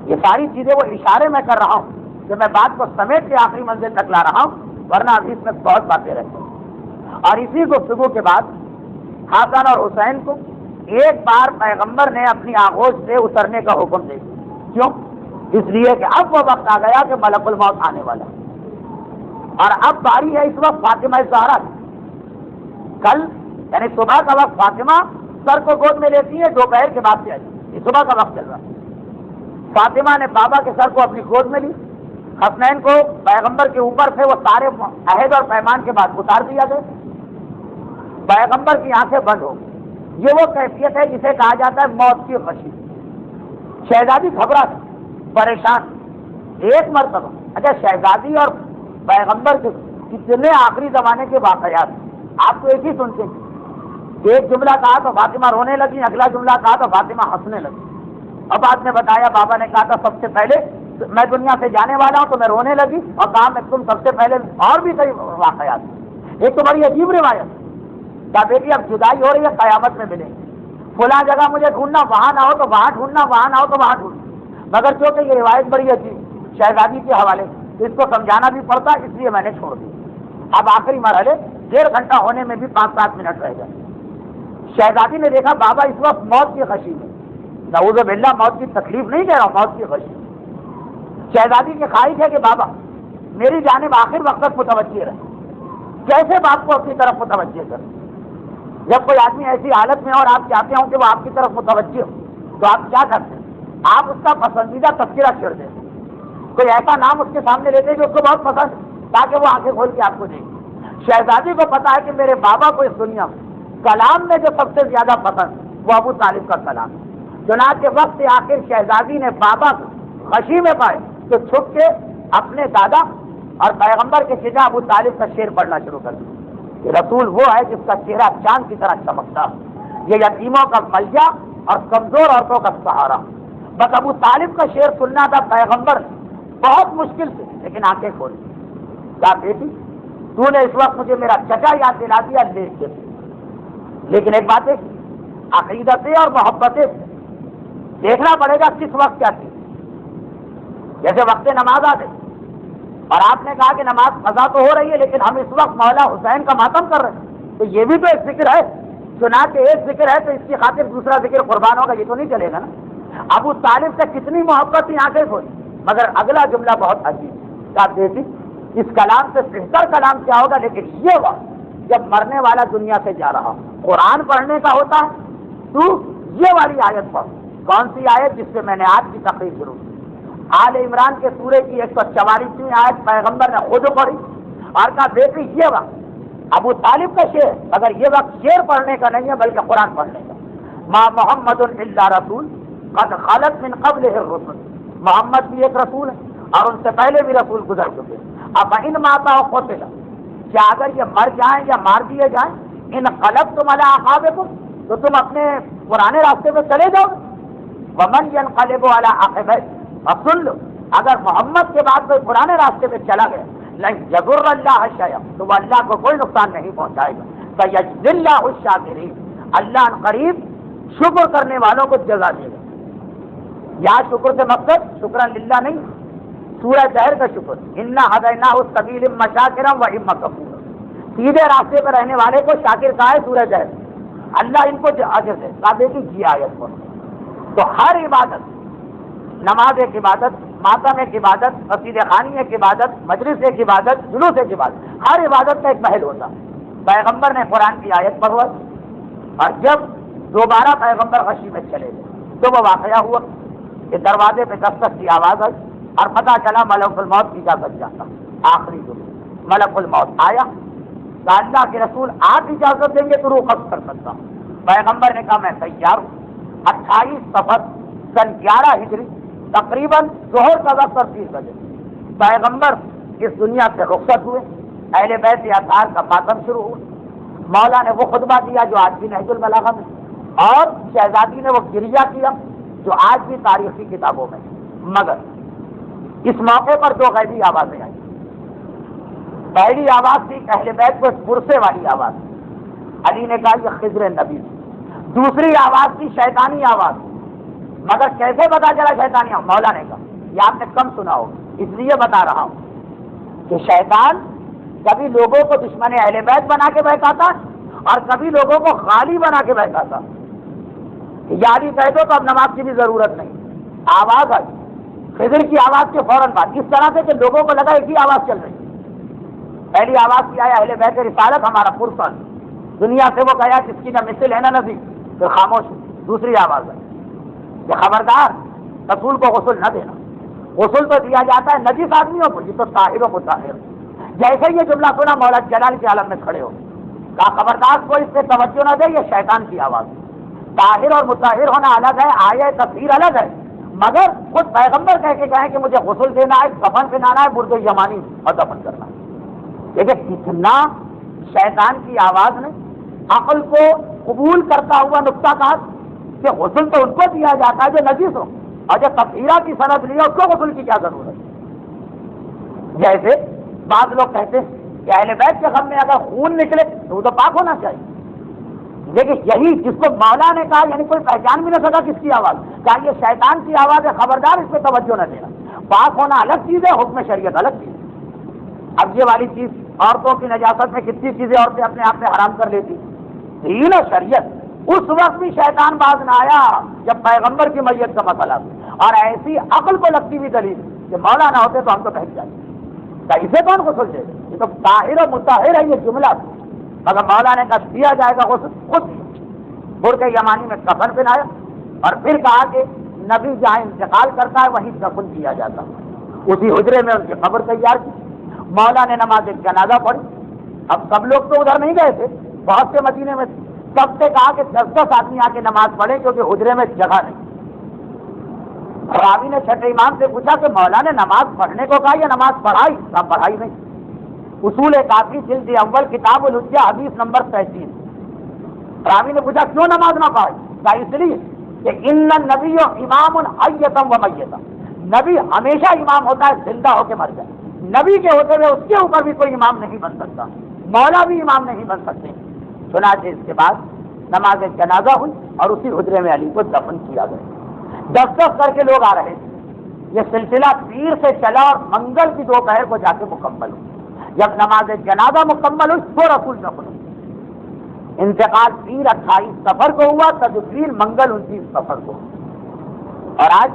یہ ساری چیزیں وہ اشارے میں کر رہا ہوں کہ میں بات کو سمیٹ کے آخری منزل تک لا رہا ہوں، ورنہ ابھی اس میں بہت باتیں رہتی ہیں۔ اور اسی گفتگو کے بعد حسن اور حسین کو ایک بار پیغمبر نے اپنی آغوش سے اترنے کا حکم دے دیا۔ کیوں؟ اس لیے کہ اب وہ وقت آ گیا کہ ملک الموت آنے والا، اور اب باری ہے اس وقت فاطمہ زہرا کی۔ کل یعنی صبح کا وقت فاطمہ سر کو گود میں لیتی ہے، دوپہر کے بعد سے آئی، یہ صبح کا وقت چل رہا ہے۔ فاطمہ نے بابا کے سر کو اپنی گود میں لی، حسنین کو پیغمبر کے اوپر سے وہ سارے عہد اور پیمان کے بعد اتار دیا گیا۔ پیغمبر کی آنکھیں بند ہو گئی۔ یہ وہ کیفیت ہے جسے کہا جاتا ہے موت کی خوشی۔ شہزادی گھبرا تھی، پریشان۔ ایک مرتبہ اچھا شہزادی اور پیغمبر کے کتنے آخری زمانے کے واقعات آپ کو ایک ہی سنتے ہیں، ایک جملہ کہا تو فاطمہ رونے لگی، اگلا جملہ کہا تو فاطمہ ہنسنے لگی۔ اب آپ نے بتایا بابا نے کہا تھا سب سے پہلے میں دنیا سے جانے والا ہوں تو میں رونے لگی، اور کہا میں تم سب سے پہلے، اور بھی کئی واقعات۔ ایک تو بڑی عجیب روایت، کہا بیٹی اب جدائی ہو رہی ہے، قیامت میں ملیں گے، فلاں جگہ مجھے ڈھونڈنا، وہاں نہ ہو تو وہاں ڈھونڈنا، وہاں نہ ہو تو وہاں ڈھونڈنا۔ مگر کیونکہ یہ روایت بڑی عجیب شہزادی کے حوالے سے، اس کو سمجھانا بھی پڑتا، اس لیے میں نے چھوڑ دیا۔ اب آخری مرحلے 1.5 گھنٹہ ہونے میں بھی 5-7 منٹ رہ گئے۔ شہزادی نے دیکھا بابا اس وقت موت کی خوشی میں، نعوذ باللہ موت کی تکلیف نہیں کہہ رہا، موت کی خوشی۔ شہزادی کی خواہش ہے کہ بابا میری جانب آخر وقت تک متوجہ رہے۔ کیسے باپ کو اپنی طرف متوجہ کریں؟ جب کوئی آدمی ایسی حالت میں اور آپ چاہتے ہوں کہ وہ آپ کی طرف متوجہ ہو تو آپ کیا کرتے ہیں؟ آپ اس کا پسندیدہ تذکرہ چھیڑ دیتے ہیں، کوئی ایسا نام اس کے سامنے لیتے ہیں جو اس کو بہت پسند ہے، تاکہ وہ آنکھیں کھول کے آپ کو دیکھے۔ شہزادی کو پتا ہے کہ میرے بابا کو اس دنیا میں کلام میں جو سب سے زیادہ پسند وہ ابو طالب کا کلام ہے۔ چنانچہ وقت آخر شہزادی نے بابا کو خوشی میں پائے تو چھپ کے اپنے دادا اور پیغمبر کے چچا ابو طالب کا شعر پڑھنا شروع کر دیا کہ رسول وہ ہے جس کا چہرہ چاند کی طرح چمکتا، یہ یتیموں کا ملجا اور کمزور عورتوں کا سہارا۔ بس ابو طالب کا شعر سننا تھا پیغمبر بہت مشکل سے، لیکن آنکھیں کھولی۔ کیا بیٹی تو نے اس وقت مجھے میرا چچا یاد دلا دیا، دیکھ کے، لیکن ایک بات ہے عقیدتیں اور محبتیں دیکھنا پڑے گا کس وقت کیا چیز۔ جیسے وقت نماز آ گئی اور آپ نے کہا کہ نماز قضا تو ہو رہی ہے لیکن ہم اس وقت مولا حسین کا ماتم کر رہے ہیں، تو یہ بھی تو ایک ذکر ہے، چنانچہ ایک ذکر ہے تو اس کی خاطر دوسرا ذکر قربان ہوگا، یہ تو نہیں چلے گا نا۔ ابو طالب سے کتنی محبت تھی، آنکھیں کھولی، مگر اگلا جملہ بہت عجیب، کہا بیٹی اس کلام سے بہتر کلام کیا ہوگا، لیکن یہ وقت جب مرنے والا دنیا سے جا رہا ہوں، قرآن پڑھنے کا ہوتا ہے تو یہ والی آیت پڑھ. کون سی آیت؟ جس سے میں نے آج کی تقریر شروع کی. آل عمران کے سورے کی 144ویں آیت پیغمبر نے خود پڑھی اور کہا بیٹی یہ وقت ابو طالب کا شعر، اگر یہ وقت شعر پڑھنے کا نہیں ہے بلکہ قرآن پڑھنے کا. ما محمد الا رسول قد خلت من قبلہ الرسل، محمد بھی ایک رسول ہے اور ان سے پہلے بھی رسول گزر چکے. اب ان ماتا و قتل، کیا اگر یہ مر جائیں یا مار دیے جائیں، ان قلبتم علی اعقابکم، تو تم اپنے پرانے راستے پہ چلے جاؤ. ومن ينقلب علی عقبیہ، اب سن لو، اگر محمد کے بعد کوئی پرانے راستے پہ چلا گیا، لن یضر اللہ شیئا، تو وہ اللہ کو کوئی نقصان نہیں پہنچائے گا. سیجزی اللہ الشاکرین، اللہ ان قریب شکر کرنے والوں کو جزا دے گا. یا شکر سے مقصد شکرا للہ نہیں، سورہ دہر کا شکر، انا ہدیناہ السبیل اما شاکرا و اما کفورا، سیدھے راستے پہ رہنے والے کو شاکر کہا ہے سورہ دہر. اللہ ان کو اجر دے. کعبے کی یہ آیت پر تو ہر عبادت، نماز ایک عبادت، ماتم ایک عبادت، قصیدہ خوانی ایک عبادت، مجلس ایک عبادت، جلوس ایک عبادت، ہر عبادت کا ایک پہل ہوتا. پیغمبر نے قرآن کی آیت پڑھوائی اور جب دوبارہ پیغمبر غشی میں چلے گئے تو وہ واقعہ ہوا کہ دروازے پہ دستک کی آواز آئی اور پتہ چلا ملک الموت کی اجازت جاتا. آخری دن ملک الموت آیا تو اللہ کے رسول آپ اجازت دیں گے تو روح قبض کر سکتا ہوں. پیغمبر نے کہا میں تیار ہوں. 28 صفر سن 11 ہجری تقریباً ظہر کا وقت اور 30 بجے پیغمبر اس دنیا سے رخصت ہوئے. اہل بیت اطہار کا ماتم شروع ہوا. مولا نے وہ خطبہ دیا جو آج بھی نہج البلاغہ میں، اور شہزادی نے وہ گریہ کیا جو آج بھی تاریخی کتابوں میں. مگر اس موقع پر 2 غیبی آوازیں آئیں. پہلی آواز تھی اہل بیت کو پرسے والی آواز، علی نے کہا یہ خضر نبی. دوسری آواز تھی شیطانی آواز. مگر کیسے پتا چلا شیطانی آواز؟ مولا نے کہا یہ آپ نے کم سنا ہو، اس لیے بتا رہا ہوں کہ شیطان کبھی لوگوں کو دشمن اہل بیت بنا کے بہکاتا اور کبھی لوگوں کو غالی بنا کے بہکاتا. یا علی کہہ دو تو اب نماز کی بھی ضرورت نہیں. آواز آئی خضر کی آواز کے فوراً بعد، اس طرح سے کہ لوگوں کو لگا ایک ہی آواز چل رہی. پہلی آواز کی آیا اہل بیت رسالت ہمارا پرسن، دنیا سے وہ گیا جس کی نہ مثل ہے نہ نظیر، پھر خاموش. دوسری آواز ہے کہ خبردار رسول کو غسل نہ دینا. غسل تو دیا جاتا ہے نجس آدمیوں کو، یہ تو طاہر و مطہر. جیسے یہ جملہ سنا مولا جلال کے عالم میں کھڑے ہو، کہا خبردار کوئی اس پہ توجہ نہ دے، یہ شیطان کی آواز. طاہر اور مطہر ہونا الگ ہے، آیہ تفسیر الگ ہے. مگر خود پیغمبر کہہ کے کہیں کہ مجھے غسل دینا ہے، کفن پہنانا ہے، برد یمانی اور دفن کرنا ہے. دیکھیں کتنا شیطان کی آواز نے عقل کو قبول کرتا ہوا نقطہ کہا کہ غسل تو ان کو دیا جاتا ہے جو نجس ہو، اور جو تفسیرہ کی سند لی ہے اس کو غسل کی کیا ضرورت ہے. جیسے بعض لوگ کہتے ہیں کہ اہل بیت کے غم میں اگر خون نکلے تو وہ تو پاک ہونا چاہیے. لیکن یہی جس کو مولا نے کہا یعنی کوئی پہچان بھی نہ سکا کس کی آواز، کیا یہ شیطان کی آواز ہے؟ خبردار اس پہ توجہ نہ دینا. پاک ہونا الگ چیز ہے، حکم شریعت الگ چیز ہے. اب یہ والی چیز عورتوں کی نجاست میں کتنی چیزیں عورتیں اپنے آپ میں حرام کر لیتی. دین و شریعت اس وقت بھی شیطان باز نہ آیا جب پیغمبر کی میت کا مسئلہ تھا، اور ایسی عقل کو لگتی ہوئی دلیل کہ مولا نہ ہوتے تو ہم تو بہک جائیں. اسے کون غسل دے؟ یہ تو طاہر و مطہر ہے یہ جملہ. مگر مولا نے کہا دیا جائے گا غسل. خود برد یمانی میں کفن پہنایا اور پھر کہا کہ نبی جہاں انتقال کرتا ہے وہیں دفن کیا جاتا. اسی حجرے میں ان کی قبر تیار کی. مولا نے نماز جنازہ پڑھی. اب سب لوگ تو ادھر نہیں گئے تھے، بہت سے مدینے میں. سب سے کہا کہ 10 آدمی آ کے نماز پڑھے کیونکہ حجرے میں جگہ نہیں. راوی نے چھٹے امام سے پوچھا کہ مولا نے نماز پڑھنے کو کہا یا نماز پڑھائی؟ کہا پڑھائی نہیں. اصول کافی جلد اول کتاب الحجہ حدیث نمبر 33. راوی نے پوچھا کیوں نماز نہ پڑھائی؟ کہا اس لیے کہ ان النبی امام حیۃ و میۃ، نبی ہمیشہ امام ہوتا ہے زندہ ہو کے مر جائے. نبی کے ہوتے ہوئے اس کے اوپر بھی کوئی امام نہیں بن سکتا، مولا بھی امام نہیں بن سکتے. چنانچہ اس کے بعد نماز جنازہ ہوئی اور اسی حجرے میں علی کو دفن کیا گیا. 10 کر کے لوگ آ رہے تھے. یہ سلسلہ پیر سے چلا اور منگل کی دوپہر کو جا کے مکمل ہوئی. جب نماز جنازہ مکمل ہوئی تو رسول دفن ہوئی. انتقال پیر 28 صفر کو ہوا، تدفین منگل 29 صفر کو. اور آج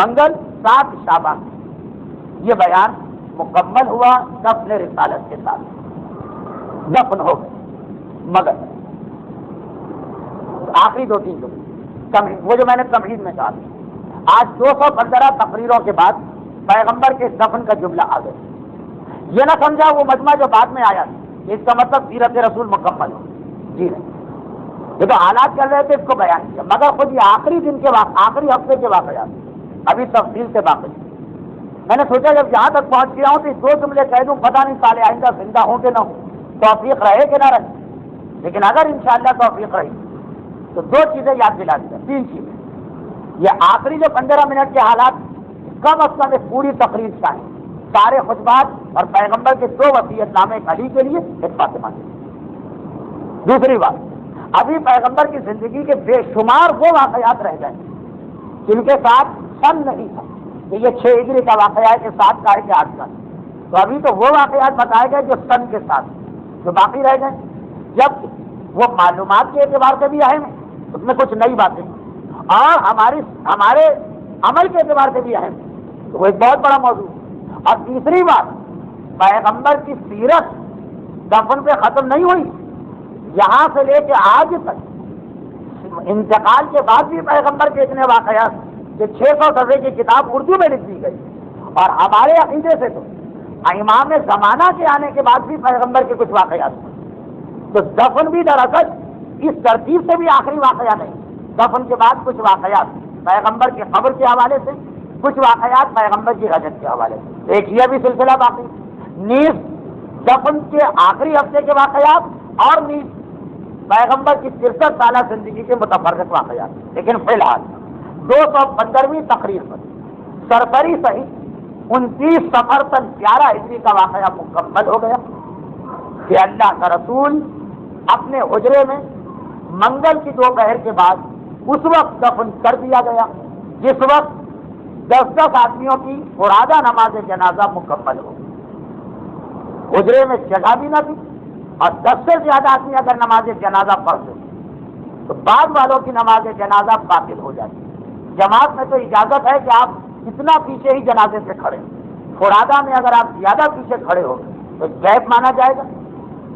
منگل 7 شعبان. یہ بیان مکمل ہوا دفن رسالت کے ساتھ، دفن ہو گئے. مگر آخری 2-3 جملے وہ جو میں نے تمہید میں کہا تھا، آج 215 تقریروں کے بعد پیغمبر کے دفن کا جملہ آ گیا۔ یہ نہ سمجھا وہ مجمع جو بعد میں آیا اس کا مطلب سیرت رسول مکمل ہو، جی نہیں، یہ تو حالات چل رہے تھے اس کو بیان کیا، مگر خود یہ آخری دن کے آخری ہفتے کے واقعات ابھی تفصیل سے باقی۔ میں نے سوچا جب یہاں تک پہنچ گیا ہوں تو 2 جملے کہہ دوں، پتہ نہیں سال آئندہ زندہ ہوں کہ نہ ہوں، توفیق رہے کہ نہ رہے، لیکن اگر انشاءاللہ توفیق رہی تو 2 چیزیں یاد دلا دیا، 3 چیزیں۔ یہ آخری جو 15 منٹ کے حالات کم از کم ایک پوری تقریر چاہیے، سارے خطبات اور پیغمبر کے 2 وصیت نامے، ایک علی کے لیے ایک فاطمہ کے لیے۔ دوسری بات، ابھی پیغمبر کی زندگی کے بے شمار وہ واقعات رہ گئے جن کے ساتھ سن نہیں تھا کہ یہ 6 ہجری کا واقعہ ہے کہ 7 کا ہے کہ 8 کا، تو ابھی تو وہ واقعات بتائے گئے جو سن کے ساتھ جو باقی رہ گئے، جب وہ معلومات کے اعتبار سے بھی اہم ہے، اس میں کچھ نئی باتیں، اور ہمارے عمل کے اعتبار سے بھی اہم ہے، تو وہ ایک بہت بڑا موضوع۔ اور تیسری بات، پیغمبر کی سیرت دفن پہ ختم نہیں ہوئی، یہاں سے لے کے آج تک انتقال کے بعد بھی پیغمبر کے اتنے واقعات کہ 600 صفحے کی کتاب اردو میں لکھ دی گئی، اور ہمارے عقیدے سے تو امام زمانہ کے آنے کے بعد بھی پیغمبر کے کچھ واقعات، تو دفن بھی دراصل اس ترتیب سے بھی آخری واقعہ نہیں، دفن کے بعد کچھ واقعات پیغمبر کی قبر کے حوالے سے، کچھ واقعات پیغمبر کی رجعت کے حوالے سے، ایک یہ بھی سلسلہ باقی، نیز دفن کے آخری ہفتے کے واقعات، اور نیز پیغمبر کی 63 سالہ زندگی کے متفرق واقعات۔ لیکن فی الحال 215ویں تقریر پر سرسری صحیح 29 صفر تک 11 ہجری کا واقعہ مکمل ہو گیا کہ اللہ کا رسول اپنے حجرے میں منگل کی دوپہر کے بعد اس وقت دفن کر دیا گیا جس وقت 10 آدمیوں کی فرادہ نماز جنازہ مکمل ہو، حجرے میں جگہ بھی نہ تھی، اور 10 سے زیادہ آدمی اگر نماز جنازہ پڑھتے تو بعد والوں کی نماز جنازہ باطل ہو جاتی۔ جماعت میں تو اجازت ہے کہ آپ اتنا پیچھے ہی جنازے سے کھڑے، فرادہ میں اگر آپ زیادہ پیچھے کھڑے ہو تو گیپ مانا جائے گا،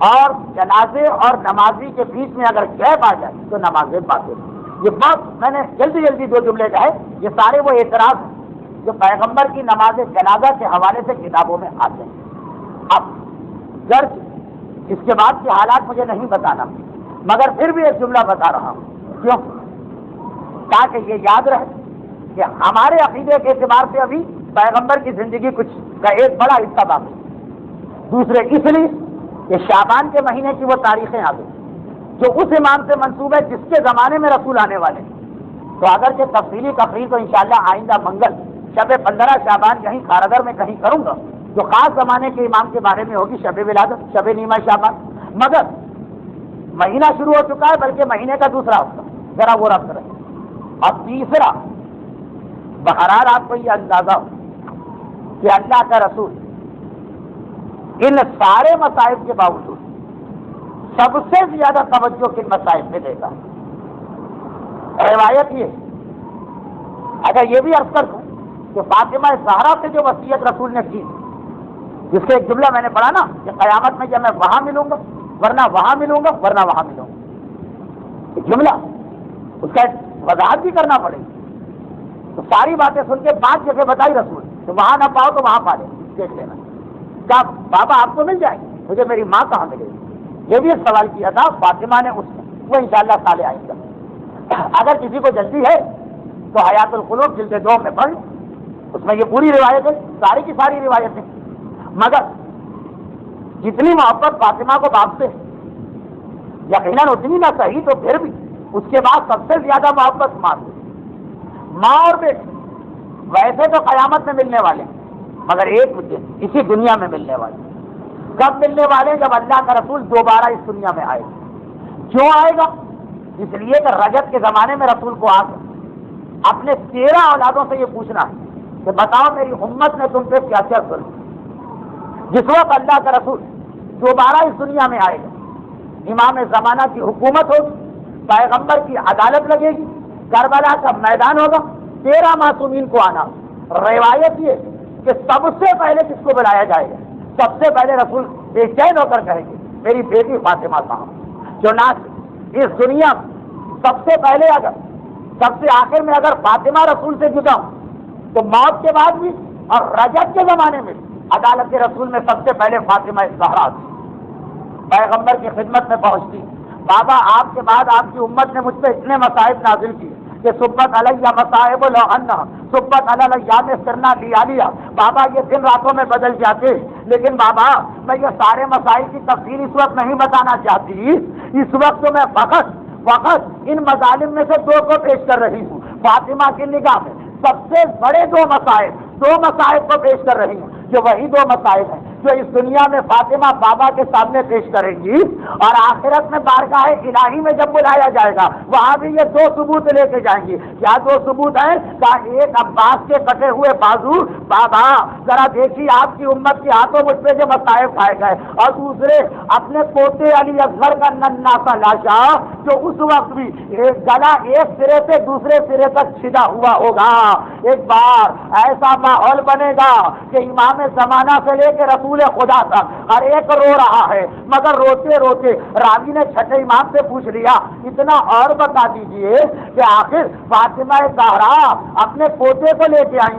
اور جنازے اور نمازی کے بیچ میں اگر گیپ آ جائے تو نمازیں باطل۔ یہ بات میں نے جلدی 2 جملے کہے، یہ سارے وہ اعتراض ہیں جو پیغمبر کی نماز جنازہ کے حوالے سے کتابوں میں آتے ہیں۔ اب گرچہ اس کے بعد کے حالات مجھے نہیں بتانا، مگر پھر بھی ایک جملہ بتا رہا ہوں، کیوں؟ تاکہ یہ یاد رہے کہ ہمارے عقیدے کے اعتبار سے ابھی پیغمبر کی زندگی کچھ کا ایک بڑا حصہ باقی، دوسرے اس لیے کہ شعبان کے مہینے کی وہ تاریخیں آ گئی جو اس امام سے منسوب ہے جس کے زمانے میں رسول آنے والے ہیں۔ تو اگرچہ تفصیلی تقریر تو انشاءاللہ آئندہ منگل شب 15 شعبان یہیں کارگر میں کہیں کروں گا، جو خاص زمانے کے امام کے بارے میں ہوگی، شب ولادت، شب نیمہ شعبان، مگر مہینہ شروع ہو چکا ہے، بلکہ مہینے کا دوسرا ہفتہ، ذرا وہ ربط رہے۔ اور تیسرا، بہرحال آپ کو یہ اندازہ ہو کہ اللہ کا رسول ان سارے مصائب کے باوجود سب سے زیادہ توجہ کن مصائب میں دے گا؟ روایت یہ، اگر یہ بھی عرض کر دوں کہ فاطمہ زہرا سے جو وصیت رسول نے کی، جس سے ایک جملہ میں نے پڑھا نا کہ قیامت میں جب میں وہاں ملوں گا ورنہ وہاں ملوں گا ورنہ وہاں ملوں گا، ایک جملہ اس کا وضاحت بھی کرنا پڑے گی، تو ساری باتیں سن کے 5 جگہ بتائی رسول کہ وہاں نہ پاؤ تو وہاں پا لیں، دیکھ لینا، کیا بابا آپ کو مل جائے گی، مجھے میری ماں کہاں ملے گی؟ یہ بھی ایک سوال کیا تھا فاطمہ نے، اس میں وہ انشاءاللہ سال آئے گا۔ اگر کسی کو جلدی ہے تو حیات القلوب جلد 2 میں پڑھ، اس میں یہ پوری روایت ہے، ساری کی ساری روایتیں، مگر جتنی محبت فاطمہ کو باپ سے یقیناً اتنی نہ صحیح تو پھر بھی اس کے بعد سب سے زیادہ محبت ماں سے، ماں اور بیٹے ویسے تو قیامت میں ملنے والے مگر ایک دن اسی دنیا میں ملنے والے۔ کب ملنے والے؟ جب اللہ کا رسول دوبارہ اس دنیا میں آئے گا۔ کیوں آئے گا؟ اس لیے کہ رجب کے زمانے میں رسول کو آ کر اپنے 13 اولادوں سے یہ پوچھنا ہے کہ بتاؤ میری امت نے تم پہ کیا کیا ظلم۔ جس وقت اللہ کا رسول دوبارہ اس دنیا میں آئے گا، امام زمانہ کی حکومت ہوگی، پیغمبر کی عدالت لگے گی، کربلا کا میدان ہوگا، 13 معصومین کو آنا۔ روایت یہ کہ سب سے پہلے کس کو بلایا جائے گا؟ سب سے پہلے رسول بے چین ہو کر کہیں گے میری بیٹی فاطمہ صاحب، جو نہ اس دنیا سب سے پہلے اگر سب سے آخر میں اگر فاطمہ رسول سے جدا ہوں تو موت کے بعد بھی اور رجب کے زمانے میں عدالت رسول میں سب سے پہلے فاطمہ الزہرا تھی، پیغمبر کی خدمت میں پہنچتی۔ بابا آپ کے بعد آپ کی امت نے مجھ پہ اتنے مصائب نازل کیے کہ سبت علیہ مصائب الحنہ سبت علی الیام سرنا لیالیا، بابا یہ دن راتوں میں بدل جاتے، لیکن بابا میں یہ سارے مسائل کی تفصیل اس وقت نہیں بتانا چاہتی، اس وقت تو میں فقط ان مظالم میں سے دو کو پیش کر رہی ہوں۔ فاطمہ کی نگاہ میں سب سے بڑے دو مسائب کو پیش کر رہی ہوں، جو وہی دو مسائب ہیں جو اس دنیا میں فاطمہ بابا کے سامنے پیش کریں گی، اور آخرت میں بارگاہ الہی میں جب بلایا جائے گا وہاں بھی یہ دو ثبوت لے کے جائیں گی۔ کیا دو ثبوت ہیں؟ کہ ایک عباس کے کٹے ہوئے بازو، بابا ذرا دیکھیے آپ کی امت کے ہاتھوں مجھ پہ جو مصائب کھائے گئے، اور دوسرے اپنے پوتے علی اصغر کا ننھا سا لاشا جو اس وقت بھی گلا ایک سرے سے دوسرے سرے تک چھدا ہوا ہوگا۔ ایک بار ایسا ماحول بنے گا کہ امام زمانہ سے لے کے رسول خدا تک ہر ایک رو رہا ہے، مگر روتے روتے راوی نے چھٹے امام سے پوچھ لیا اتنا اور بتا دیجئے کہ آخر فاطمہ زہرا اپنے پوتے کو لے کے آئیں